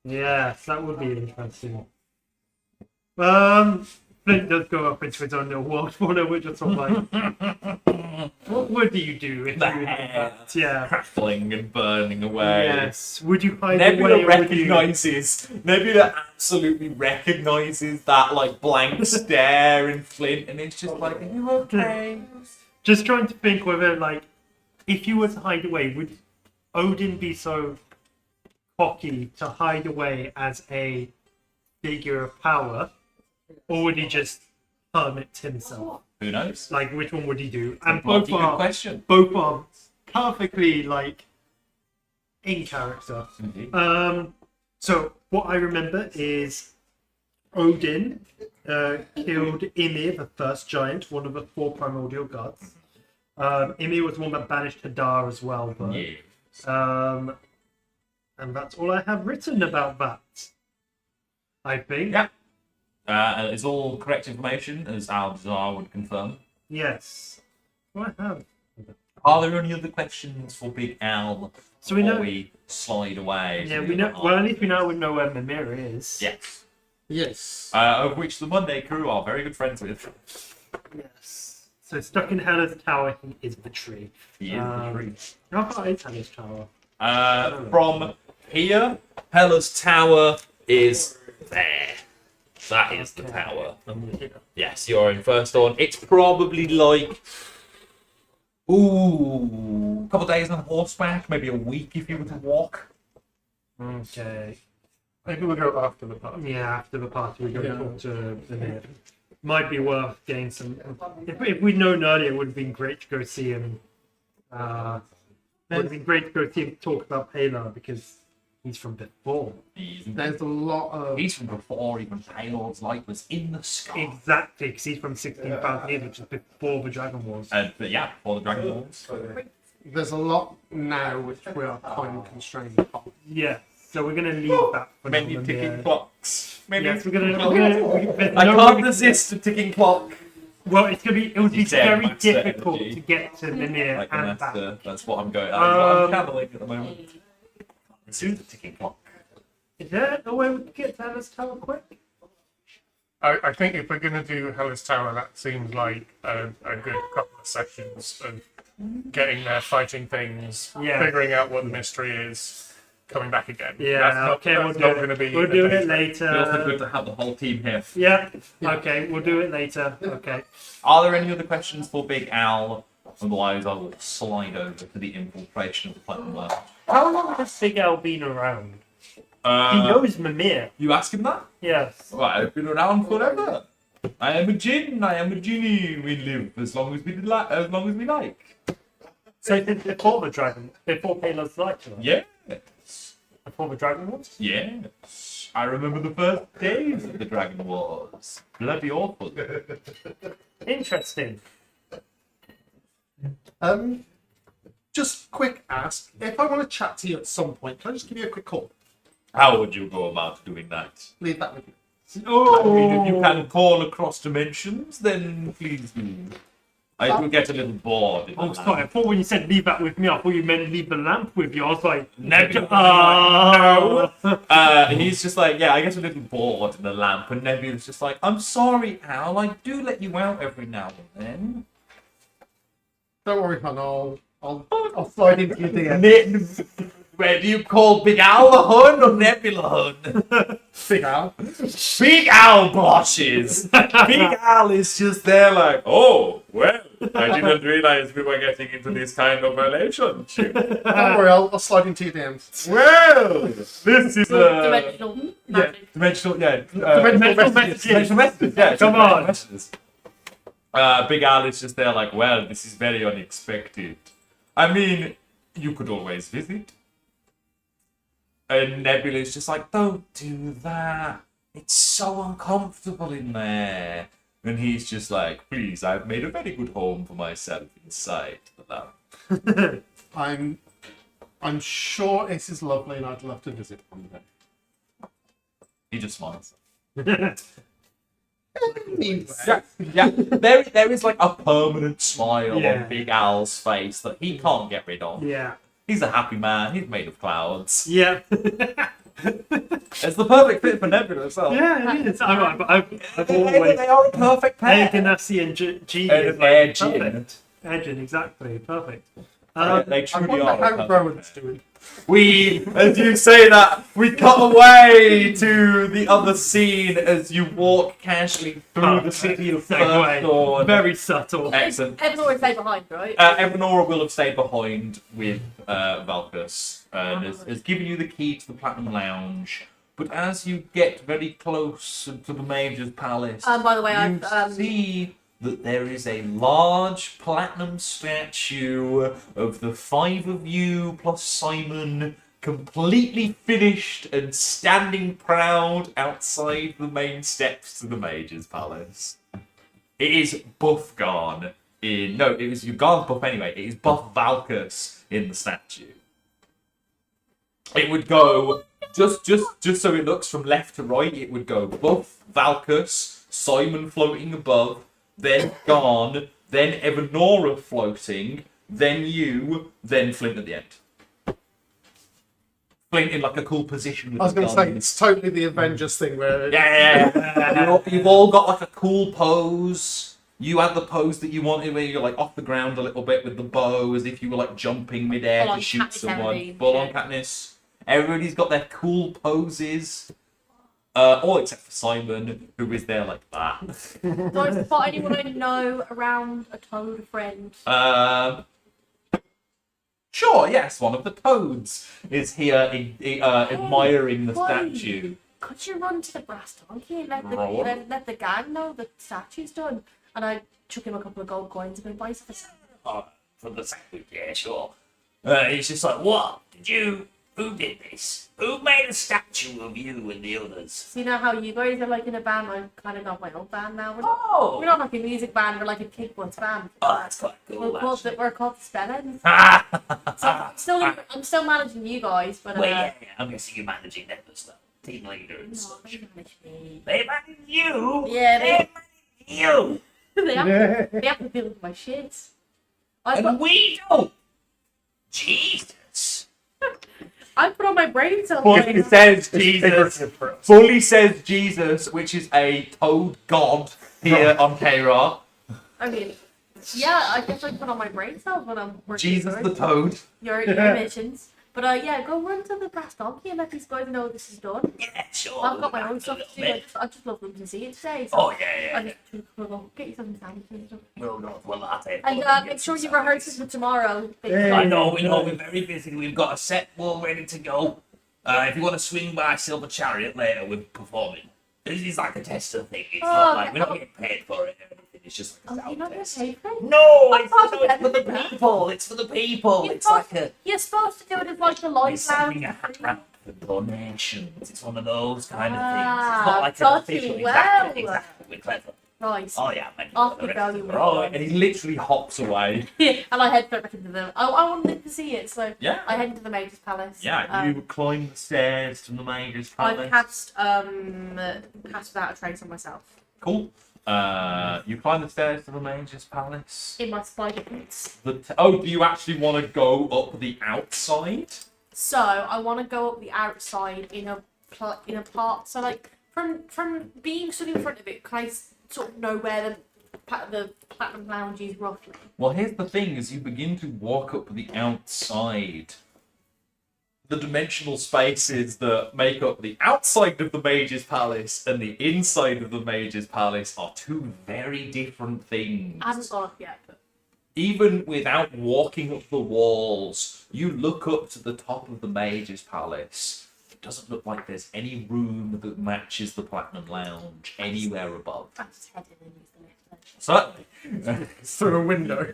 Yes, that would be interesting. Flint does go up into his own little world for it, which is sort of like, what would you do if The you had hair. that? Yeah. Crackling and burning away. Yes. Would you hide Nebula away or would you? Nebula absolutely recognizes that like blank stare in Flint, and it's just like, are you okay? Just trying to think whether, like, if you were to hide away, would Odin be so cocky to hide away as a figure of power, or would he just hermit himself? Who knows? Like, which one would he do? And Mighty good question. both are perfectly like in character. Indeed. So what I remember is Odin killed Ymir, the first giant, one of the 4 primordial gods. Ymir was the one that banished Hadar as well, though. Yeah. And that's all I have written about that. I think. Yeah. It's all correct information, as Al-Jazar would confirm. Yes. What I have. Are there any other questions for Big Al So we before know. we slide away? Yeah, to we the know. other Well, at half? least we now know where Mimir is. Yes. Yes. Of which the Monday crew are very good friends with. Yes. So stuck in Hela's tower, he is the tree. He is the tree. How far is Hela's tower? From here, Hela's tower is there. That is the tower. Yes, you're in first on. It's probably like, a couple of days on horseback, maybe a week if you were to walk. Okay. maybe we'll go after the party. Yeah, after the party we go talk to Mimir. Might be worth getting some. If we'd known earlier, it would have been great to go see him. Would have been great to go see him talk about Palar because he's from before. There's a lot of. He's from before even Palor's light was in the sky. Exactly, because he's from 16,000 years, which is before the Dragon Wars. But yeah, before the Dragon Balls. There's a lot now which we are time constrained upon. Yeah, so we're gonna leave that for now. Many and, ticking clocks. Many Yes, we're ticking gonna. clocks. There's I no can't way- resist a ticking clock. Well, it's gonna be. It would be You said very max the difficult energy. to get to Mimir Like, and and back. that's what I'm going. That's what I'm Um, channeling at the moment. Resist the ticking clock. Is there a way we can get to Hela's tower quick? I think if we're going to do Hellas Tower, that seems like a good couple of sessions of getting there, fighting things, Yeah. figuring out what the mystery is, coming back again. Yeah, That's not, okay, we'll that's do not it. going to be. We'll a do day it trip. It's also good later. to have the whole team here. Yeah. Okay, we'll do it later. Okay. Are there any other questions for Big Al? Otherwise, I will slide over to the infiltration of the Platinum World. How long has Big Al been around? He Uh, knows Mimir. you ask him that? Yes. Well, I've been around forever. I am a djinn. I am a genie. We live as long as we as long as we like. So before the dragon, before Paler's light to us? Yes. Before the dragon wars? Yes. I remember the first days of the Dragon Wars. Bloody awful. Interesting. Just quick ask. If I want to chat to you at some point, can I just give you a quick call? How would you go about doing that? Leave that with you. I mean, if you can call across dimensions, then please do. I do get a little bored. Oh, sorry. I thought when you said leave that with me, I thought you meant leave the lamp with you. I was like, Nebula. He's just like, yeah, I get a little bored in the lamp, and Nebula's just like, I'm sorry, Al, I do let you out every now and then. Don't worry, hon. I'll slide into your DM. Where do you call Big Al the Hun or Nebula Hun? Big Al. Big Al blushes. Big Al is just there like, oh, well, I didn't realize we were getting into this kind of relationship. Don't worry, I'll slide into your DMs. Well, this is Dimensional magic. dimensional, yeah. Dimensional messages. Dimensional messages, yeah. Come dimensional on. messages. Big Al is just there like, well, this is very unexpected. I mean, you could always visit. And Nebula is just like, don't do that. It's so uncomfortable in there. And he's just like, please, I've made a very good home for myself inside the lamp. I'm sure this is lovely and I'd love to visit one day. He just smiles. Yeah. Yeah. There is like a permanent smile Yeah. on Big Al's face that he can't get rid of. yeah. He's a happy man. He's made of clouds. Yeah. It's the perfect fit for Nebula as well. Yeah, it is. I've They always. are a perfect pair. Ganassi and G. And is Air like Gin. perfect. Edging, exactly. Perfect. They I truly wonder are. a how perfect Rowan's pair. doing. We, as you say that, we cut away to the other scene as you walk casually through the city of Segue. Firstdawn. Very subtle. Excellent. Evan always stay behind, right? Evanora will have stayed behind with Valkus and has given you the key to the Platinum Lounge. But as you get very close to the Mage's Palace, By the way, you I've see that there is a large platinum statue of the five of you plus Simon, completely finished and standing proud outside the main steps to the Mage's Palace. It is Buffgarn in... No, it was Yugarn's buff anyway. It is Buff Valkus in the statue. It would go... Just so it looks from left to right, it would go Buff Valkus, Simon floating above, then Garn, then Evanora floating, then you, then Flint at the end. Flint in like a cool position with I was the going to say, guns. it's totally the Avengers thing where... Yeah. You've all got like a cool pose. You had the pose that you wanted where you're like off the ground a little bit with the bow as if you were like jumping midair Full to on shoot Katniss someone. Everdeen, Full on yeah. Katniss. Everybody's got their cool poses. All except for Simon, who is there like that. Do I spot anyone I know around a toad friend? Sure, yes, one of the toads is here admiring the Chloe, statue. Could you run to the brass donkey and Roll. let the gang know the statue's done? And I chuck him a couple of gold coins and buy for the For the statue, yeah, sure. He's just like, what? Who did this? Who made a statue of you and the others? So you know how you guys are like in a band? I've kind of got my own band now. Oh! We're not like a music band, we're like a kick-butts band. Oh, that's quite cool, We're called the Spellins. Ah! So I'm still managing you guys, but Well, yeah, I'm guessing you're managing them as well. Team leader and no, such. they manage me. They manage you! Yeah, They manage you! they have to deal with my shit. And we don't! Jesus! I put on my brain cells. Fully says Jesus. Figurative for us. Fully says Jesus, which is a toad god here on K-Ra. I mean, yeah, I guess I put on my brain cells when I'm working. Jesus for the toad. your missions. But yeah, go run to the brass donkey and let these guys know this is done. Yeah, sure. I've got my we'll own back stuff a to do. little bit. I just love them to see it today. So Oh, yeah. I just go get yourself some sandwiches and stuff. No, well, that's it. And make sure you rehearse it for tomorrow. I know, we're very busy. We've got a set all ready to go. If you want to swing by Silver Chariot later, we're performing. This is like a tester thing. It's not like we're not getting paid for it or anything. It's just like a You're not sound going test. to pay for it? No, I it's thought for the that- people. It's for the people. You're It's supposed- like a. You're supposed to do it as like the We're live sending a lounge. hat wrap for donations. It's one of those kind of things. Ah, It's not like an taught official. you well. Exactly. We're clever. Right. Oh yeah, man. I'll keep going with Oh, it. and he literally hops away. And I head back into them. I wanted them to see it, so Yeah. I head into the Mage's Palace. Yeah, you climb the stairs to the Mage's Palace. I've cast without a trace on myself. Cool. You climb the stairs to the Mage's Palace. In my spider boots. Do you actually want to go up the outside? So I want to go up the outside in a part. So like from being stood in front of it, can I sort of know where the platinum lounge is roughly? Well, here's the thing: as you begin to walk up the outside, the dimensional spaces that make up the outside of the Mage's Palace and the inside of the Mage's Palace are two very different things. I haven't gone up yet, but Even without walking up the walls, you look up to the top of the Mage's Palace. It doesn't look like there's any room that matches the Platinum Lounge anywhere above. I just head in and use the lift. Certainly. Through a window.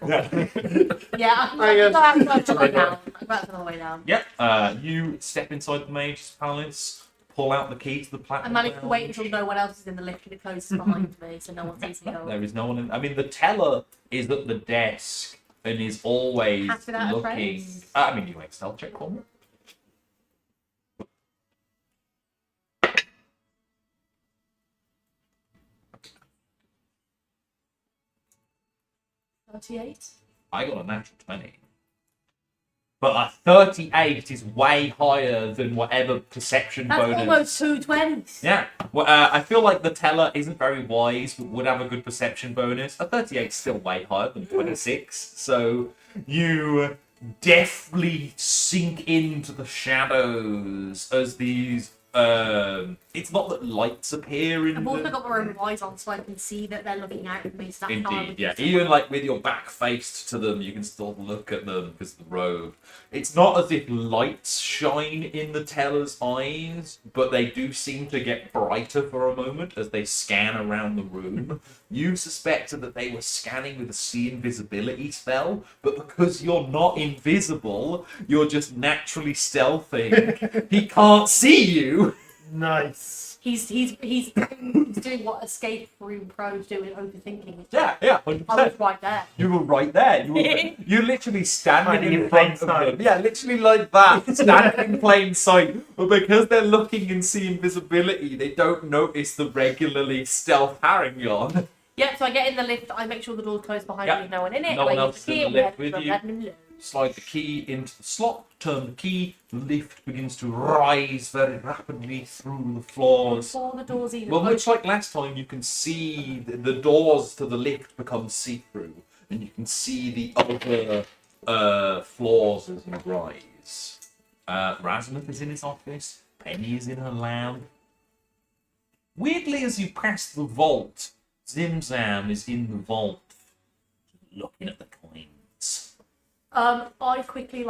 Yeah, I can go outside on the way down. I go outside on the way down. Yep. You step inside the Mage's Palace, pull out the key to the I Platinum managed to wait Lounge. until no one else is in the lift and it closes behind me, so no one sees me go. There is no one in. I mean, the teller is at the desk and is always Pass without a looking. trace. I mean, you make stealth check for me. 38. I got a natural 20. But a 38 is way higher than whatever perception That's bonus. almost 220s. Yeah. Well, I feel like the teller isn't very wise, but would have a good perception bonus. A 38 is still way higher than 26. So you deftly sink into the shadows as these. It's not that lights appear in I've also the... got my own eyes on so I can see that they're looking out at me. So that's how I Indeed, would yeah. do Even like with your back faced to them, you can still look at them because of the robe. It's not as if lights shine in the teller's eyes, but they do seem to get brighter for a moment as they scan around the room. You suspected that they were scanning with a see invisibility spell, but because you're not invisible, you're just naturally stealthing. He can't see you. Nice. He's doing what escape room pros do in overthinking. Yeah, 100%. I was right there. You were right there. You're literally standing Hiding in in front plain of them. sight. Yeah, literally like that, standing in plain sight. But because they're looking and see invisibility, they don't notice the regularly stealth Harrington. Yeah, so I get in the lift, I make sure the door's closed behind Yep. me with no one in it. No one I else use the in key the and lift we're with you. letting them loose. Slide the key into the slot, turn the key, the lift begins to rise very rapidly through the floors. Before the door's even Well, open. much like last time, you can see the doors to the lift become see-through, and you can see the other floors as you rise. Razmuth is in his office. Penny is in her lab. Weirdly, as you pass the vault, Zimzam is in the vault, looking at the coins. I quickly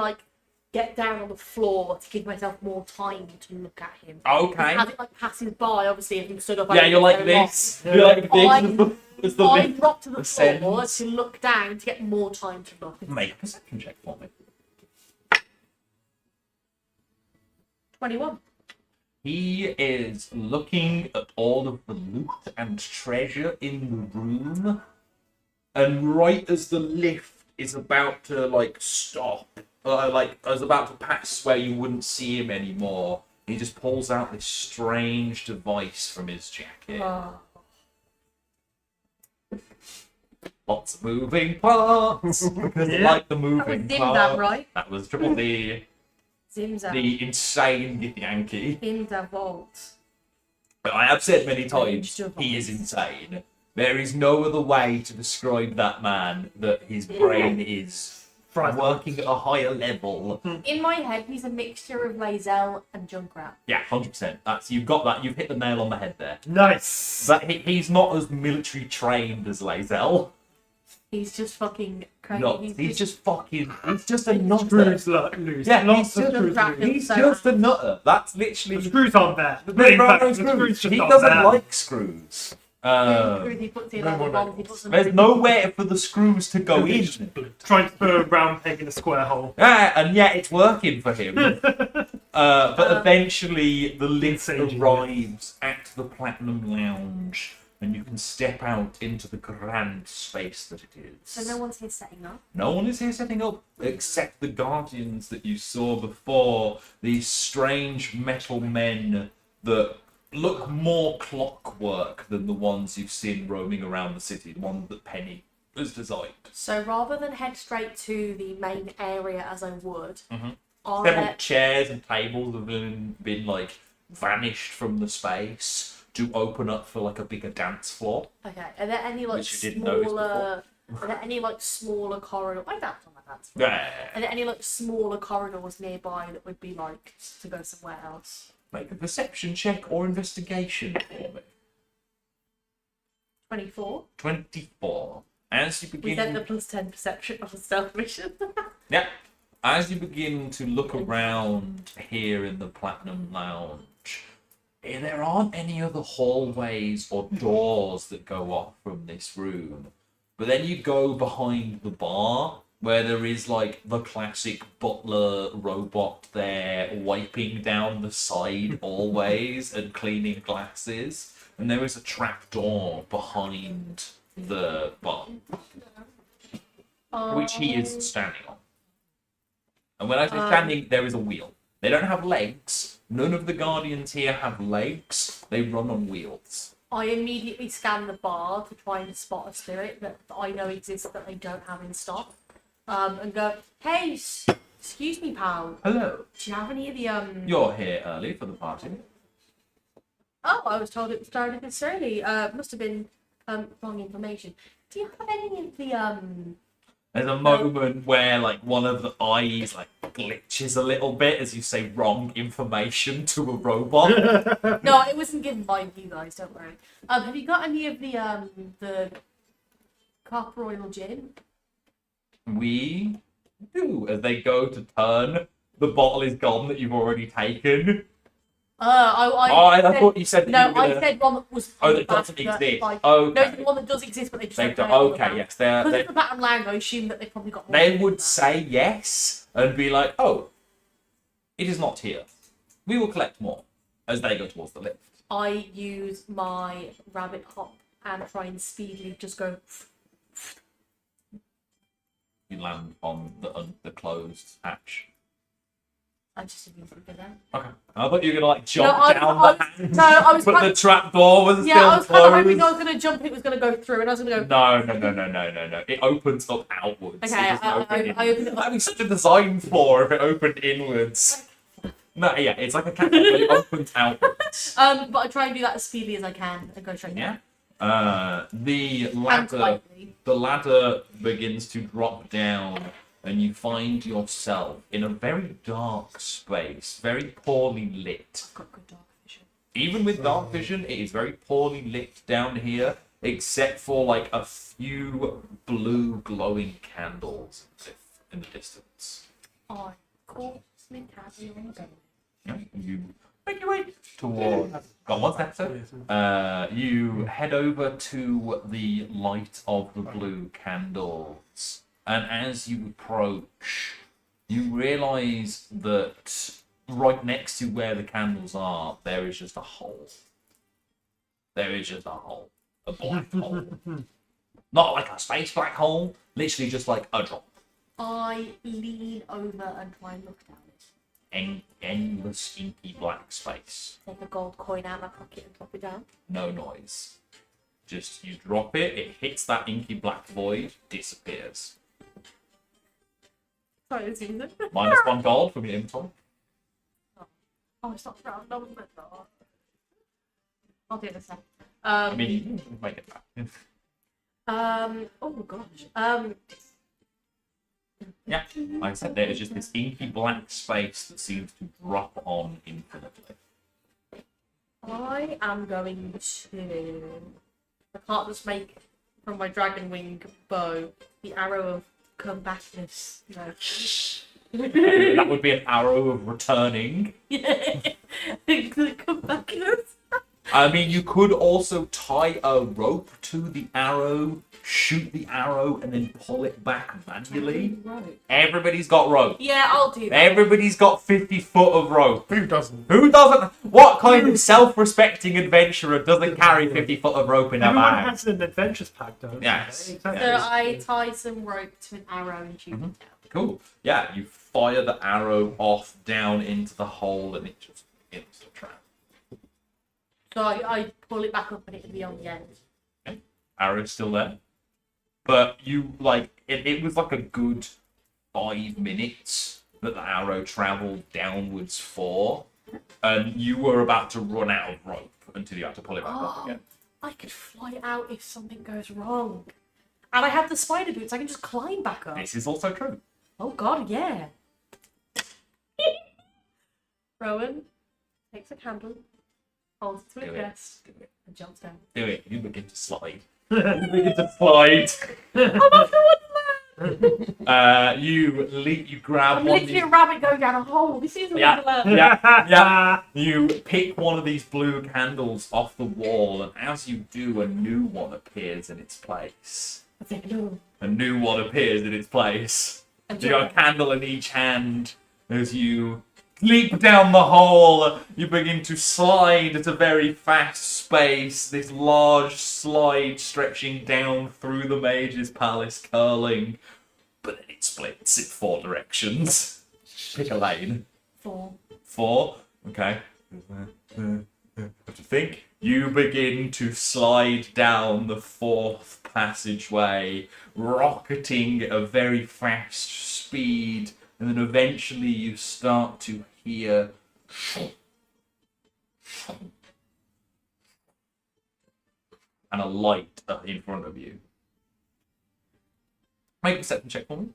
get down on the floor to give myself more time to look at him. Okay. As it passes by, obviously, if I'm stood up. Yeah, you're like this. You're like this. As the I lift drop to the floor ascends. to look down to get more time to look. Make a perception check for me. 21. He is looking at all of the loot and treasure in the room, and right as the lift is about to stop, is about to pass where you wouldn't see him anymore, he just pulls out this strange device from his jacket. Oh. Lots of moving parts because I Yeah. like the That was moving Zimzam, parts. right? That was Triple D, Zimzam. the insane Yankee. In the vault. But I have said many times, Strange he is device. insane. There is no other way to describe that man that his brain is working at a higher level. In my head, he's a mixture of Lae'zel and Junkrat. Yeah, 100%. You've got that. You've hit the nail on the head there. Nice. But he's not as military trained as Lae'zel. He's just fucking crazy. No, he's just a nutter. Screws loose. Yeah, Lots he's of just- screws loose. He's just a nutter. That's The literally. screws aren't there. There In are fact, no the screws screws. just He aren't doesn't there. like screws. He puts in no all the more bombs, he labels. puts them There's in. nowhere for the screws to go in. Trying to put a round peg in a square hole. Yeah, and yet it's working for him. But eventually the lift Insane. arrives at the Platinum Lounge and you can step out into the grand space that it is. So no one's here setting up. No one is here setting up except the guardians that you saw before. These strange metal men that look more clockwork than the ones you've seen roaming around the city, the ones that Penny has designed. So rather than head straight to the main area as I would, are Several there... chairs and tables have been like vanished from the space to open up for like a bigger dance floor. Okay, are there any like Which you didn't notice smaller... Are there any like smaller corridors? I danced on my dance. Yeah. Are there any like smaller corridors nearby that would be like to go somewhere else? Make a perception check or investigation for me. 24. 24. As you We said the begin, plus 10 perception of a stealth mission. yeah, as you begin to look around here in the Platinum Lounge, there aren't any other hallways or doors that go off from this room. But then you go behind the bar, where there is like the classic butler robot there wiping down the side always and cleaning glasses. And there is a trap door behind the bar, which he is standing on. And when I say standing, there is a wheel. They don't have legs. None of the guardians here have legs. They run on wheels. I immediately scan the bar to try and spot a spirit that I know exists that they don't have in stock. And go, hey, excuse me, pal. Hello. Do you have any of the You're here early for the party. Oh, I was told it started this early. Must have been wrong information. Do you have any of the There's a moment where like one of the eyes like glitches a little bit as you say wrong information to a robot. No, it wasn't given by you guys. Don't worry. Have you got any of the copper oil gin? We do. As they go to turn, the bottle is gone that you've already taken. I said, thought you said that no. you were gonna... I said one that was. Oh, that back doesn't that, exist. Like, Okay. No, it's the one that does exist, but they just They don't. don't... Okay, yes. Because it's the Platinum Lounge, I assume that they probably got. More They than would that. say yes and be like, oh, it is not here. We will collect more as they go towards the lift. I use my rabbit hop and try and speedily just go. You land on the closed hatch. I just immediately go there. Okay. I thought you were gonna like jump No, I down was- the hatch. no, I was But kind the of- trap door was Yeah, I was still kind of closed. hoping I was going to jump and it was going to go through, and I was going to go. No. It opens up outwards. Okay, It doesn't I open opened it up. That'd be such a design flaw if it opened inwards. No, yeah, it's like a cat, but it opens outwards. But I try and do that as speedily as I can and go straight Yeah. down. The And ladder, quietly. the ladder begins to drop down, and you find yourself in a very dark space, very poorly lit. I've got good dark vision. Even with dark vision, it is very poorly lit down here, except for like a few blue glowing candles in the distance. I call Smith Hadley on the go. Yeah, you make your way towards. Got one step, so. You head over to the light of the blue candles, and as you approach, you realise that right next to where the candles are, there is just a hole. There is just a hole, a black hole, not like a space black hole, literally just like a drop. I lean over and try and look down it. Endless inky black space. Take a gold coin out of my pocket and drop it down. No noise. Just you drop it, it hits that inky black void, disappears. Sorry, this is it. -1 gold from your inventory. Oh, it's not round number though. I'll do it in a sec. I mean, you can make it back. Oh gosh. Yeah, like I said, there is just this inky black space that seems to drop on infinitely. I am going to. I can't just make from my dragon wing bow the arrow of comebackness. No. That would be an arrow of returning. Yeah. Comebackness. I mean, you could also tie a rope to the arrow, shoot the arrow, and then pull it back manually. Right. Everybody's got rope. Yeah, I'll do that. Everybody's got 50 foot of rope. Who doesn't? Who doesn't? What kind of self-respecting adventurer doesn't carry 50 foot of rope in their Everyone bag? has an adventures pack, don't they? Yes. Exactly. So I tie some rope to an arrow and shoot it down. Cool. Yeah, you fire the arrow off down into the hole, and it just hits the trap. So I pull it back up and it'll be on the end. Arrow's still there, but you it was like a good 5 minutes that the arrow traveled downwards for, and you were about to run out of rope until you had to pull it back up again. I could fly out if something goes wrong. And I have the spider boots, I can just climb back up. This is also true. Oh god, yeah. Rowan takes a candle, holds it to his Do it. chest, Do it. and jumps down. Do it. You begin to slide. You begin to slide. I'm after Wonderland! You leap. You grab I'm one. literally a rabbit going down a hole. This is Yeah. Wonderland. Yeah. You pick one of these blue candles off the wall, and as you do, a new one appears in its place. I think, no. A new one appears in its place. And You got a candle in each hand. As you leap down the hole, you begin to slide at a very fast space. This large slide stretching down through the mage's palace, curling. But then it splits in 4 directions. Pick a lane. 4. 4. Okay. Have to think. You begin to slide down the 4th passageway, rocketing at a very fast speed, and then eventually you start to hear and a light in front of you. Make a perception check for me.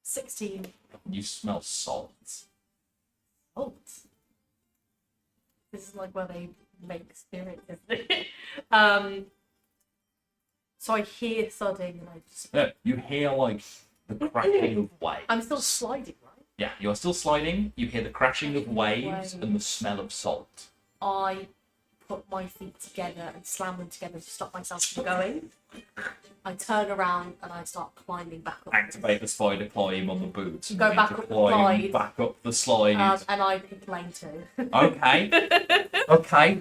16. You smell salt. Salt. This is like where they make spirit, isn't it? So I hear thudding and I just... Yeah, you hear like the crashing of waves. I'm still sliding, right? Yeah, you're still sliding. You hear the crashing of waves Waves. and the smell of salt. I put my feet together and slam them together to stop myself from going. I turn around and I start climbing back up. Activate the spider climb on the boots. And Go begin back to up the climb slide. back up the slide. And I pick lane 2. Okay. Okay.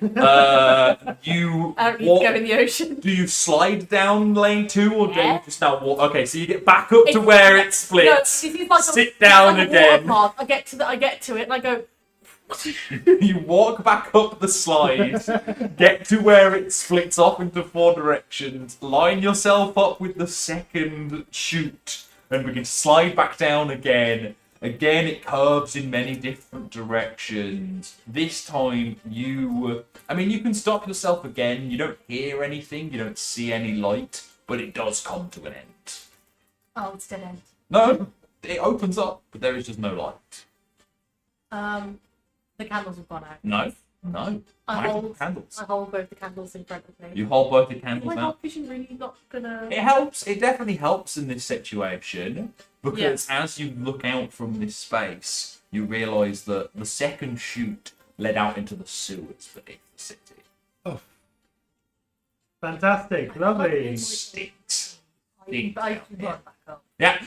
You I don't need walk. to go in the ocean. Do you slide down lane 2 or do you Yeah. just now walk? Okay, so you get back up to It's- where it No, splits. this is like Sit down like again. A water path. I get to it and I go. You walk back up the slide, get to where it splits off into 4 directions, line yourself up with the second chute, and begin to slide back down again. Again, it curves in many different directions. This time, you can stop yourself again. You don't hear anything, you don't see any light, but it does come to an end. Oh, it's dead end. No, it opens up, but there is just no light. The candles have gone out. No. I Magic hold candles. both the candles in front of me. You hold both the Is candles my out. dark vision really not gonna? It helps. It definitely helps in this situation because as you look out from this space, you realise that the second chute led out into the sewers beneath the city. Fantastic, lovely. Stinks. I run back up. Yeah.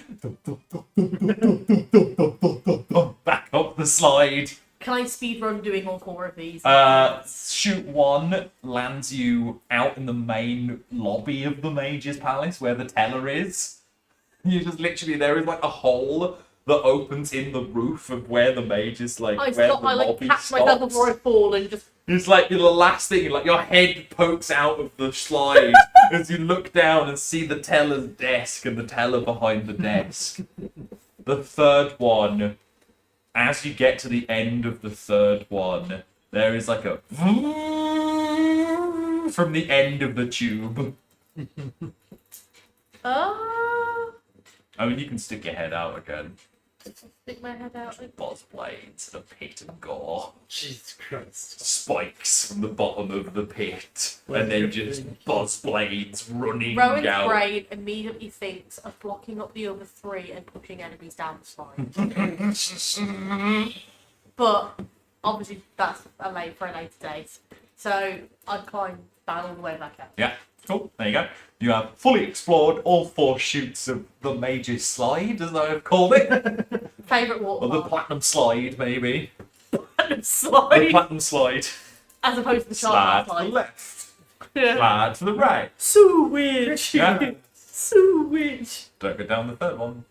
Back up the slide. Can I speed run doing all 4 of these? Chute 1 lands you out in the main lobby of the Mage's Palace where the teller is. You just literally, there is like a hole that opens in the roof of where the mage is, like, I where stop. the I lobby catch myself stops. before I fall and just. It's like the last thing, like your head pokes out of the slide as you look down and see the teller's desk and the teller behind the desk. The third one, as you get to the end of the third one, there is like a from the end of the tube. I mean, you can stick your head out again. Stick my head out. Buzz blades, the pit of gore. Jesus Christ. Spikes from the bottom of the pit, and then just buzz blades running Rowan's out. brain immediately thinks of blocking up the other 3 and pushing enemies down the slide. But obviously that's for a later date. So I'd climb down all the way back out. Yeah, cool. There you go. You have fully explored all 4 shoots of the Mage's Slide, as I have called it. Favourite Or water the park. Platinum Slide, maybe. The Slide. Platinum Slide. As opposed to the Slide Charlotte to the slide. left. Yeah. Slide to the right. Sewage. Yeah. Sewage. Don't go down the third one.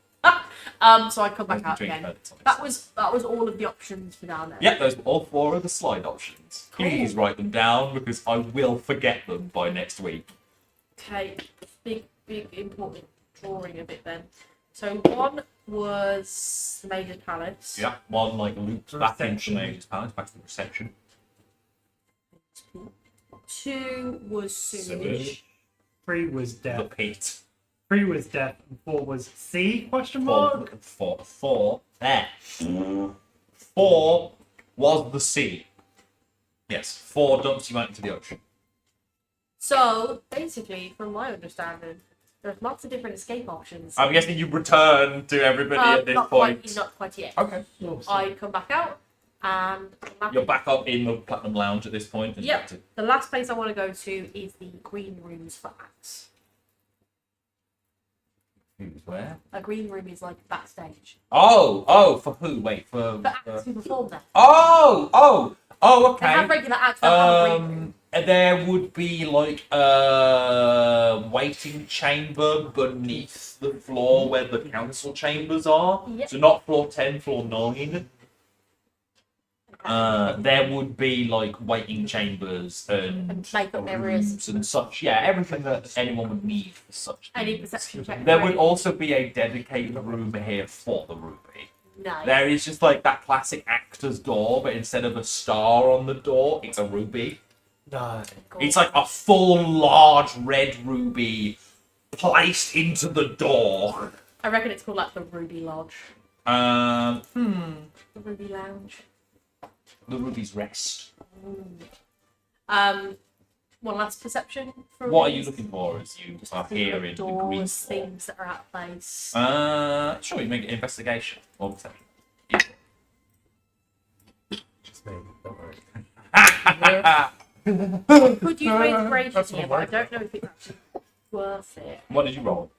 So I come back out Drink again. credits on this. That was all of the options for down there. Yeah, those were all 4 of the slide options. Cool. Please write them down because I will forget them by next week. Okay, big important drawing a bit then. So one was the Mage's Palace. Yeah, one like loops back into Reception. Mage's Palace, back to the reception. 2 was sewage. 3 was The death. pit. 3 was death. And 4 was C? Question mark. Four there. 4 was the sea. Yes, 4 dumps you out into the ocean. So basically, from my understanding, there's lots of different escape options. I'm guessing you return to everybody at this not point. not quite yet. Okay. I come back out and You're back up in the Platinum Lounge at this point. And Yep. back to- the last place I want to go to is the green rooms for Axe. Who's where? A green room is like backstage. Oh, for who? Wait, for. For Axe who perform there. Oh, They have okay. regular Axe, they have a green room. There would be like a waiting chamber beneath the floor where the council chambers are. Yep. So not floor 10, floor 9. There would be like waiting chambers and makeup mirrors. rooms and such. Yeah, everything that anyone would need for such. Any things. perception check. There would also be a dedicated room here for the ruby. Nice. There is just like that classic actor's door, but instead of a star on the door, it's a ruby. No. Cool. It's like a full large red ruby placed into the door. I reckon it's called like the Ruby Lodge. The The Ruby Lounge. ruby's rest. One last perception for What are you looking for as you Just are see here the in the green doors, floor? things that are out of place. Sure, you make an investigation or perception. Yeah. Just me. Don't worry. Could you raise grade That's here, not but I right. don't know if it's actually worth it. What did you roll?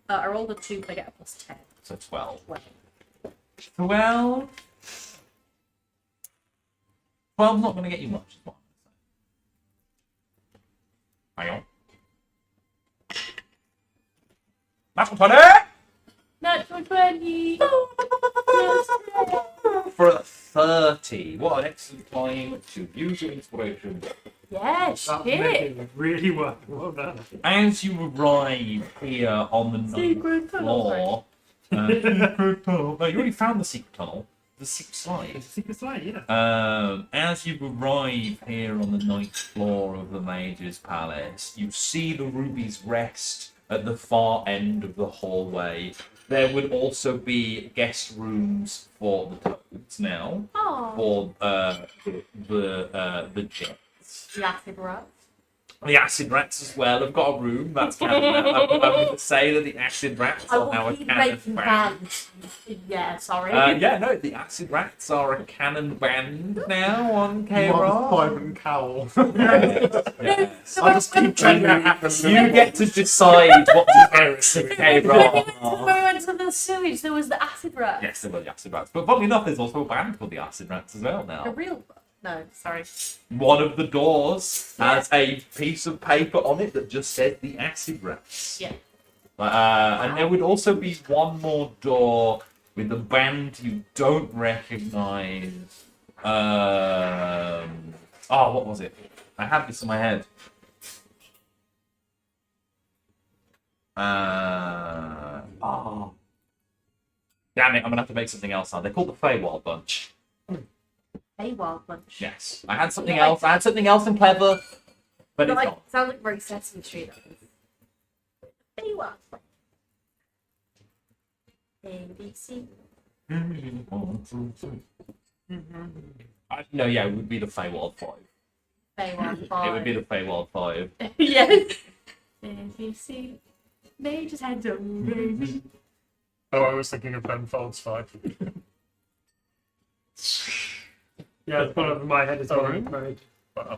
I rolled a 2, but I get a plus 10. So 12. Well, 12? 12's not going to get you much. Is what I'm saying. Hang on. That's 20! natural 20! For a 30. What an excellent time to use your inspiration. Yeah, That made shit! it really worth it. Well done. As you arrive here on the ninth Secret tunnel. floor. Secret tunnel. No, you already found the secret tunnel. The secret slide. It's a secret slide, yeah. As you arrive here on the ninth floor of the Mage's Palace, you see the Ruby's Rest at the far end of the hallway. There would also be guest rooms for the toads now, Oh, for the jets. the acid rats. The acid rats as well have got a room. That's canon. I'm going to say that the acid rats I are now will a keep canon making band. plans. Yeah, sorry. Yeah, no, the acid rats are a canon band now on One K-Rock. Simon Cowell. Yes. I'll just keep trying that happen. You get to decide what to do with When we K-Rock. went to the sewage, there was the acid rat. Yes, there were the acid rats. But funnily enough, there's also a band called the Acid Rats as well A now. real. No, sorry. One of the doors has a piece of paper on it that just says the Acid Rats. Yeah. And there would also be one more door with a band you don't recognise. What was it? I have this in my head. Damn it, I'm gonna have to make something else now. They're called the Feywild Bunch. A wild bunch. Yes. I had something else. I had something else in clever. but But it's like, not. sounds like very Sesame Street. There you are. ABC. No, yeah, it would be the Feywild 5. It would be the Feywild 5. Yes. ABC. Major's hands up, baby. Oh, I was thinking of Penfold's 5. Yeah, it's gone over my head as well. Sorry. Right.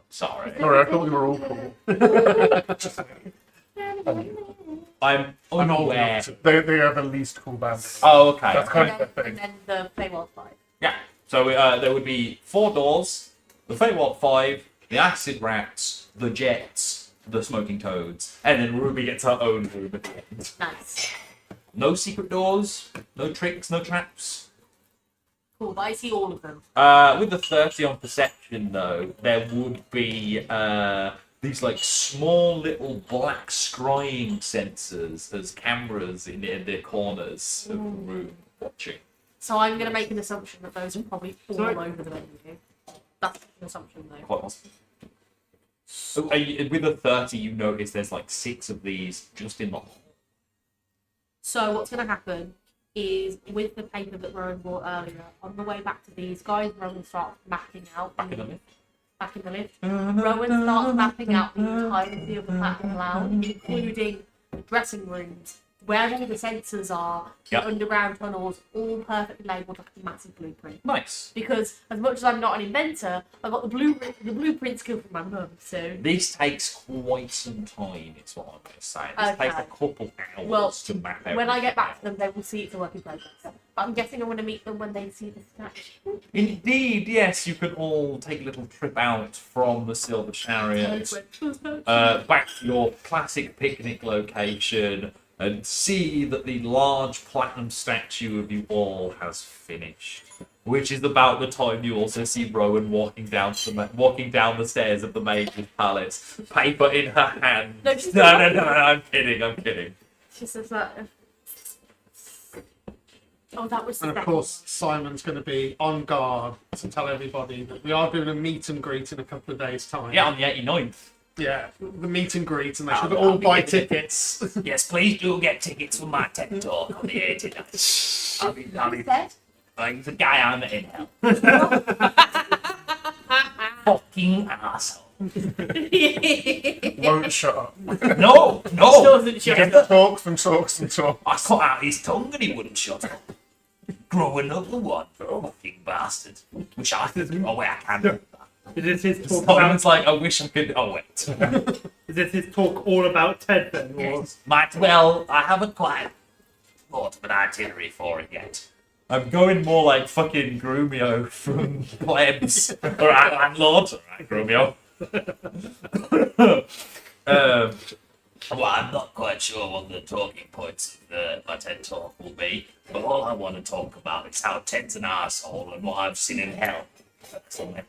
Sorry. Sorry, I thought we were all cool. I'm I'm old unaware. enough to- They are the least cool band. Oh, okay. That's kind And of the then, thing. and then the Feywild 5. Yeah. So there would be 4 doors, the Feywild 5, the Acid Rats, the Jets, the Smoking Toads, and then Ruby gets her own room at the end. Nice. No secret doors, no tricks, no traps. Cool, but I see all of them. With the 30 on perception, though, there would be these like small little black scrying sensors as cameras in the corners of the room watching. So I'm going to make an assumption that those are probably all Sorry? over the menu. That's an assumption, though. Quite possible. So, with the 30, you notice there's like 6 of these just in the hall. So what's going to happen is, with the paper that Rowan bought earlier, on the way back to these guys, Rowan starts mapping out. Back in the lift. Back in the lift. Rowan starts mapping out the entirety of the platform lounge, including the dressing rooms, where all the sensors are, Yep. the underground tunnels, all perfectly labelled like a massive blueprint. Nice. Because as much as I'm not an inventor, I got the blueprint skill from my mum. So This takes quite some time, is what I'm going to say. This takes a Okay. couple hours Well, to map everything. when I get back to them, they will see it's a work in progress. But I'm guessing I'm going to meet them when they see the statue. Indeed, yes, you can all take a little trip out from the Silver Chariot, back to your classic picnic location, and see that the large platinum statue of you all has finished. Which is about the time you also see Rowan walking down the stairs of the Mage's Palace, paper in her hand. No, she's no, not. I'm kidding. She says that. Oh, that was the And of second course, Simon's going to be on guard to tell everybody that we are doing a meet and greet in a couple of days' time. Yeah, on the 89th. Yeah, the meet and greet, and they should I'll all be buy getting it. tickets. Yes, please do get tickets for my TED Talk on the 89th. I'll be Who said? like the guy I'm in hell. Fucking asshole. Won't shut up. No. Doesn't shut Get up. Talks and talks and talks. I cut out his tongue and he wouldn't shut up. Grow another one, fucking bastard. Which I think, oh wait, I can do that. Is this his talk about? Simon's like, I wish I could. Oh wait. Is this his talk all about Ted then? Or Yes. Might well, I haven't quite thought of an itinerary for it yet. I'm going more like fucking Grumio from Plebs. Alright, landlord. Alright, Grumio. Well, I'm not quite sure what the talking points of my TED talk will be, but all I want to talk about is how Ted's an arsehole and what I've seen in hell. Personally.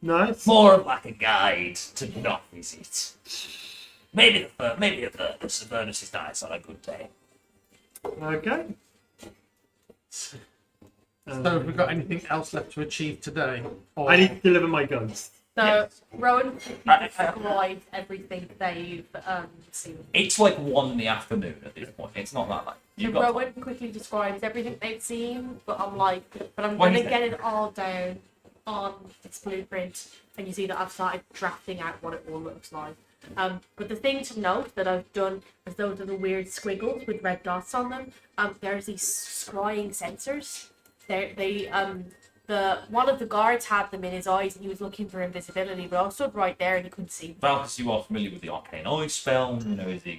nice. More of like a guide to not visit. Maybe a furnace. The furnace is nice on a good day. Okay. So, have we got anything else left to achieve today? Or... I need to deliver my guns. So Yes. Rowan described everything they've seen. It's like 1 in the afternoon at this point. It's not that late. So You've got Rowan quickly describes everything they've seen, but I'm What going is to it? get it all down on this blueprint, and you see that I've started drafting out what it all looks like. But the thing to note that I've done is those are the weird squiggles with red dots on them. There's these scrying sensors. One of the guards had them in his eyes, and he was looking for invisibility, but I stood right there and he couldn't see me. Valkus, you are familiar with the Arcane Eye spell.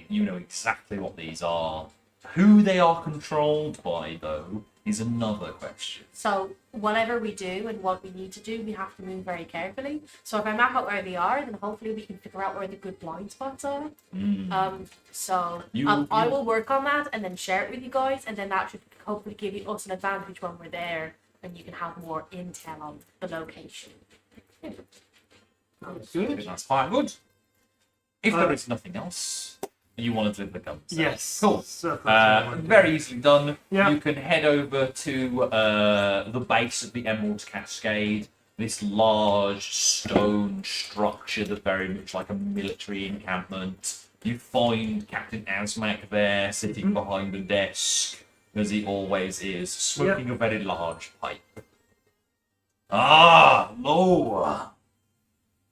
You know exactly what these are. Who they are controlled by, though, is another question. So whatever we do and what we need to do, we have to move very carefully. So if I map out where they are, then hopefully we can figure out where the good blind spots are. I will work on that and then share it with you guys, and then that should hopefully give us an advantage when we're there, and you can have more intel on the location. Good. That's quite good. If there is nothing else, you want to deliver the guns. Yes. Cool. So that's what I want to do. Very easily done. Yeah. You can head over to the base of the Emerald Cascade. this large stone structure that's very much like a military encampment. You find Captain Asmac there, sitting behind a desk, as he always is, smoking a very large pipe. Ah, hello,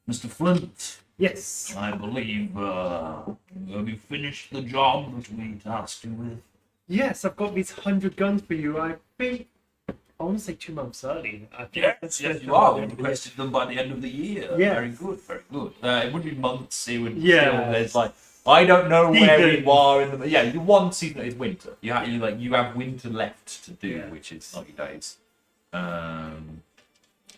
Mr. Flint. Yes. I believe have you finished the job that we tasked you with? Yes, I've got these 100 guns for you. I think I want to say 2 months early. I think Yes, you are. We requested them by the end of the year. Yeah. Very good, very good. It would be months. It would Yeah. still. There's like I don't know where Season. we are in the. Yeah, you one season is winter. You have winter left to do, which is 90 days.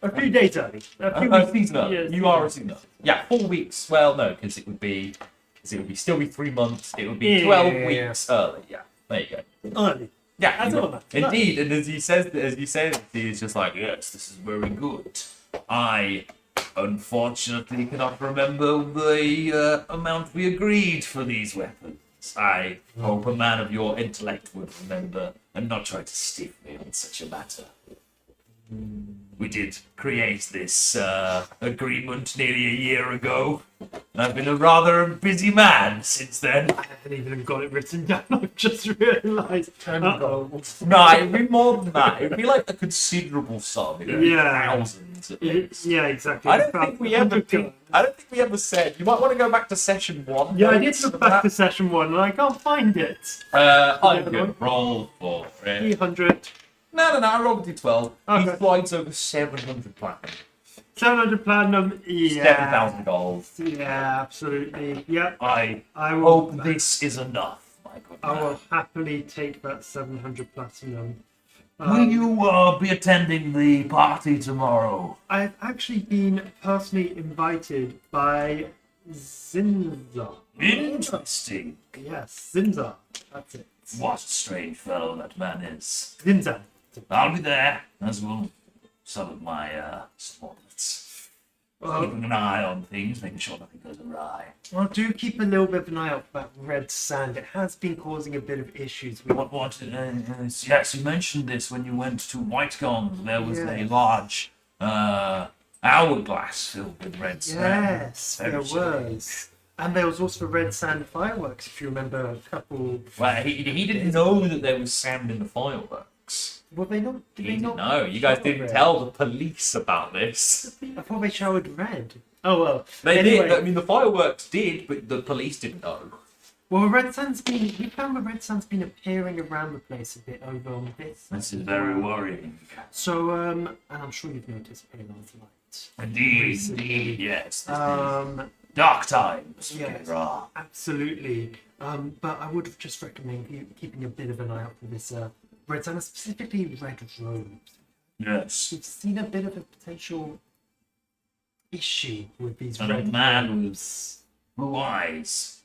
a few days early. A few A weeks. season early. Yeah, You are a season early. Yeah, 4 weeks. Well, no, because it would be still be 3 months. It would be 12 Yeah. weeks early. Yeah, there you go. early. Yeah, That's you all got- that matters. indeed. And as you said, he's just like, yes, this is very good. I unfortunately cannot remember the amount we agreed for these weapons. I hope a man of your intellect would remember and not try to stiff me on such a matter. We did create this agreement nearly a year ago. And I've been a rather busy man since then. I haven't even got it written down. I've just realised. Uh-oh. No, it'd be more than that. It'd be like a considerable sum. It'd be Yeah. thousands at least. Yeah, exactly. I don't think we ever 100 did. guns. I don't think we ever said. You might want to go back to session 1. Yeah, I did notes look of back to that. session 1 and I can't find it. I could roll for it. 300. No, I rolled a d12. Okay. He slides over 700 platinum. 700 platinum. Yeah. 7,000 gold. Yeah, absolutely. Yep. I I will. hope this is enough, my good I man. will happily take that 700 platinum. Will you be attending the party tomorrow? I've actually been personally invited by Zinza. Interesting. Yes, Zinza. That's it. What a strange fellow that man is. Zinza. I'll be there, as will some of my subordinates. Keeping an eye on things, making sure nothing goes awry. Well, do keep a little bit of an eye out for that red sand. It has been causing a bit of issues. With Yes, you mentioned this when you went to Whitegond. There was a Yes. large hourglass filled with red sand. Yes, Very there strange. was. And there was also red sand fireworks, if you remember a couple. Well, he didn't know that there was sand in the fireworks. Were they not? Did He they didn't not? know. You guys shower didn't red? tell the police about this. I thought they showered red. Oh well. They Anyway. did. I mean, the fireworks did, but the police didn't know. Well, red sand's been. We found the red sand's been appearing around the place a bit over on this. This is very worrying. So, and I'm sure you've noticed Pale Light. Indeed, Recently. indeed, yes. This is Um, dark times. yes. Rah. absolutely. But I would have just recommend keeping a bit of an eye out for this red sand, specifically red robes. Yes. We've seen a bit of a potential issue with these And a red man robes. with blue eyes.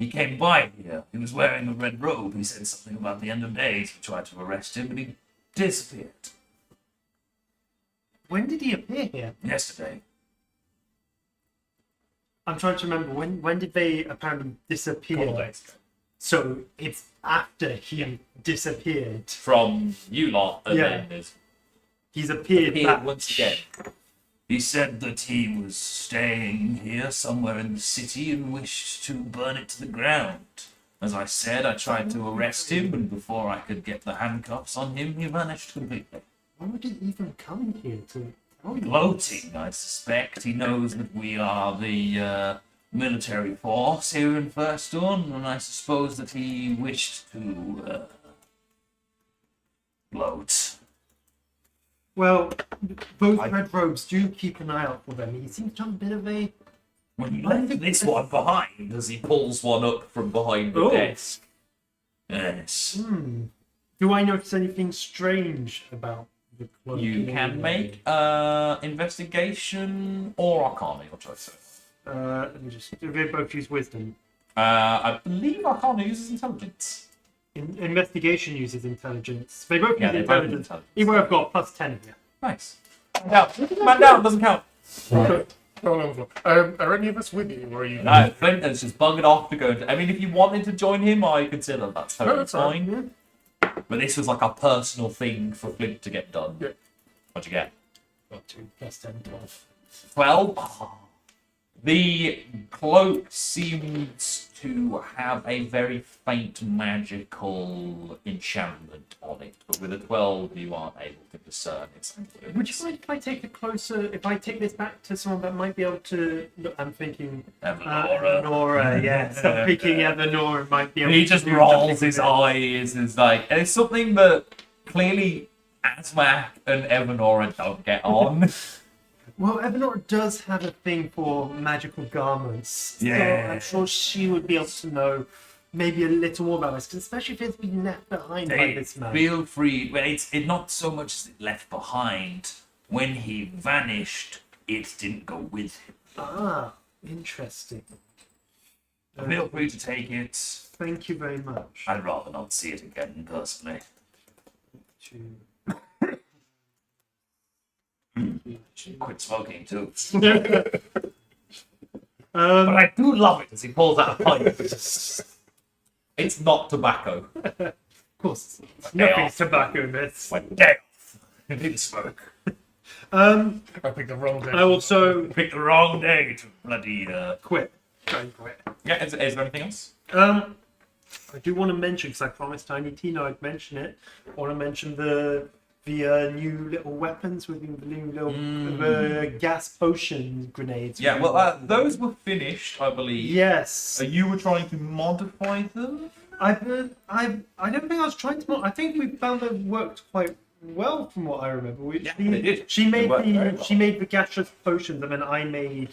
He came by here. He was wearing a red robe. He said something about the end of days. We tried to arrest him, but he disappeared. When did he appear here? Yesterday. I'm trying to remember when did they apparently disappear? Couple days ago. So it's after he disappeared. From you lot, and Yeah. then there's He's appeared back. once again. He said that he was staying here somewhere in the city and wished to burn it to the ground. As I said, I tried to arrest him, and before I could get the handcuffs on him, he vanished completely. Why would he even come here to tell you? Gloating, I suspect. He knows that we are the military force here in First Dawn, and I suppose that he wished to gloat. Well, both red robes do keep an eye out for them. He seems to have a bit of a. When you left this one behind, as he pulls one up from behind the Oh. desk. Yes. Do I notice anything strange about the cloak? You can make investigation or arcana, your choice. Let me just. They both use wisdom. I believe arcana uses intelligence. Investigation uses intelligence. They both Yeah, use they both use intelligence. intelligence. Either I've got +10 here. Nice. Man down, doesn't count. Roll on the floor. Are any of us with you, or are you? No, Flint has just buggered off to go into. I mean, if you wanted to join him, I consider that's totally that's fine. fine. But this was like a personal thing for Flint to get done. Yeah. What'd you get? Got 2 plus 10, 12. 12. The cloak seems to have a very faint magical enchantment on it, but with a 12 you aren't able to discern its influence. Would you mind if I take it closer? If I take this back to someone that might be able to. Look, I'm thinking. Evanora, yes. I'm thinking Evanora might be able He to. just do rolls something his with it. eyes and is like, and it's something that clearly Asmak and Evanora don't get on. Well, Evanora does have a thing for magical garments. Yeah. So I'm sure she would be able to know maybe a little more about this, 'cause especially if it's been left behind by this man. Feel free. Well, it's not so much as it left behind. When he vanished, it didn't go with him. Ah, interesting. Feel free to take it. Thank you very much. I'd rather not see it again, personally. Should quit smoking too. But I do love it as he pulls out a pipe. It's not tobacco. Of course, day nothing's off. tobacco in this. Went day off. Didn't smoke. I picked the wrong day. I also Picked the wrong day to bloody. quit. Try and quit. Yeah. Is there anything else? I do want to mention, because I promised Tiny Tina I'd mention it. I want to mention the new little weapons with the new little gas potion grenades. Yeah. Well, those were finished, I believe. Yes. You were trying to modify them. I don't think I was trying to. I think we found that worked quite well from what I remember. Yeah, they did. She They made worked very well. she made the gaseous potions, and then I made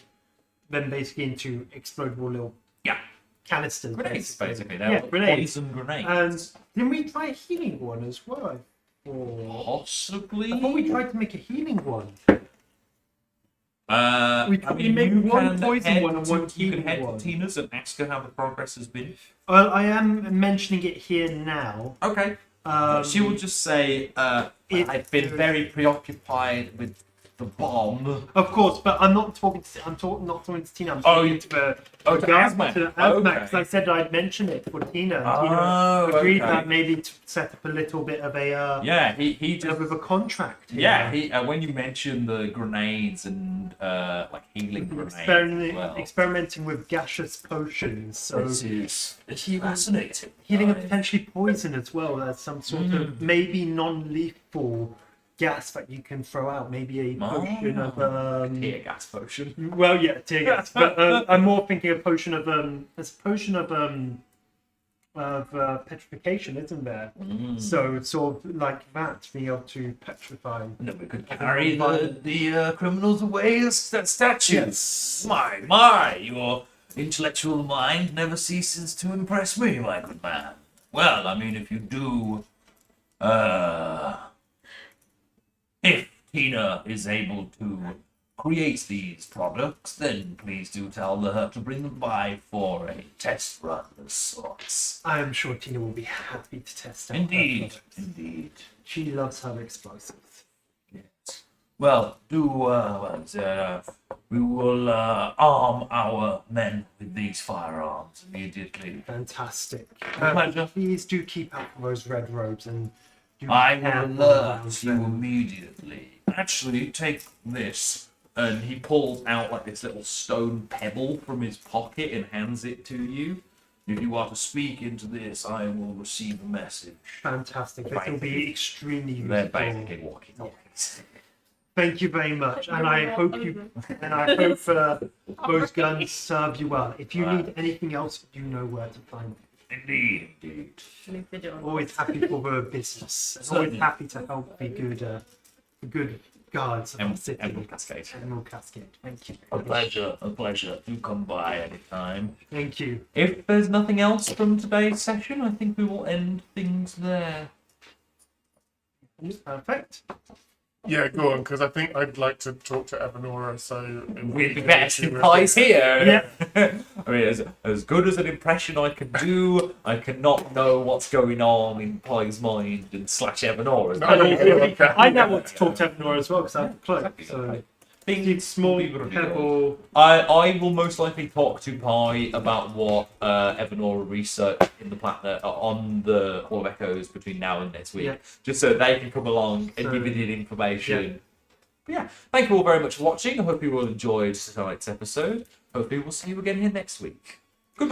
them basically into explodable little Yeah. canisters. Grenades, basically. Yeah, They're grenades. poison grenades. And didn't we try a healing one as well? Possibly. I thought we tried to make a healing one. We make one poison one and one You can healing head one. to Tina's and ask her how the progress has been. I am mentioning it here now. Okay. She will just say, I've been very preoccupied with the bomb. Of course, but I'm not talking to. not talking to Tina. I'm Oh, talking you- to the. to Asmak. To Okay. Asmak, because I said I'd mention it for Tina. And Oh, Tina agreed okay. that maybe to set up a little bit of a. Yeah, he Bit just. of a contract. Here. Yeah, he when you mentioned the grenades and like healing grenades. as well. Experimenting with gaseous potions. So This is fascinating. healing a potentially poison as well as some sort of maybe non-lethal gas that you can throw out. Maybe a potion of Tear gas potion. well, yeah, tear gas. But I'm more thinking a potion of there's a potion of petrification, isn't there? So it's sort of like that, being able to petrify. And then we could carry the criminals away as statues. Yes. My, your intellectual mind never ceases to impress me, my good man. Well, I mean, if you do, if Tina is able to create these products, then please do tell her to bring them by for a test run of sorts. I am sure Tina will be happy to test out. her Indeed, products. indeed. She loves her explosives. Yes. Well, we will arm our men with these firearms immediately. Fantastic. Pleasure. Please do keep out for those red robes and do be I will careful alert around you them. immediately. Actually, take this. And he pulls out like this little stone pebble from his pocket and hands it to you. If you are to speak into this, I will receive a message. Fantastic. This will be extremely They're useful. basically walkie-talkies. Thank you very much, and I hope those guns serve you well. If you need anything else, you know where to find me. Indeed, indeed. Always happy for the business. And always Certainly. happy to help the good guards of the city. Emerald Cascade. Emerald Cascade. Thank you. A pleasure, a pleasure. Do come by anytime. Thank you. If there's nothing else from today's session, I think we will end things there. Perfect. Yeah, go on, because I think I'd like to talk to Evanora, so... We'd be best if Pie's here. Yeah. I mean, as good as an impression I can do, I cannot know what's going on in Pie's mind and slash Evanora's. I know what to talk to Evanora as well because I have the cloak. So big, small pebble. I will most likely talk to Pie about what Evanora researched in the planet on the Hall of Echoes between now and next week, Yeah. just so they can come along and So- give you the information. But yeah, thank you all very much for watching. I hope you all enjoyed tonight's episode. Hopefully we'll see you again here next week.